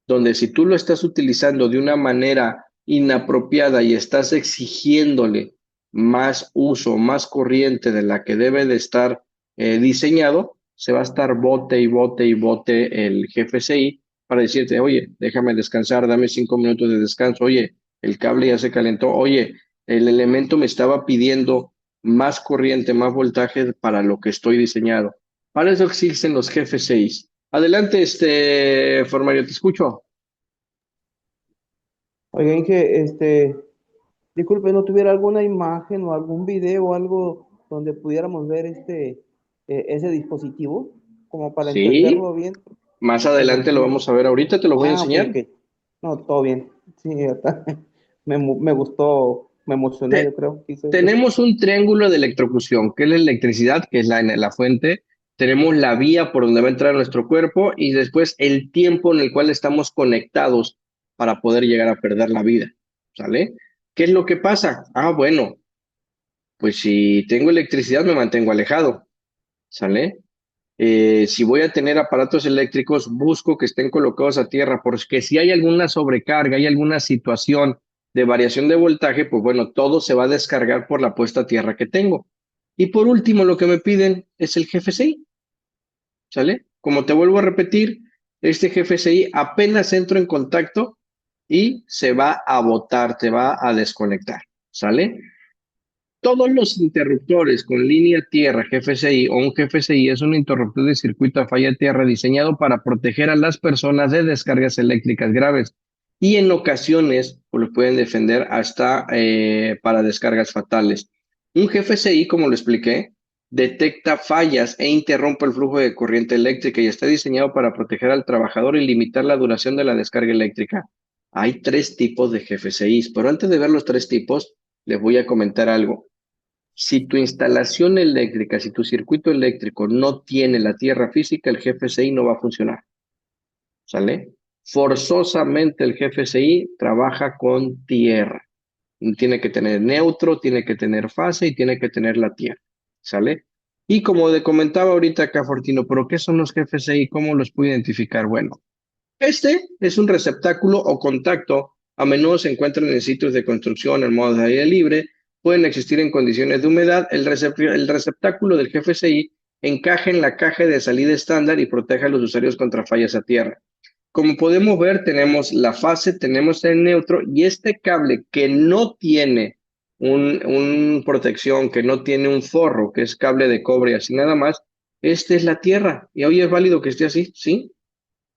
donde si tú lo estás utilizando de una manera inapropiada y estás exigiéndole más uso, más corriente de la que debe de estar diseñado, se va a estar bote y bote y bote el GFCI para decirte, oye, déjame descansar, dame 5 minutos de descanso, oye, el cable ya se calentó, oye, el elemento me estaba pidiendo más corriente, más voltaje para lo que estoy diseñado. Para eso existen los GF6. Adelante, Formario, te escucho. Oiga, Inge, disculpe, ¿no tuviera alguna imagen o algún video o algo donde pudiéramos ver ese dispositivo como para Sí, entenderlo bien? más Porque adelante lo sí. vamos a ver. Ahorita te lo voy a Ok, enseñar. ok. No, todo bien. Sí, está. Me gustó, me emocioné, Te- yo creo, que hizo eso. Tenemos un triángulo de electrocución, que es la electricidad, que es la fuente. Tenemos la vía por donde va a entrar nuestro cuerpo y después el tiempo en el cual estamos conectados para poder llegar a perder la vida. ¿Sale? ¿Qué es lo que pasa? Ah, bueno, pues si tengo electricidad me mantengo alejado. ¿Sale? Si voy a tener aparatos eléctricos, busco que estén colocados a tierra, porque si hay alguna sobrecarga, hay alguna situación de variación de voltaje, pues bueno, todo se va a descargar por la puesta a tierra que tengo. Y por último, lo que me piden es el GFCI, ¿sale? Como te vuelvo a repetir, este GFCI apenas entro en contacto y se va a botar, te va a desconectar, ¿sale? Todos los interruptores con línea tierra GFCI o un GFCI es un interruptor de circuito a falla tierra diseñado para proteger a las personas de descargas eléctricas graves y en ocasiones pues, lo pueden defender hasta para descargas fatales. Un GFCI, como lo expliqué, detecta fallas e interrumpe el flujo de corriente eléctrica y está diseñado para proteger al trabajador y limitar la duración de la descarga eléctrica. Hay tres tipos de GFCIs, pero antes de ver los tres tipos, les voy a comentar algo. Si tu instalación eléctrica, si tu circuito eléctrico no tiene la tierra física, el GFCI no va a funcionar. ¿Sale? Forzosamente el GFCI trabaja con tierra. Tiene que tener neutro, tiene que tener fase y tiene que tener la tierra. ¿Sale? Y como le comentaba ahorita acá, Fortino, ¿pero qué son los GFCI? ¿Cómo los puedo identificar? Bueno, este es un receptáculo o contacto. A menudo se encuentran en sitios de construcción en modo de aire libre. Pueden existir en condiciones de humedad. El receptáculo del GFCI encaja en la caja de salida estándar y protege a los usuarios contra fallas a tierra. Como podemos ver, tenemos la fase, tenemos el neutro y este cable que no tiene un protección, que no tiene un forro, que es cable de cobre, así nada más, este es la tierra. ¿Y hoy es válido que esté así? Sí.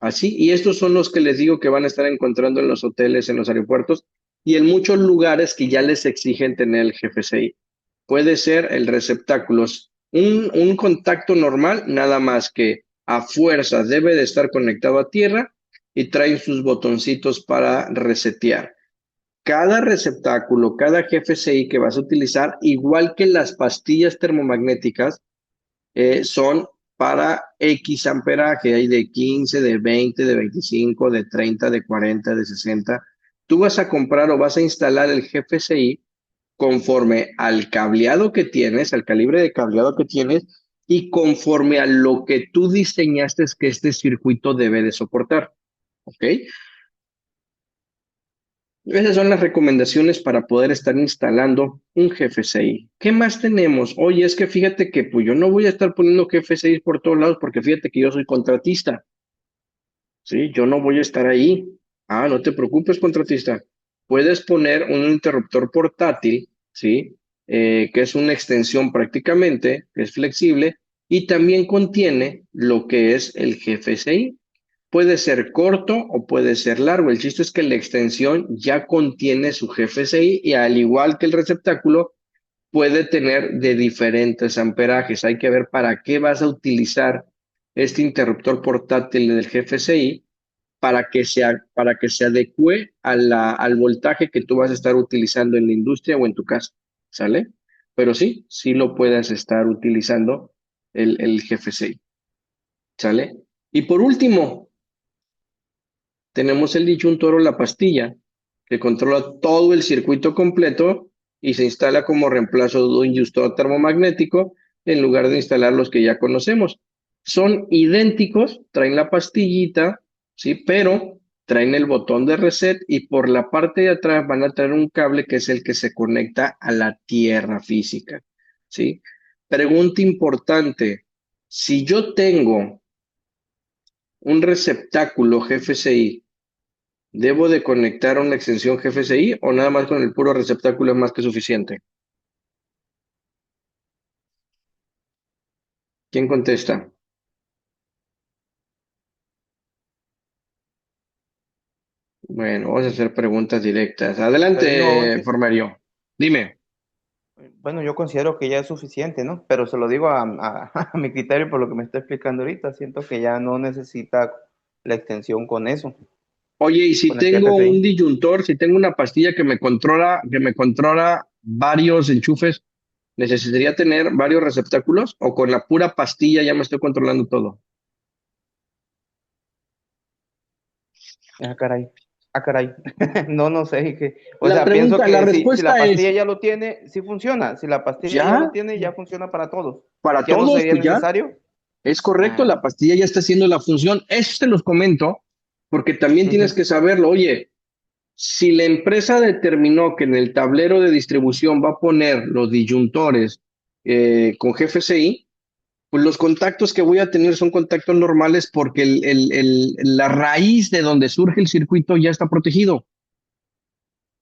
Así, y estos son los que les digo que van a estar encontrando en los hoteles, en los aeropuertos y en muchos lugares que ya les exigen tener el GFCI. Puede ser el receptáculo, un contacto normal, nada más que a fuerza debe de estar conectado a tierra y traen sus botoncitos para resetear. Cada receptáculo, cada GFCI que vas a utilizar, igual que las pastillas termomagnéticas, son para X amperaje, hay de 15, de 20, de 25, de 30, de 40, de 60. Tú vas a comprar o vas a instalar el GFCI conforme al cableado que tienes, al calibre de cableado que tienes y conforme a lo que tú diseñaste que este circuito debe de soportar. ¿Ok? Esas son las recomendaciones para poder estar instalando un GFCI. ¿Qué más tenemos? Oye, es que fíjate que pues yo no voy a estar poniendo GFCIs por todos lados porque fíjate que yo soy contratista. ¿Sí? Yo no voy a estar ahí. Ah, no te preocupes, contratista. Puedes poner un interruptor portátil, ¿sí? Que es una extensión prácticamente, que es flexible y también contiene lo que es el GFCI. Puede ser corto o puede ser largo. El chiste es que la extensión ya contiene su GFCI y al igual que el receptáculo, puede tener de diferentes amperajes. Hay que ver para qué vas a utilizar este interruptor portátil del GFCI para que se adecue a al voltaje que tú vas a estar utilizando en la industria o en tu casa. ¿Sale? Pero sí, sí lo puedes estar utilizando el GFCI. ¿Sale? Y por último, tenemos el disyuntor o la pastilla, que controla todo el circuito completo y se instala como reemplazo de un inductor termomagnético en lugar de instalar los que ya conocemos. Son idénticos, traen la pastillita, ¿sí? Pero traen el botón de reset y por la parte de atrás van a traer un cable que es el que se conecta a la tierra física, ¿sí? Pregunta importante, si yo tengo un receptáculo GFCI, ¿debo de conectar una extensión GFCI o nada más con el puro receptáculo es más que suficiente? ¿Quién contesta? Bueno, vamos a hacer preguntas directas. No, Adelante, Formario. Dime. bueno, yo considero que ya es suficiente, ¿no? Pero se lo digo a mi criterio por lo que me está explicando ahorita. Siento que ya no necesita la extensión con eso, Oye, y si con el tengo un GFCI. disyuntor, si tengo una pastilla que me controla varios enchufes, ¿necesitaría tener varios receptáculos o con la pura pastilla ya me estoy controlando todo? Ah, caray. Ah, caray. No, no sé. O La sea, pienso pregunta, la que si la respuesta pastilla es, ya lo tiene, sí funciona. Si la pastilla ya lo ya, tiene, ya funciona para todos. para ¿Ya no todos, sería pues ya, necesario? es correcto, Ah, la pastilla ya está haciendo la función. Eso te los comento, porque también tienes ujú. que saberlo. Oye, si la empresa determinó que en el tablero de distribución va a poner los disyuntores con GFCI, pues los contactos que voy a tener son contactos normales porque la raíz de donde surge el circuito ya está protegido,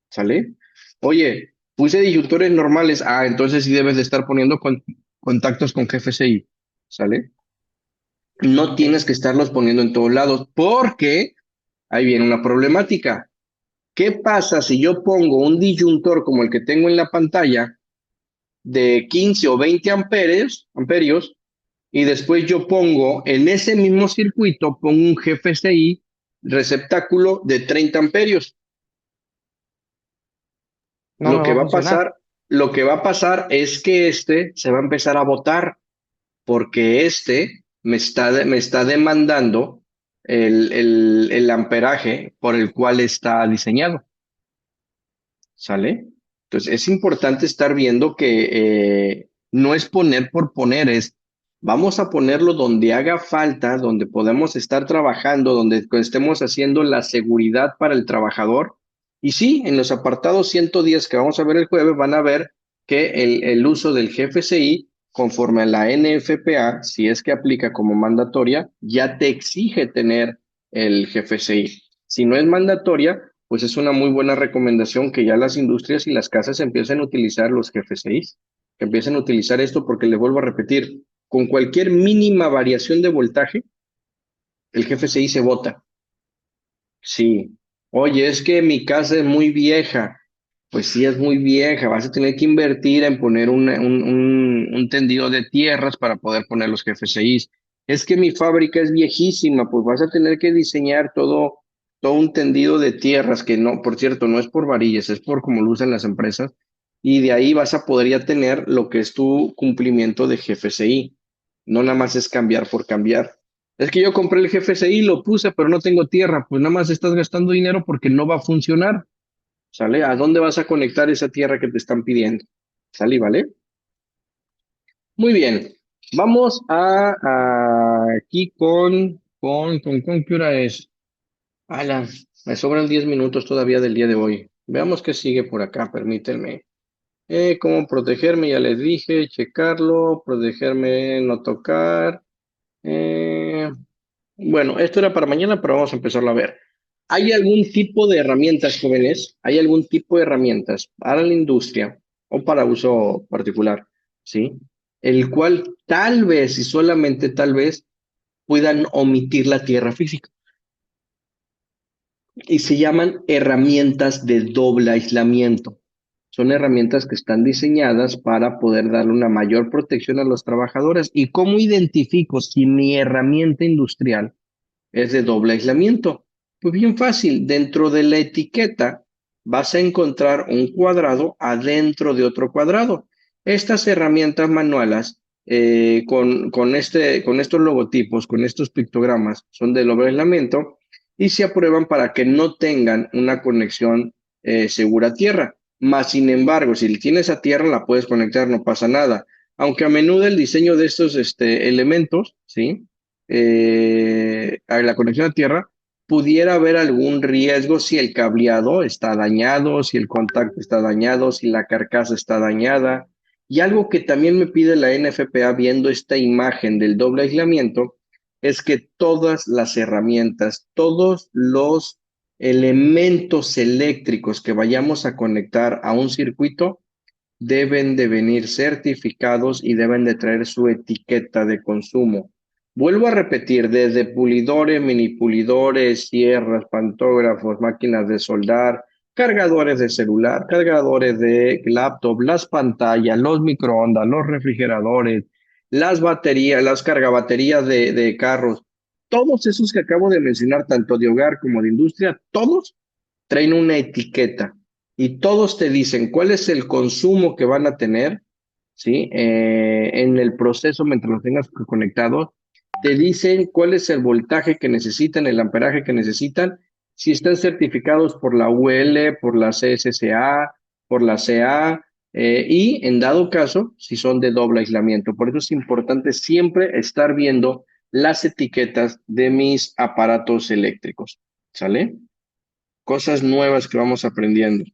¿sale? Oye, puse disyuntores normales, entonces sí debes de estar poniendo contactos con GFCI, ¿sale? No Ok. tienes que estarlos poniendo en todos lados porque ahí viene una problemática. ¿Qué pasa si yo pongo un disyuntor como el que tengo en la pantalla de 15 o 20 amperios y después yo pongo en ese mismo circuito, pongo un GFCI receptáculo de 30 amperios? No Lo me que va a va a funcionar. pasar, lo que va a pasar es que este se va a empezar a botar porque este me está demandando el amperaje por el cual está diseñado. ¿Sale? Entonces es importante estar viendo que no es poner por poner, es vamos a ponerlo donde haga falta, donde podemos estar trabajando, donde estemos haciendo la seguridad para el trabajador. Y sí, en los apartados 110 que vamos a ver el jueves van a ver que el uso del GFCI, conforme a la NFPA, si es que aplica como mandatoria, ya te exige tener el GFCI. Si no es mandatoria, pues es una muy buena recomendación que ya las industrias y las casas empiecen a utilizar los GFCIs, que empiecen a utilizar esto porque les vuelvo a repetir, con cualquier mínima variación de voltaje, el GFCI se bota. Sí. Oye, es que mi casa es muy vieja. Pues sí, es muy vieja. Vas a tener que invertir en poner un tendido de tierras para poder poner los GFCIs. Es que mi fábrica es viejísima. Pues vas a tener que diseñar todo un tendido de tierras que no, por cierto, no es por varillas, es por cómo lo usan las empresas. Y de ahí vas a poder ya tener lo que es tu cumplimiento de GFCI. No nada más es cambiar por cambiar. Es que yo compré el GFCI, lo puse, pero no tengo tierra. Pues nada más estás gastando dinero porque no va a funcionar. ¿Sale? ¿A dónde vas a conectar esa tierra que te están pidiendo? ¿Sale? ¿Vale? Muy bien. Vamos aquí con ¿qué hora es? Ala, me sobran 10 minutos todavía del día de hoy. Veamos qué sigue por acá, permítanme. ¿Cómo protegerme? Ya les dije, checarlo, protegerme, no tocar. Eh, Bueno, esto era para mañana, pero vamos a empezarlo a ver. ¿Hay algún tipo de herramientas, jóvenes? ¿Hay algún tipo de herramientas para la industria o para uso particular? ¿Sí? El cual tal vez y solamente tal vez puedan omitir la tierra física. Y se llaman herramientas de doble aislamiento. Son herramientas que están diseñadas para poder darle una mayor protección a los trabajadores. ¿Y cómo identifico si mi herramienta industrial es de doble aislamiento? Pues bien fácil, dentro de la etiqueta vas a encontrar un cuadrado adentro de otro cuadrado. Estas herramientas manuales con estos logotipos, con estos pictogramas, son de doble aislamiento y se aprueban para que no tengan una conexión segura a tierra. Más sin embargo, si tienes a tierra, la puedes conectar, no pasa nada. Aunque a menudo el diseño de estos elementos, ¿sí? A la conexión a tierra, pudiera haber algún riesgo si el cableado está dañado, si el contacto está dañado, si la carcasa está dañada. Y algo que también me pide la NFPA viendo esta imagen del doble aislamiento es que todas las herramientas, todos los elementos eléctricos que vayamos a conectar a un circuito deben de venir certificados y deben de traer su etiqueta de consumo. Vuelvo a repetir, desde pulidores, mini pulidores, sierras, pantógrafos, máquinas de soldar, cargadores de celular, cargadores de laptop, las pantallas, los microondas, los refrigeradores, las baterías, las cargabaterías de carros, todos esos que acabo de mencionar, tanto de hogar como de industria, todos traen una etiqueta y todos te dicen cuál es el consumo que van a tener, ¿sí? En el proceso mientras los tengas conectados, te dicen cuál es el voltaje que necesitan, el amperaje que necesitan, si están certificados por la UL, por la CSCA, por la CA, y en dado caso, si son de doble aislamiento. Por eso es importante siempre estar viendo las etiquetas de mis aparatos eléctricos, ¿sale? Cosas nuevas que vamos aprendiendo,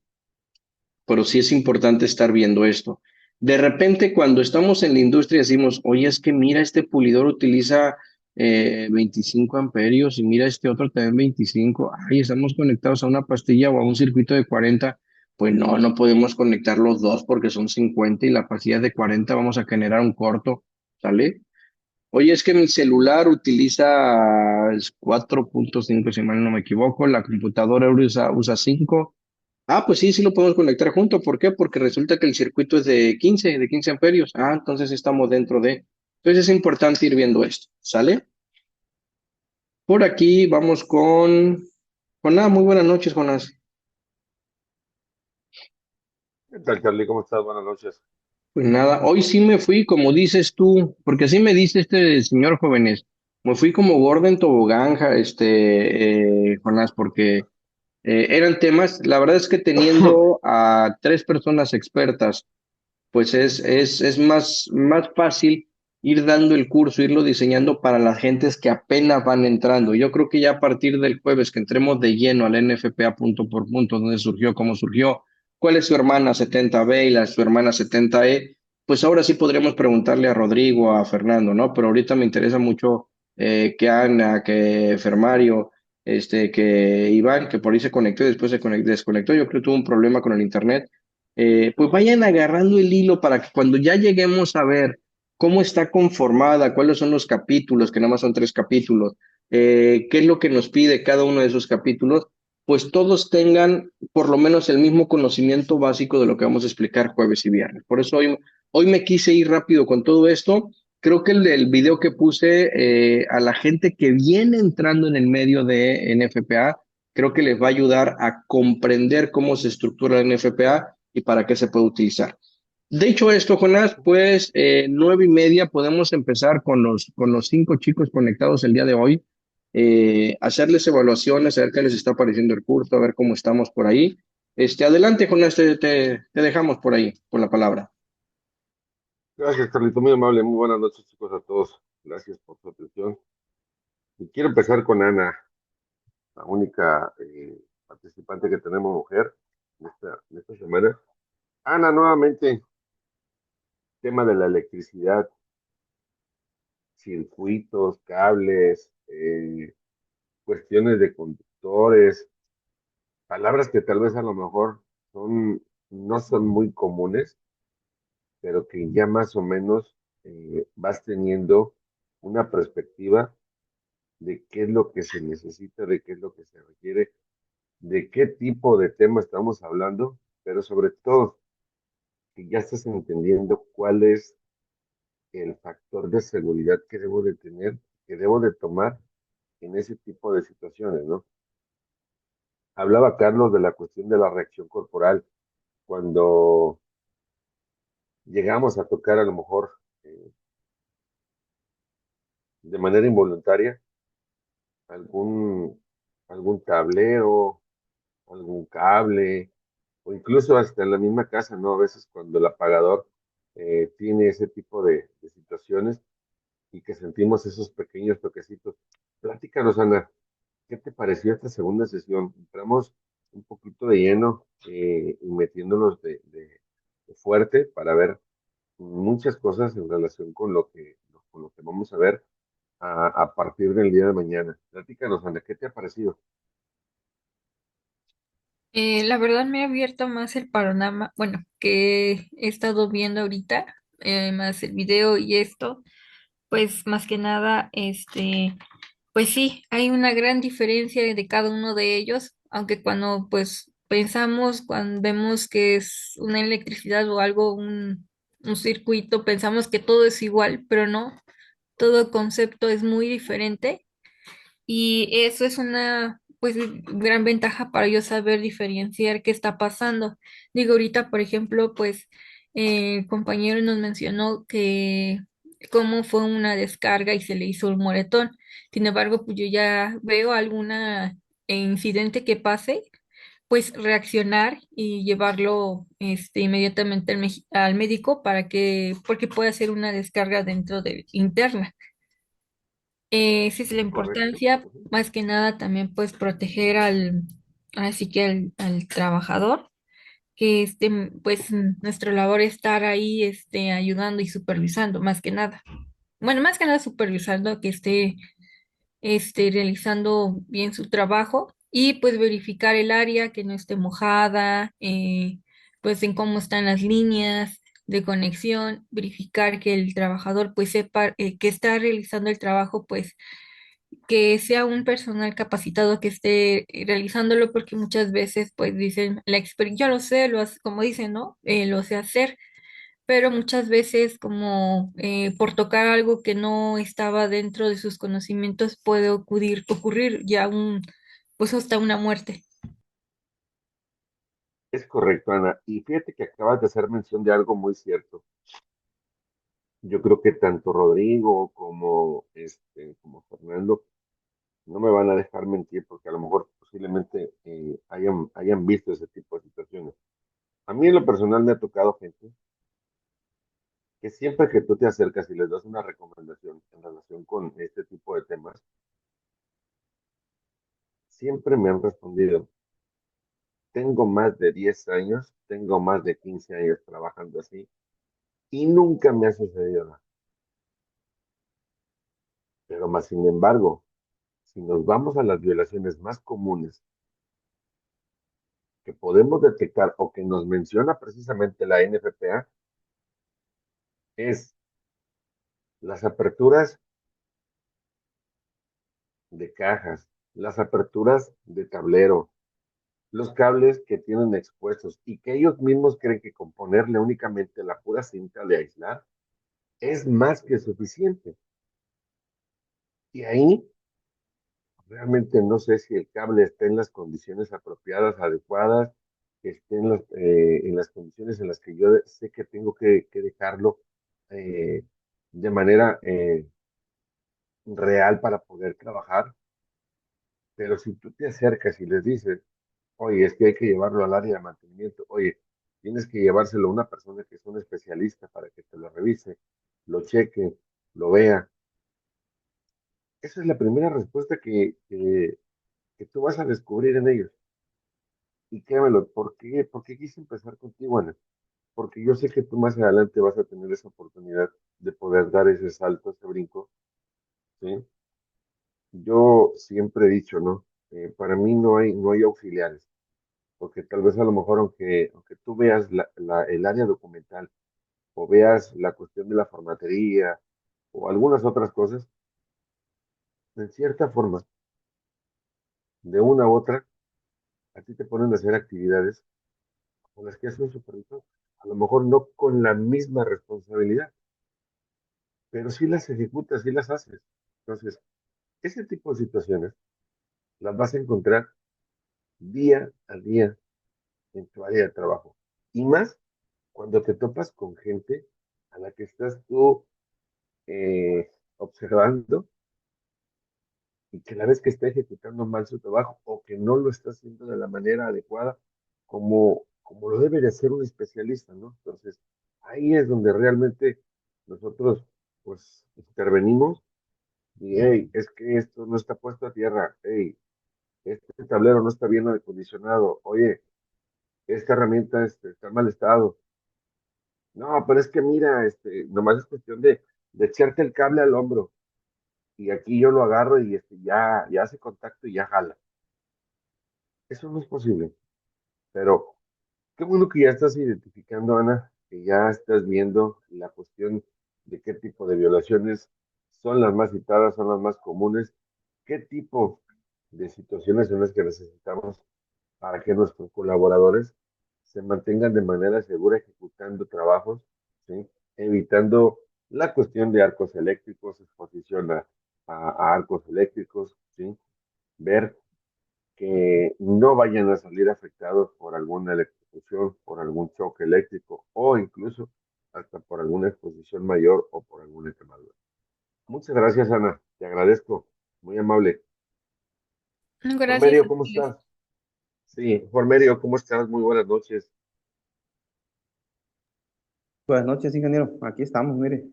pero sí es importante estar viendo esto. De repente, cuando estamos en la industria, decimos, oye, es que mira, este pulidor utiliza 25 amperios y mira, este otro también 25. Ay, estamos conectados a una pastilla o a un circuito de 40. Pues no, no podemos conectar los dos porque son 50 y la pastilla de 40 vamos a generar un corto, ¿sale? Oye, es que mi celular utiliza 4.5, si mal no me equivoco, la computadora usa 5. Ah, pues sí, sí lo podemos conectar junto. ¿Por qué? Porque resulta que el circuito es de quince amperios. Ah, entonces estamos dentro de. Entonces es importante ir viendo esto, ¿sale? Por aquí vamos con Jonás. Muy buenas noches, Jonás. ¿Qué tal, Charlie? ¿Cómo estás? Buenas noches. Pues nada, hoy sí me fui, como dices tú, porque así me dice este señor jóvenes, me fui como gordo en tobogán, Jonás, porque eran temas, la verdad es que teniendo a tres personas expertas, pues es más fácil ir dando el curso, irlo diseñando para las gentes que apenas van entrando. Yo creo que ya a partir del jueves que entremos de lleno al NFPA punto por punto, donde surgió, cómo surgió, cuál es su hermana 70B y su hermana 70E, pues ahora sí podríamos preguntarle a Rodrigo, a Fernando, ¿no? Pero ahorita me interesa mucho que Ana, que Fermario, que Iván, que por ahí se conectó y después desconectó. Yo creo que tuvo un problema con el internet, pues vayan agarrando el hilo para que cuando ya lleguemos a ver cómo está conformada, cuáles son los capítulos, que nada más son 3 capítulos, qué es lo que nos pide cada uno de esos capítulos, pues todos tengan por lo menos el mismo conocimiento básico de lo que vamos a explicar jueves y viernes. Por eso hoy me quise ir rápido con todo esto. Creo que el video que puse a la gente que viene entrando en el medio de NFPA, creo que les va a ayudar a comprender cómo se estructura el NFPA y para qué se puede utilizar. Dicho esto, Jonás, pues 9:30 podemos empezar con los 5 chicos conectados el día de hoy, hacerles evaluaciones, a ver qué les está pareciendo el curso, a ver cómo estamos por ahí. Adelante, Jonás, te dejamos por ahí, con la palabra. Gracias, Carlito. Muy amable. Muy buenas noches, chicos, a todos. Gracias por su atención. Y quiero empezar con Ana, la única participante que tenemos mujer en esta semana. Ana, nuevamente, tema de la electricidad, circuitos, cables, cuestiones de conductores, palabras que tal vez a lo mejor no son muy comunes, pero que ya más o menos vas teniendo una perspectiva de qué es lo que se necesita, de qué es lo que se requiere, de qué tipo de tema estamos hablando, pero sobre todo que ya estás entendiendo cuál es el factor de seguridad que debo de tener, que debo de tomar en ese tipo de situaciones, ¿no? Hablaba Carlos de la cuestión de la reacción corporal, cuando llegamos a tocar a lo mejor de manera involuntaria algún, algún tablero, algún cable, o incluso hasta en la misma casa, ¿no? A veces cuando el apagador tiene ese tipo de situaciones y que sentimos esos pequeños toquecitos. Platícanos, Ana, ¿qué te pareció esta segunda sesión? Entramos un poquito de lleno y metiéndonos de fuerte para ver muchas cosas en relación con lo que vamos a ver a partir del día de mañana. Platícanos, Ana, ¿qué te ha parecido? La verdad me ha abierto más el panorama, bueno, que he estado viendo ahorita, más el video y esto, pues más que nada, pues sí, hay una gran diferencia de cada uno de ellos, aunque cuando pues pensamos, cuando vemos que es una electricidad o algo, un circuito, pensamos que todo es igual, pero no, todo concepto es muy diferente. Y eso es una, pues, gran ventaja para yo saber diferenciar qué está pasando. Digo, ahorita, por ejemplo, pues, el compañero nos mencionó que cómo fue una descarga y se le hizo un moretón. Sin embargo, pues yo ya veo alguna incidente que pase, pues reaccionar y llevarlo inmediatamente al médico para que, porque puede hacer una descarga dentro de interna. Esa es la Correcto. importancia, Ujú. más que nada también pues proteger así que al trabajador, que pues nuestra labor es estar ahí ayudando y supervisando, más que nada. Bueno, más que nada supervisando que esté realizando bien su trabajo y pues verificar el área que no esté mojada, pues en cómo están las líneas de conexión, verificar que el trabajador pues sepa que está realizando el trabajo pues que sea un personal capacitado que esté realizándolo, porque muchas veces pues dicen, la experiencia, yo lo sé, como dicen, ¿no? Lo sé hacer, pero muchas veces como por tocar algo que no estaba dentro de sus conocimientos puede ocurrir ya pues hasta una muerte. Es correcto, Ana. Y fíjate que acabas de hacer mención de algo muy cierto. Yo creo que tanto Rodrigo como Fernando no me van a dejar mentir porque a lo mejor posiblemente hayan visto ese tipo de situaciones. A mí en lo personal me ha tocado gente que siempre que tú te acercas y les das una recomendación en relación con este tipo de temas, siempre me han respondido, tengo más de 10 años, tengo más de 15 años trabajando así y nunca me ha sucedido nada. Pero más sin embargo, si nos vamos a las violaciones más comunes que podemos detectar o que nos menciona precisamente la NFPA, es las aperturas de cajas, las aperturas de tablero, los cables que tienen expuestos y que ellos mismos creen que con ponerle únicamente la pura cinta de aislar es más que suficiente. Y ahí realmente no sé si el cable está en las condiciones apropiadas, adecuadas, que esté en las condiciones en las que yo sé que tengo que dejarlo eh, de manera real para poder trabajar. Pero si tú te acercas y les dices, oye, es que hay que llevarlo al área de mantenimiento, oye, tienes que llevárselo a una persona que es un especialista para que te lo revise, lo cheque, lo vea. Esa es la primera respuesta que tú vas a descubrir en ellos. Y créemelo, ¿por qué quise empezar contigo, Ana? Porque yo sé que tú más adelante vas a tener esa oportunidad de poder dar ese salto, ese brinco, ¿sí? Yo siempre he dicho, ¿no? Para mí no hay auxiliares, porque tal vez a lo mejor aunque tú veas el área documental o veas la cuestión de la formatería o algunas otras cosas, en cierta forma, de una u otra, a ti te ponen a hacer actividades con las que hace un supervisor. A lo mejor no con la misma responsabilidad, pero sí las ejecutas, sí las haces. Entonces, ese tipo de situaciones las vas a encontrar día a día en tu área de trabajo. Y más cuando te topas con gente a la que estás tú observando y que la ves que está ejecutando mal su trabajo o que no lo está haciendo de la manera adecuada como lo debe de hacer un especialista, ¿no? Entonces, ahí es donde realmente nosotros, pues, intervenimos y, hey, es que esto no está puesto a tierra, hey, este tablero no está bien acondicionado, oye, esta herramienta está en mal estado. No, pero es que mira, nomás es cuestión de echarte el cable al hombro y aquí yo lo agarro y ya hace contacto y ya jala. Eso no es posible. Pero qué bueno que ya estás identificando, Ana, que ya estás viendo la cuestión de qué tipo de violaciones son las más citadas, son las más comunes, qué tipo de situaciones son las que necesitamos para que nuestros colaboradores se mantengan de manera segura ejecutando trabajos, ¿sí? Evitando la cuestión de arcos eléctricos, exposición a arcos eléctricos, ¿sí? Ver que no vayan a salir afectados por alguna electrocución, por algún choque eléctrico o incluso hasta por alguna exposición mayor o por alguna quemadura. Muchas gracias, Ana. Te agradezco. Muy amable. Gracias Formerio, a ¿cómo ustedes. estás? Sí, Formerio, ¿cómo estás? Muy buenas noches. Buenas noches, ingeniero. Aquí estamos, mire.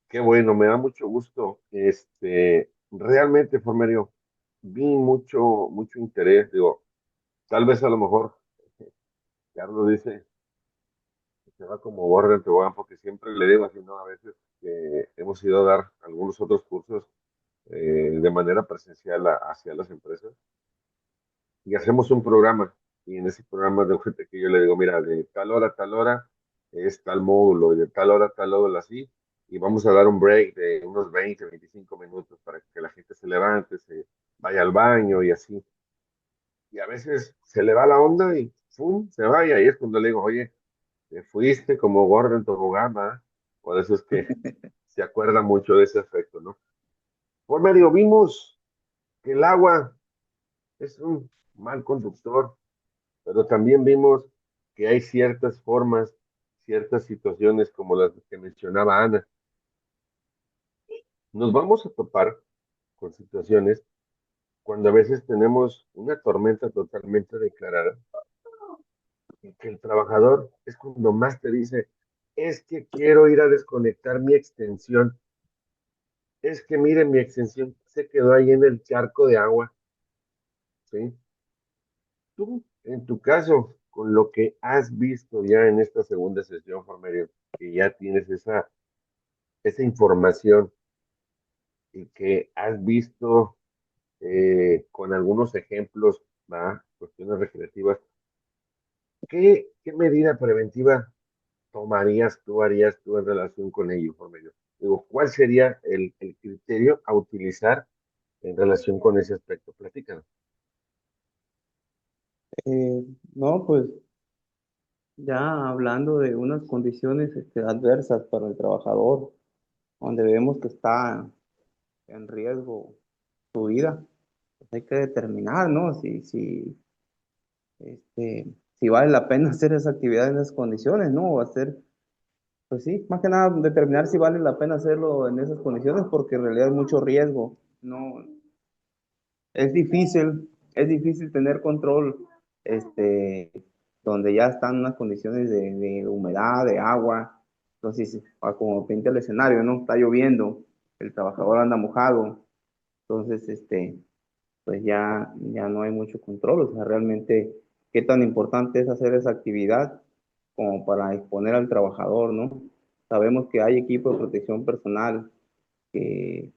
Qué bueno, me da mucho gusto. Realmente, Formerio, vi mucho interés. Digo, tal vez a lo mejor Carlos dice que se va como borra el tobogán, porque siempre le digo así, ¿no? A veces que hemos ido a dar algunos otros cursos de manera presencial hacia las empresas y hacemos un programa. Y en ese programa de gente que yo le digo, mira, de tal hora a tal hora es tal módulo, y de tal hora a tal hora así, y vamos a dar un break de unos 20, 25 minutos para que la gente se levante, se vaya al baño y así. Y a veces se le va la onda y ¡pum! Se va, y ahí es cuando le digo, oye, te fuiste como gordo en tobogán, ¿verdad? Por eso es que se acuerda mucho de ese efecto, ¿no? Por medio, vimos que el agua es un mal conductor, pero también vimos que hay ciertas formas, ciertas situaciones como las que mencionaba Ana. Nos vamos a topar con situaciones cuando a veces tenemos una tormenta totalmente declarada y que el trabajador es cuando más te dice, es que quiero ir a desconectar mi extensión, es que miren, mi extensión se quedó ahí en el charco de agua, ¿sí? Tú, en tu caso, con lo que has visto ya en esta segunda sesión, Formerio, que ya tienes esa información y que has visto con algunos ejemplos, ¿va? Cuestiones recreativas, ¿qué medida preventiva tomarías tú, harías tú en relación con ello, Formerio? Digo, ¿cuál sería el criterio a utilizar en relación con ese aspecto? Platícanos. No, pues ya hablando de unas condiciones adversas para el trabajador, donde vemos que está en riesgo su vida, pues hay que determinar, ¿no? Si vale la pena hacer esa actividad en esas condiciones, ¿no? O hacer, pues sí, más que nada determinar si vale la pena hacerlo en esas condiciones, porque en realidad hay mucho riesgo. No, es difícil tener control, este, donde ya están unas condiciones de humedad, de agua. Entonces, como pinta el escenario, ¿no? Está lloviendo, el trabajador anda mojado, entonces, pues ya no hay mucho control. O sea, realmente, qué tan importante es hacer esa actividad como para exponer al trabajador, ¿no? Sabemos que hay equipo de protección personal que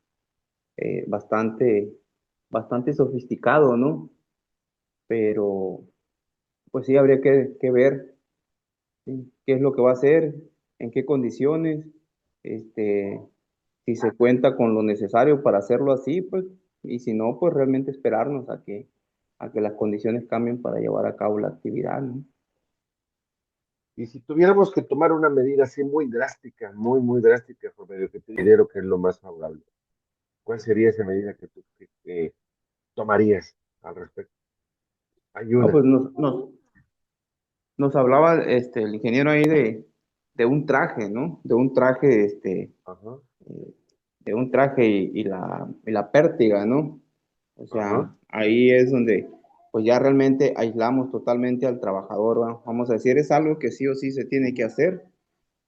bastante sofisticado, ¿no? Pero pues sí habría que ver, ¿sí? Qué es lo que va a hacer, en qué condiciones, este, si se cuenta con lo necesario para hacerlo así, pues, y si no, pues realmente esperarnos a que las condiciones cambien para llevar a cabo la actividad, ¿no? Y si tuviéramos que tomar una medida así muy drástica, muy drástica, Formerio, que te considero que es lo más favorable, ¿cuál sería esa medida que tú que tomarías al respecto? No, Ayuda. pues nos hablaba el ingeniero ahí de un traje, ¿no? De un traje, Ajá, eh, de un traje y la pértiga, ¿no? O ajá, sea, ahí es donde pues ya realmente aislamos totalmente al trabajador, ¿va? Vamos a decir, es algo que sí o sí se tiene que hacer,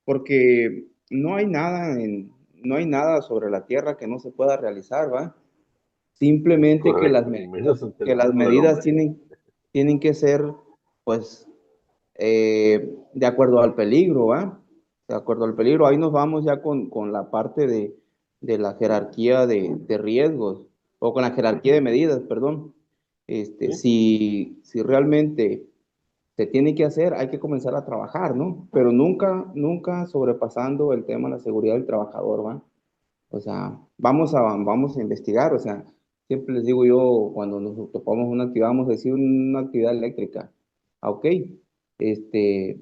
porque no hay nada sobre la tierra que no se pueda realizar, ¿va? es Simplemente que las correcto, y menos medidas, ante el que las cuerpo del medidas hombre. tienen que ser, pues, de acuerdo al peligro, ¿va? De acuerdo al peligro, ahí nos vamos ya con la parte de la jerarquía de riesgos, o con la jerarquía de medidas, perdón. ¿Sí? Si realmente se tiene que hacer, hay que comenzar a trabajar, ¿no? Pero nunca, nunca sobrepasando el tema de la seguridad del trabajador, ¿va? O sea, vamos a investigar, o sea, siempre les digo yo, cuando nos topamos una actividad, vamos a decir una actividad eléctrica, ah, ok, este,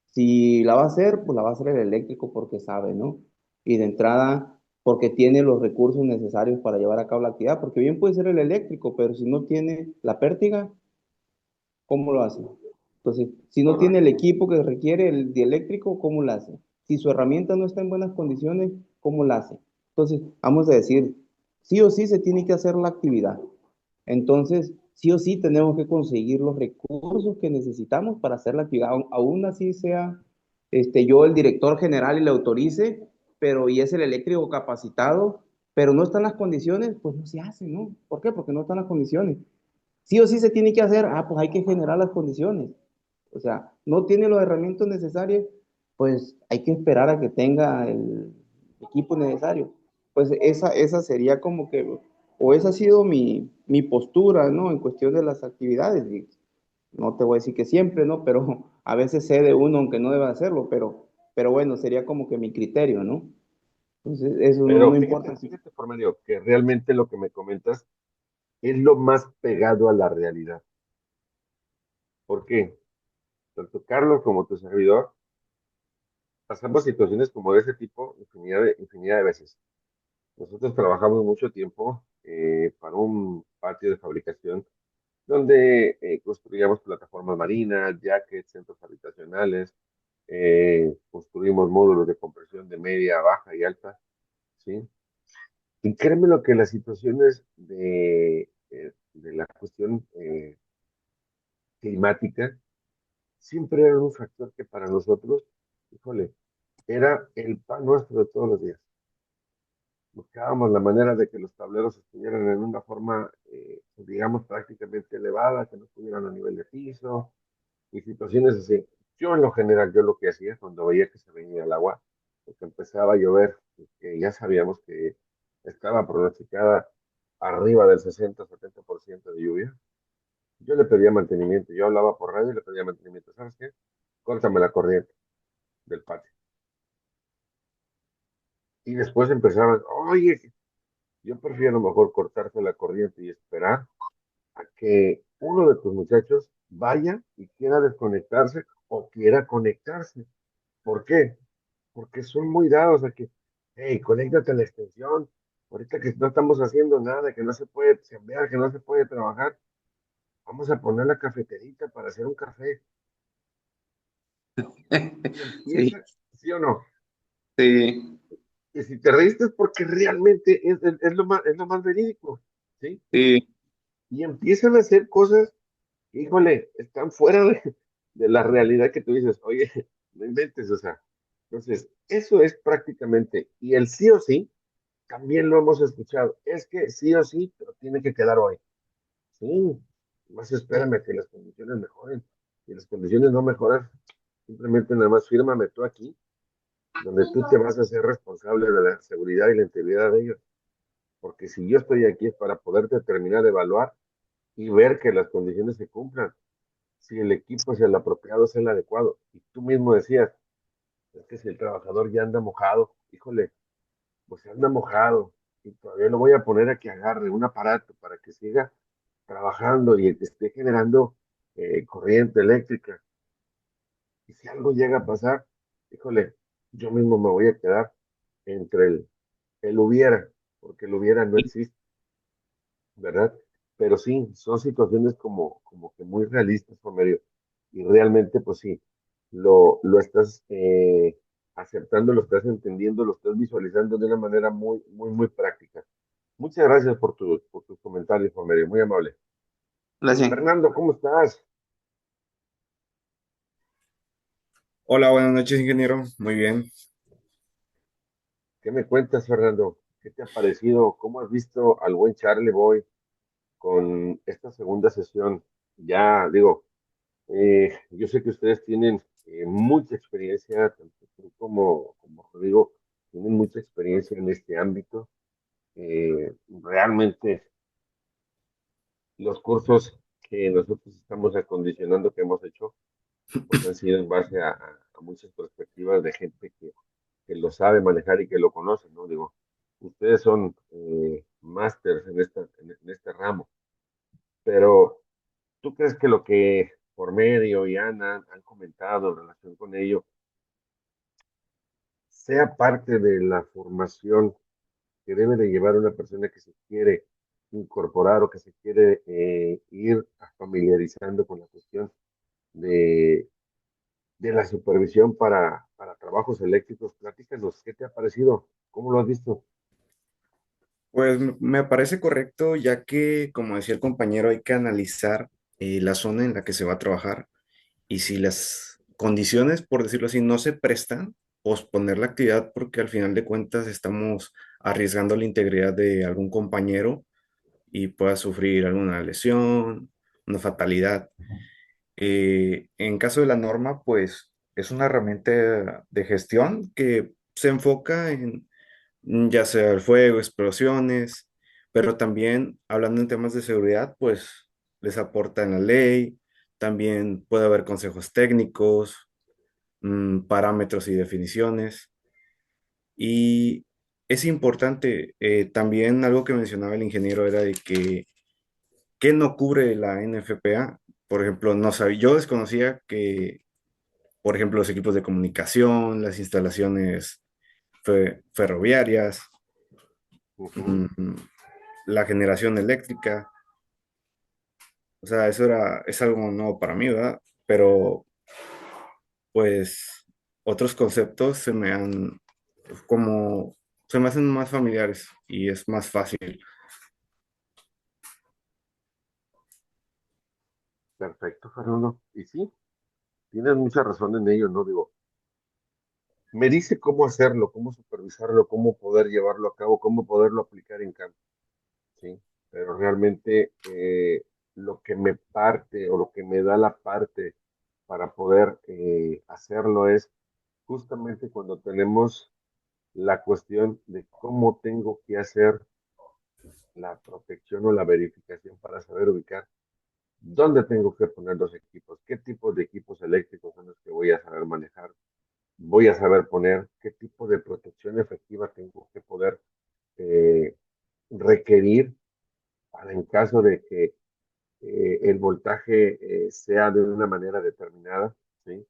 si la va a hacer, pues la va a hacer el eléctrico porque sabe, ¿no? Y de entrada, porque tiene los recursos necesarios para llevar a cabo la actividad, porque bien puede ser el eléctrico, pero si no tiene la pértiga, ¿cómo lo hace? Entonces, si no tiene el equipo que requiere el dieléctrico, ¿cómo lo hace? Si su herramienta no está en buenas condiciones, ¿cómo la hace? Entonces, vamos a decir, sí o sí se tiene que hacer la actividad. Entonces, sí o sí tenemos que conseguir los recursos que necesitamos para hacer la actividad, aún así sea yo el director general y le autorice, pero y es el eléctrico capacitado, pero no están las condiciones, pues no se hace, ¿no? ¿Por qué? Porque no están las condiciones. Sí o sí se tiene que hacer, pues hay que generar las condiciones. O sea, no tiene los herramientas necesarias, pues hay que esperar a que tenga el equipo necesario. Pues esa sería como que, o esa ha sido mi postura, ¿no? En cuestión de las actividades. Y no te voy a decir que siempre, ¿no? Pero a veces cede uno aunque no deba hacerlo, pero bueno, sería como que mi criterio, ¿no? Entonces, eso no, Pero no importa fíjate, si... fíjate, por medio, que realmente lo que me comentas es lo más pegado a la realidad. ¿Por qué? Tanto Carlos como tu servidor pasamos situaciones como de ese tipo infinidad de veces. Nosotros trabajamos mucho tiempo para un patio de fabricación donde construíamos plataformas marinas, jackets, centros habitacionales, construimos módulos de compresión de media, baja y alta, ¿sí? Y créeme lo que las situaciones de la cuestión climática siempre eran un factor que para nosotros, híjole, era el pan nuestro de todos los días. Buscábamos la manera de que los tableros estuvieran en una forma, digamos, prácticamente elevada, que no estuvieran a nivel de piso y situaciones así. Yo en lo general, yo lo que hacía cuando veía que se venía el agua, porque empezaba a llover, que ya sabíamos que estaba pronosticada arriba del 60-70% de lluvia, yo le pedía mantenimiento. Yo hablaba por radio y le pedía mantenimiento. ¿Sabes qué? Córtame la corriente del patio. Y después empezaban, oye, yo prefiero mejor cortarte la corriente y esperar a que uno de tus muchachos vaya y quiera desconectarse o quiera conectarse. ¿Por qué? Porque son muy dados a que, hey, conéctate a la extensión. Ahorita que no estamos haciendo nada, que no se puede cambiar, que no se puede trabajar, vamos a poner la cafeterita para hacer un café. Y Sí, empieza, ¿sí o no? sí, Y si te reíste es porque realmente es lo más verídico, ¿sí? sí. Y empiezan a hacer cosas, híjole, están fuera de la realidad que tú dices, oye, no inventes, o sea. Entonces, eso es prácticamente, y el sí o sí, también lo hemos escuchado, es que sí o sí, pero tiene que quedar hoy. Sí, más espérame a que las condiciones mejoren. Si las condiciones no mejoran, simplemente nada más fírmame tú aquí, donde tú te vas a ser responsable de la seguridad y la integridad de ellos. Porque si yo estoy aquí es para poderte terminar de evaluar y ver que las condiciones se cumplan. Si el equipo es el apropiado, es el adecuado. Y tú mismo decías, es que si el trabajador ya anda mojado, híjole, pues anda mojado. Y todavía lo voy a poner a que agarre un aparato para que siga trabajando y esté generando corriente eléctrica. Y si algo llega a pasar, híjole, yo mismo me voy a quedar entre el hubiera, porque el hubiera no existe, ¿verdad? Pero sí, son situaciones como que muy realistas por medio. Y realmente, pues sí, lo estás aceptando, lo estás entendiendo, lo estás visualizando de una manera muy, muy, muy práctica. Muchas gracias por tus comentarios, por medio, muy amable. Gracias. Fernando, ¿cómo estás? Hola, buenas noches, ingeniero. Muy bien. ¿Qué me cuentas, Fernando? ¿Qué te ha parecido? ¿Cómo has visto al buen Charlie Boy con esta segunda sesión? Ya digo, yo sé que ustedes tienen mucha experiencia, tanto tú como Rodrigo, tienen mucha experiencia en este ámbito. Realmente los cursos que nosotros estamos acondicionando que hemos hecho, pues han sido en base a muchas perspectivas de gente que lo sabe manejar y que lo conoce, ¿no? Digo, ustedes son másters en este ramo, pero ¿tú crees que lo que por medio y Ana han comentado en relación con ello sea parte de la formación que debe de llevar una persona que se quiere incorporar o que se quiere ir familiarizando con la cuestión de, de la supervisión para trabajos eléctricos? Platícanos, ¿qué te ha parecido? ¿Cómo lo has visto? Pues me parece correcto, ya que, como decía el compañero, hay que analizar la zona en la que se va a trabajar y si las condiciones, por decirlo así, no se prestan, posponer la actividad porque al final de cuentas estamos arriesgando la integridad de algún compañero y pueda sufrir alguna lesión, una fatalidad. En caso de la norma, pues es una herramienta de gestión que se enfoca en ya sea el fuego, explosiones, pero también hablando en temas de seguridad, pues les aporta en la ley, también puede haber consejos técnicos, parámetros y definiciones. Y es importante, también algo que mencionaba el ingeniero era de que, ¿qué no cubre la NFPA? Por ejemplo, no sabía, yo desconocía que, por ejemplo, los equipos de comunicación, las instalaciones ferroviarias, Ujú. mm, la generación eléctrica, o sea, es algo nuevo para mí, ¿verdad? Pero pues otros conceptos como, se me hacen más familiares y es más fácil. Perfecto, Fernando. Y sí, tienes mucha razón en ello, ¿no? Digo, me dice cómo hacerlo, cómo supervisarlo, cómo poder llevarlo a cabo, cómo poderlo aplicar en campo, ¿sí? Pero realmente lo que me parte o lo que me da la parte para poder hacerlo es justamente cuando tenemos la cuestión de cómo tengo que hacer la protección o la verificación para saber ubicar dónde tengo que poner los equipos, qué tipos de equipos eléctricos son los que voy a saber manejar, voy a saber poner, qué tipo de protección efectiva tengo que poder eh, requerir para en caso de que el voltaje sea de una manera determinada, ¿sí?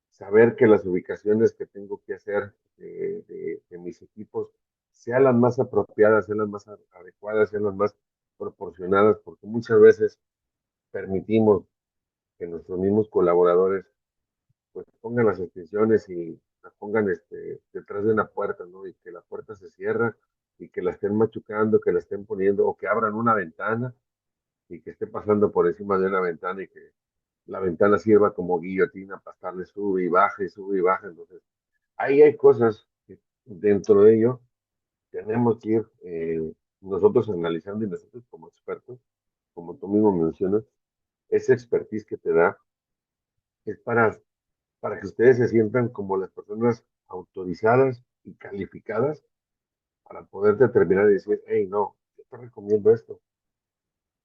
Saber que las ubicaciones que tengo que hacer de mis equipos sean las más apropiadas, sean las más adecuadas, sean las más proporcionadas, porque muchas veces permitimos que nuestros mismos colaboradores pues pongan las extensiones y las pongan detrás de una puerta, ¿no? Y que la puerta se cierra y que la estén machucando, que la estén poniendo, o que abran una ventana y que esté pasando por encima de una ventana y que la ventana sirva como guillotina para estarle sube y baja y sube y baja. Entonces, ahí hay cosas que dentro de ello tenemos que ir nosotros analizando y nosotros como expertos, como tú mismo mencionas, esa expertise que te da es para que ustedes se sientan como las personas autorizadas y calificadas para poder determinar y decir, hey, no, yo te recomiendo esto,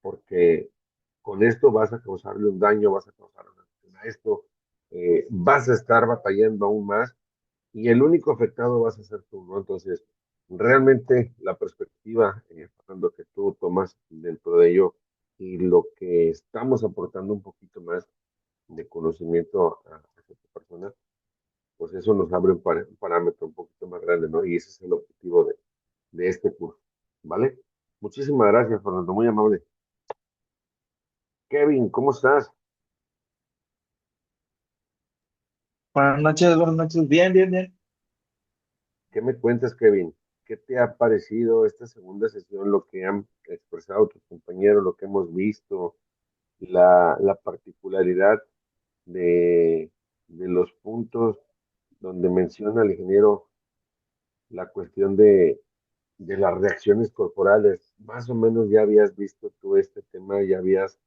porque con esto vas a causarle un daño, vas a causar una lesión a esto, vas a estar batallando aún más y el único afectado vas a ser tú, ¿no? Entonces, realmente la perspectiva, Fernando, que tú tomas dentro de ello y lo que estamos aportando un poquito más de conocimiento a esta persona, pues eso nos abre un parámetro un poquito más grande, ¿no? Y ese es el objetivo de este curso, ¿vale? Muchísimas gracias, Fernando, muy amable. Kevin, ¿cómo estás? Buenas noches, bien, bien, bien. ¿Qué me cuentas, Kevin? ¿Qué te ha parecido esta segunda sesión, lo que han expresado tus compañeros, lo que hemos visto, la particularidad de, de los puntos donde menciona el ingeniero la cuestión de las reacciones corporales? Más o menos ya habías visto tú este tema, ya habías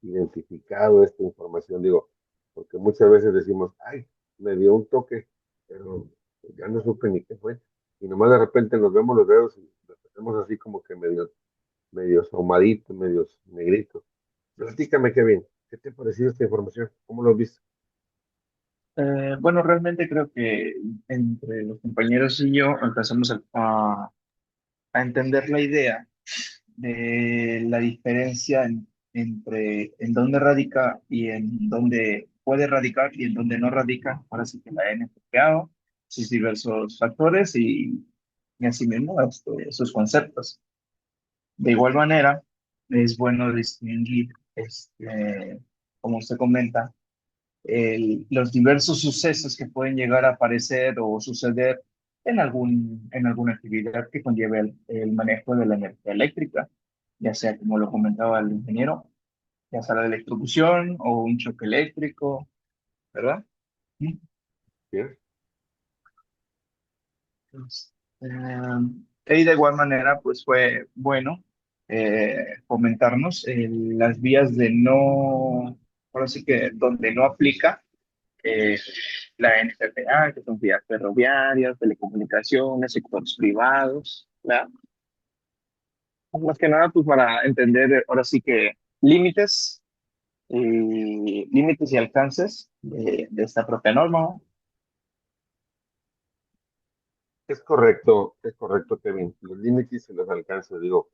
identificado esta información, digo, porque muchas veces decimos, ay, me dio un toque, pero ya no supe ni qué fue, y nomás de repente nos vemos los dedos y los tenemos así como que medio ahumaditos, medio negritos. Platícame, Kevin, ¿qué te ha parecido esta información? ¿Cómo lo viste? Bueno, realmente creo que entre los compañeros y yo empezamos a entender la idea de la diferencia entre en dónde radica y en dónde puede radicar y en dónde no radica, ahora sí que la NFPA, sus diversos factores y asimismo sus conceptos. De igual manera, es bueno distinguir, como usted comenta, los diversos sucesos que pueden llegar a aparecer o suceder en alguna actividad que conlleve el manejo de la energía eléctrica, ya sea como lo comentaba el ingeniero, ya sea la electrocución o un choque eléctrico, ¿verdad? Mm. ¿Bien? Pues, y de igual manera, pues fue bueno comentarnos las vías de no, ahora sí que donde no aplica eh, la NFPA, que son vías ferroviarias, telecomunicaciones, sectores privados, ¿verdad? Más que nada, pues para entender ahora sí que límites límites y alcances de esta propia norma, ¿no? Es correcto, Kevin. Los límites y los alcances, digo,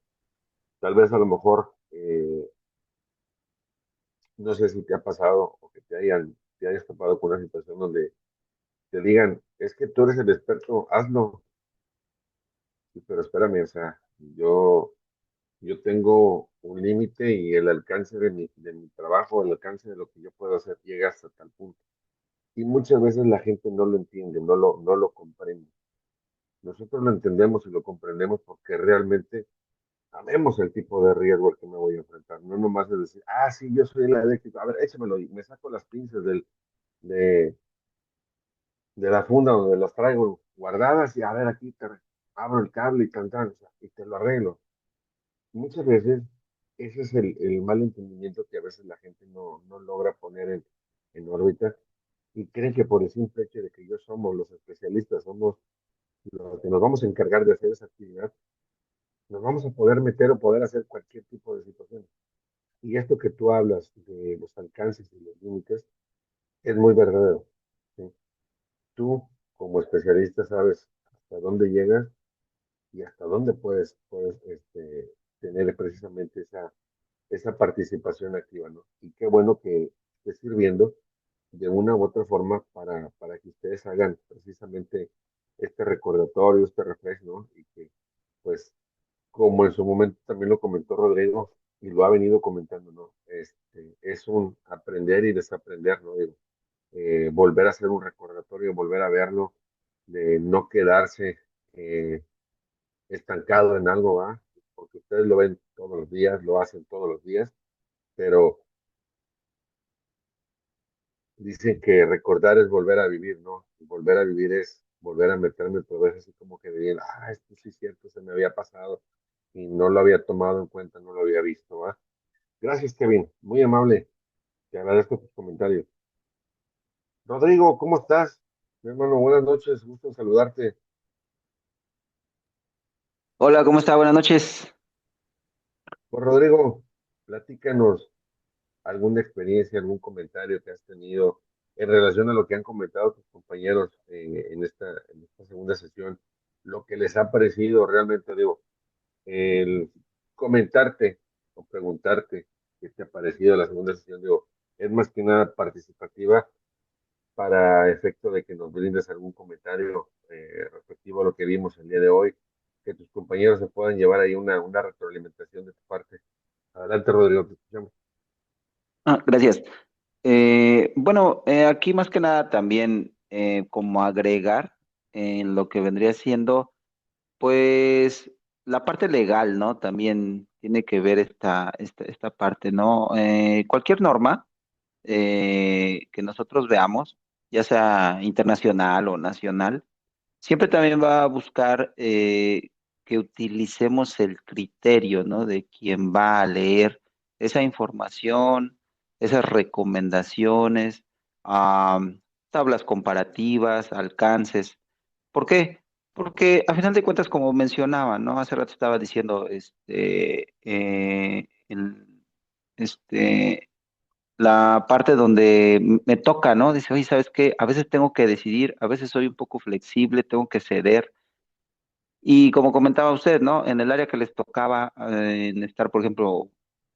tal vez a lo mejor, no sé si te ha pasado o que te hayas topado con una situación donde te digan, es que tú eres el experto, hazlo. Sí, pero espérame, o sea, yo tengo un límite y el alcance de mi trabajo, el alcance de lo que yo puedo hacer llega hasta tal punto. Y muchas veces la gente no lo entiende, no lo comprende. Nosotros lo entendemos y lo comprendemos porque realmente sabemos el tipo de riesgo al que me voy a enfrentar. No nomás es decir, ah, sí, yo soy el eléctrico, a ver, échamelo y me saco las pinzas de, de la funda donde las traigo guardadas y a ver, aquí te abro el cable y cantan, o sea, y te lo arreglo. Muchas veces ese es el mal entendimiento que a veces la gente no logra poner en órbita y creen que por el simple hecho de que yo somos los especialistas, somos los que nos vamos a encargar de hacer esa actividad, nos vamos a poder meter o poder hacer cualquier tipo de situación. Y esto que tú hablas de los alcances y los límites es muy verdadero. ¿Sí? Tú, como especialista, sabes hasta dónde llegas y hasta dónde puedes tener precisamente esa participación activa, ¿no? Y qué bueno que esté sirviendo de una u otra forma para que ustedes hagan precisamente este recordatorio, este reflejo, ¿no? Y que, pues, como en su momento también lo comentó Rodrigo y lo ha venido comentando, ¿no? Es un aprender y desaprender, ¿no? Digo, volver a hacer un recordatorio, volver a verlo, de no quedarse estancado en algo, ¿va? Porque ustedes lo ven todos los días, lo hacen todos los días, pero dicen que recordar es volver a vivir, ¿no? Y volver a vivir es volver a meterme otra vez así como que de, ah, esto sí es cierto, se me había pasado y no lo había tomado en cuenta, no lo había visto, ¿va? Gracias, Kevin, muy amable, te agradezco tus comentarios. Rodrigo, ¿cómo estás? Mi hermano, buenas noches, gusto en saludarte. Hola, ¿cómo está? Buenas noches. Pues Rodrigo, platícanos alguna experiencia, algún comentario que has tenido en relación a lo que han comentado tus compañeros en esta segunda sesión, lo que les ha parecido realmente, digo, el comentarte o preguntarte qué te ha parecido la segunda sesión, digo, es más que nada participativa para efecto de que nos brindes algún comentario respectivo a lo que vimos el día de hoy, que tus compañeros se puedan llevar ahí una retroalimentación de tu parte. Adelante, Rodrigo, te escuchamos. Gracias. Bueno, aquí más que nada también como agregar en lo que vendría siendo, pues, la parte legal, ¿no? También tiene que ver esta parte, ¿no? Cualquier norma que nosotros veamos, ya sea internacional o nacional, siempre también va a buscar que utilicemos el criterio, ¿no? De quien va a leer esa información, esas recomendaciones, tablas comparativas, alcances. ¿Por qué? Porque a final de cuentas, como mencionaba, ¿no? Hace rato estaba diciendo, la parte donde me toca, ¿no? Dice, oye, ¿sabes qué? A veces tengo que decidir, a veces soy un poco flexible, tengo que ceder. Y como comentaba usted, ¿no? En el área que les tocaba, en estar, por ejemplo,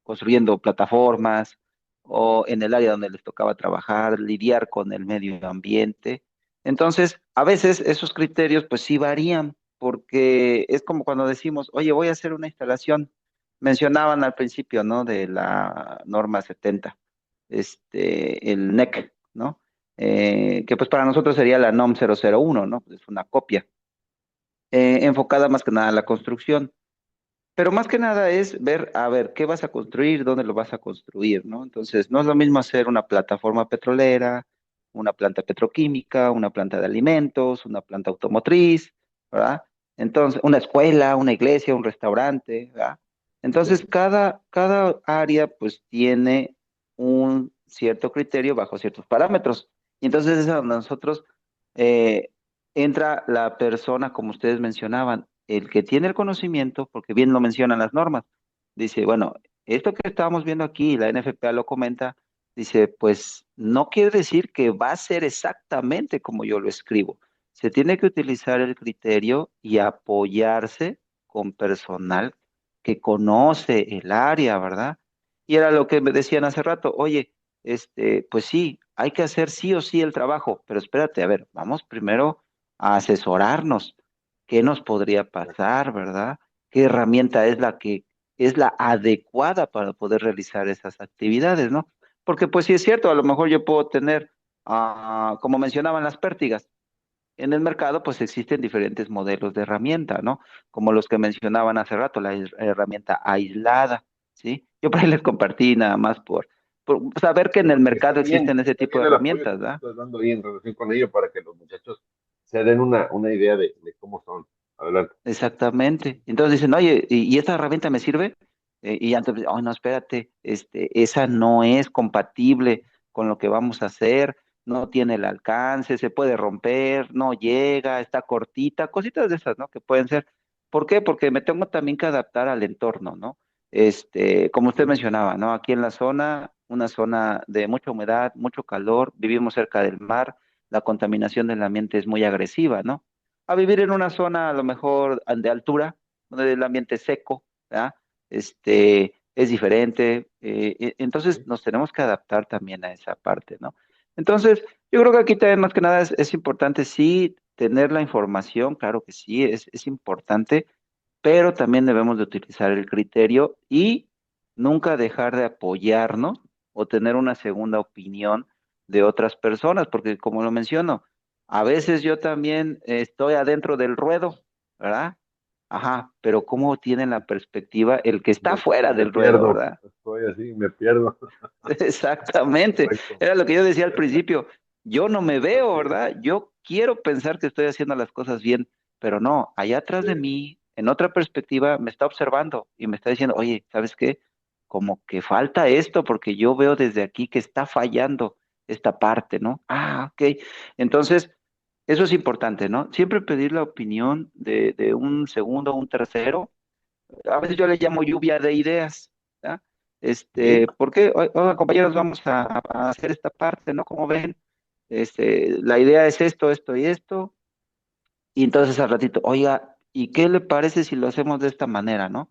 construyendo plataformas o en el área donde les tocaba trabajar, lidiar con el medio ambiente. Entonces, a veces esos criterios pues sí varían, porque es como cuando decimos, oye, voy a hacer una instalación. Mencionaban al principio, ¿no? De la norma 70, el NEC, ¿no? Que pues para nosotros sería la NOM 001, ¿no? Es una copia enfocada más que nada a la construcción. Pero más que nada es ver, a ver, qué vas a construir, dónde lo vas a construir, ¿no? Entonces, no es lo mismo hacer una plataforma petrolera, una planta petroquímica, una planta de alimentos, una planta automotriz, ¿verdad? Entonces, una escuela, una iglesia, un restaurante, ¿verdad? Entonces, cada área pues tiene un cierto criterio bajo ciertos parámetros. Y entonces es donde nosotros eh, entra la persona, como ustedes mencionaban, el que tiene el conocimiento, porque bien lo mencionan las normas. Dice, bueno, esto que estábamos viendo aquí, la NFPA lo comenta, dice, pues no quiere decir que va a ser exactamente como yo lo escribo. Se tiene que utilizar el criterio y apoyarse con personal que conoce el área, ¿verdad? Y era lo que me decían hace rato, oye, pues sí, hay que hacer sí o sí el trabajo, pero espérate, a ver, vamos primero a asesorarnos. ¿Qué nos podría pasar, verdad? ¿Qué herramienta es la que es la adecuada para poder realizar esas actividades, ¿no? Porque pues sí es cierto, a lo mejor yo puedo tener, como mencionaban las pértigas, en el mercado pues existen diferentes modelos de herramienta, ¿no? Como los que mencionaban hace rato, la herramienta aislada, ¿sí? Yo por ahí les compartí nada más por saber que en el mercado existen ese Está tipo bien de el apoyo que herramientas, tú ¿verdad? estás dando ahí en relación con ello para que los muchachos se den una idea de cómo son. Adelante. Exactamente. Entonces dicen, oye, ¿y esta herramienta me sirve? Y antes, oh, no, espérate, esa no es compatible con lo que vamos a hacer, no tiene el alcance, se puede romper, no llega, está cortita, cositas de esas, ¿no? Que pueden ser. ¿Por qué? Porque me tengo también que adaptar al entorno, ¿no? Como usted mencionaba, ¿no? Aquí en la zona, una zona de mucha humedad, mucho calor, vivimos cerca del mar, la contaminación del ambiente es muy agresiva, ¿no? A vivir en una zona a lo mejor de altura, donde el ambiente es seco, ¿verdad? Es diferente, entonces nos tenemos que adaptar también a esa parte, ¿no? Entonces, yo creo que aquí también más que nada es importante sí tener la información, claro que sí, es importante, pero también debemos de utilizar el criterio y nunca dejar de apoyarnos o tener una segunda opinión de otras personas, porque como lo menciono, a veces yo también estoy adentro del ruedo, ¿verdad? Ajá, pero ¿cómo tiene la perspectiva el que está fuera Me del ruedo, pierdo, ¿verdad? estoy así, me pierdo. Exactamente. Correcto. Era lo que yo decía al principio. Yo no me veo, Así es. ¿verdad? Yo quiero pensar que estoy haciendo las cosas bien, pero no, allá atrás de Sí. mí, en otra perspectiva, me está observando y me está diciendo, oye, ¿sabes qué? Como que falta esto porque yo veo desde aquí que está fallando esta parte, ¿no? Ah, ok. Entonces, eso es importante, ¿no? Siempre pedir la opinión de un segundo o un tercero. A veces yo le llamo lluvia de ideas, ¿ya? Sí. ¿Por qué? Oigan, compañeros, vamos a hacer esta parte, ¿no? Como ven, la idea es esto, esto y esto, y entonces al ratito, oiga, ¿y qué le parece si lo hacemos de esta manera, no?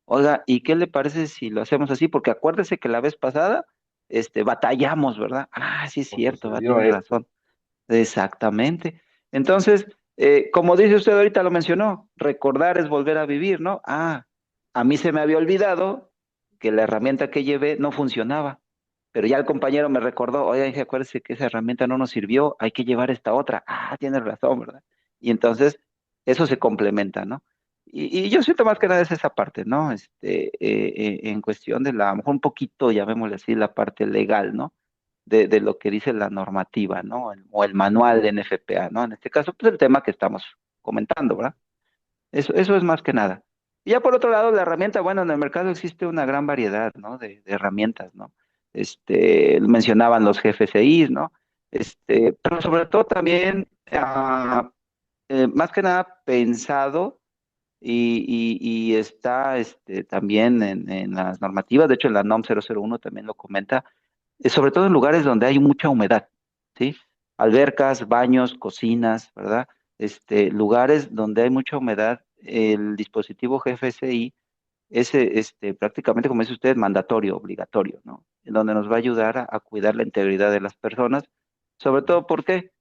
Oiga, ¿y qué le parece si lo hacemos así? Porque acuérdese que la vez pasada, batallamos, ¿verdad? Ah, sí es Nos cierto, va, sucedió tiene esto. razón. Exactamente. Entonces, como dice usted ahorita lo mencionó, recordar es volver a vivir, ¿no? Ah, a mí se me había olvidado que la herramienta que llevé no funcionaba, pero ya el compañero me recordó, oye, dije, acuérdese que esa herramienta no nos sirvió, hay que llevar esta otra. Ah, tienes razón, ¿verdad? Y entonces, eso se complementa, ¿no? Y yo siento más que nada es esa parte, ¿no? En cuestión de a lo mejor un poquito, llamémosle así, la parte legal, ¿no? De lo que dice la normativa, ¿no? O el manual de NFPA, ¿no? En este caso, pues el tema que estamos comentando, ¿verdad? Eso es más que nada. Y ya por otro lado, la herramienta, bueno, en el mercado existe una gran variedad, ¿no? De herramientas, ¿no? Mencionaban los GFCIs, ¿no? Pero sobre todo también, más que nada pensado y está también en las normativas, de hecho en la NOM 001 también lo comenta, sobre todo en lugares donde hay mucha humedad, ¿sí? Albercas, baños, cocinas, ¿verdad? Lugares donde hay mucha humedad, el dispositivo GFSI es prácticamente, como dice usted, mandatorio, obligatorio, ¿no? En donde nos va a ayudar a cuidar la integridad de las personas, sobre todo, ¿por qué?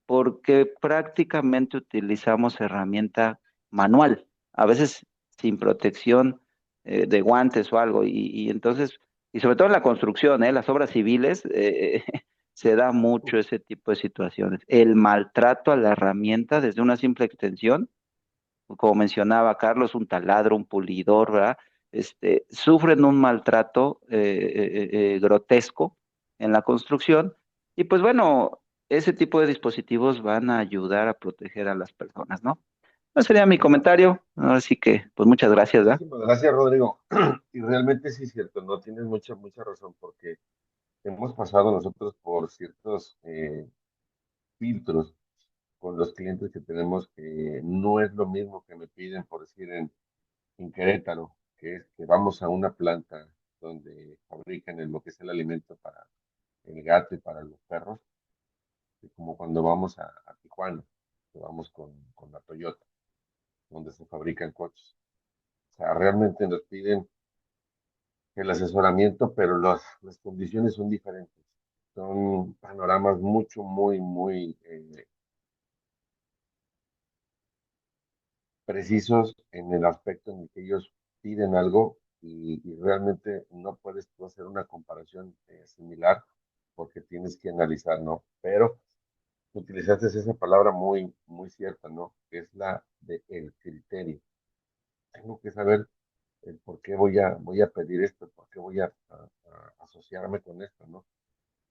Porque prácticamente utilizamos herramienta manual, a veces sin protección de guantes o algo, y entonces, y sobre todo en la construcción, las obras civiles, se da mucho ese tipo de situaciones. El maltrato a la herramienta desde una simple extensión, como mencionaba Carlos, un taladro, un pulidor, ¿verdad? Sufren un maltrato grotesco en la construcción y pues bueno, ese tipo de dispositivos van a ayudar a proteger a las personas, ¿no? Ese sería mi comentario, así que pues muchas gracias, ¿verdad? Muchísimas gracias, Rodrigo. Y realmente sí es cierto, no tienes mucha, mucha razón, porque hemos pasado nosotros por ciertos filtros con los clientes que tenemos que no es lo mismo que me piden, por decir, en Querétaro, que es que vamos a una planta donde fabrican lo que es el alimento para el gato y para los perros, y como cuando vamos a Tijuana, que vamos con la Toyota, donde se fabrican coches. O sea, realmente nos piden el asesoramiento, pero las condiciones son diferentes. Son panoramas mucho, muy, muy precisos en el aspecto en el que ellos piden algo y realmente no puedes tú hacer una comparación similar porque tienes que analizar, ¿no? Pero utilizaste esa palabra muy, muy cierta, ¿no? Que es la de el criterio. Tengo que saber el por qué voy a pedir esto, por qué voy a asociarme con esto, ¿no?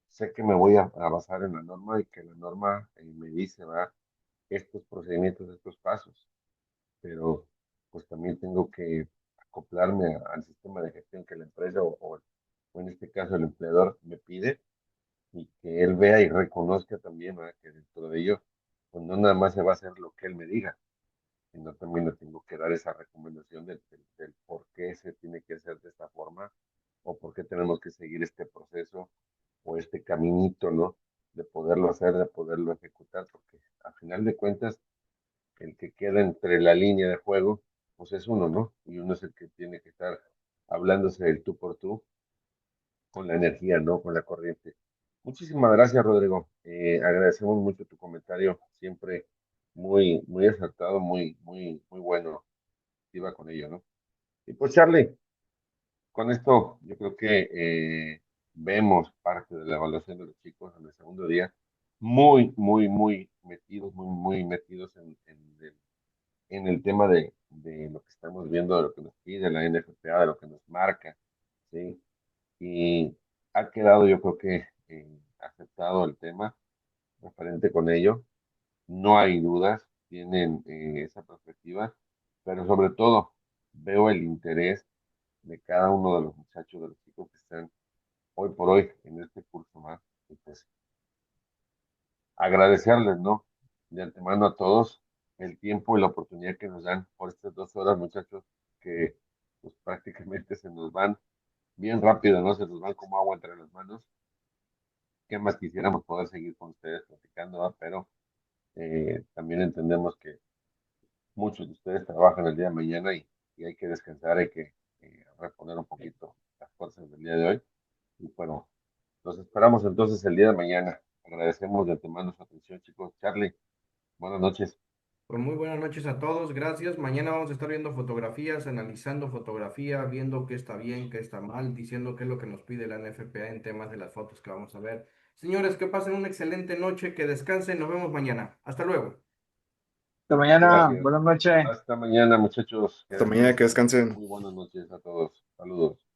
Sé que me voy a basar en la norma y que la norma me dice, va, estos procedimientos, estos pasos, pero pues también tengo que acoplarme al sistema de gestión que la empresa o en este caso el empleador me pide y que él vea y reconozca también, ¿verdad? Que dentro de ello, pues no nada más se va a hacer lo que él me diga, sino también le tengo que dar esa recomendación del por qué se tiene que hacer de esta forma o por qué tenemos que seguir este proceso o este caminito, ¿no? De poderlo hacer, de poderlo ejecutar, porque a final de cuentas, el que queda entre la línea de juego, pues es uno, ¿no? Y uno es el que tiene que estar hablándose del tú por tú con la energía, ¿no? Con la corriente. Muchísimas gracias, Rodrigo. Agradecemos mucho tu comentario, siempre muy, muy acertado, muy, muy, muy bueno. Iba con ello, ¿no? Y pues, Charlie, con esto yo creo que vemos parte de la evaluación de los chicos en el segundo día, muy, muy, muy metidos en el tema de lo que estamos viendo, de lo que nos pide la NFPA, de lo que nos marca, ¿sí? Y ha quedado, yo creo que aceptado el tema referente con ello. No hay dudas, tienen esa perspectiva, pero sobre todo veo el interés de cada uno de los muchachos, de los chicos que están hoy por hoy en este curso más. Y pues agradecerles, ¿no? De antemano a todos el tiempo y la oportunidad que nos dan por estas 2 horas, muchachos, que pues prácticamente se nos van bien rápido, ¿no? Se nos van como agua entre las manos. ¿Qué más quisiéramos poder seguir con ustedes platicando, ¿va? Pero también entendemos que muchos de ustedes trabajan el día de mañana y hay que descansar, hay que reponer un poquito las fuerzas del día de hoy. Y bueno, los esperamos entonces el día de mañana. Agradecemos de antemano su atención, chicos. Charlie, buenas noches. Pues muy buenas noches a todos, gracias. Mañana vamos a estar viendo fotografías, analizando fotografía, viendo qué está bien, qué está mal, diciendo qué es lo que nos pide la NFPA en temas de las fotos que vamos a ver. Señores, que pasen una excelente noche, que descansen, nos vemos mañana. Hasta luego. Hasta mañana, Gracias. buenas noches. Hasta mañana, muchachos. Que Hasta mañana, que descansen. descansen. Muy buenas noches a todos. Saludos.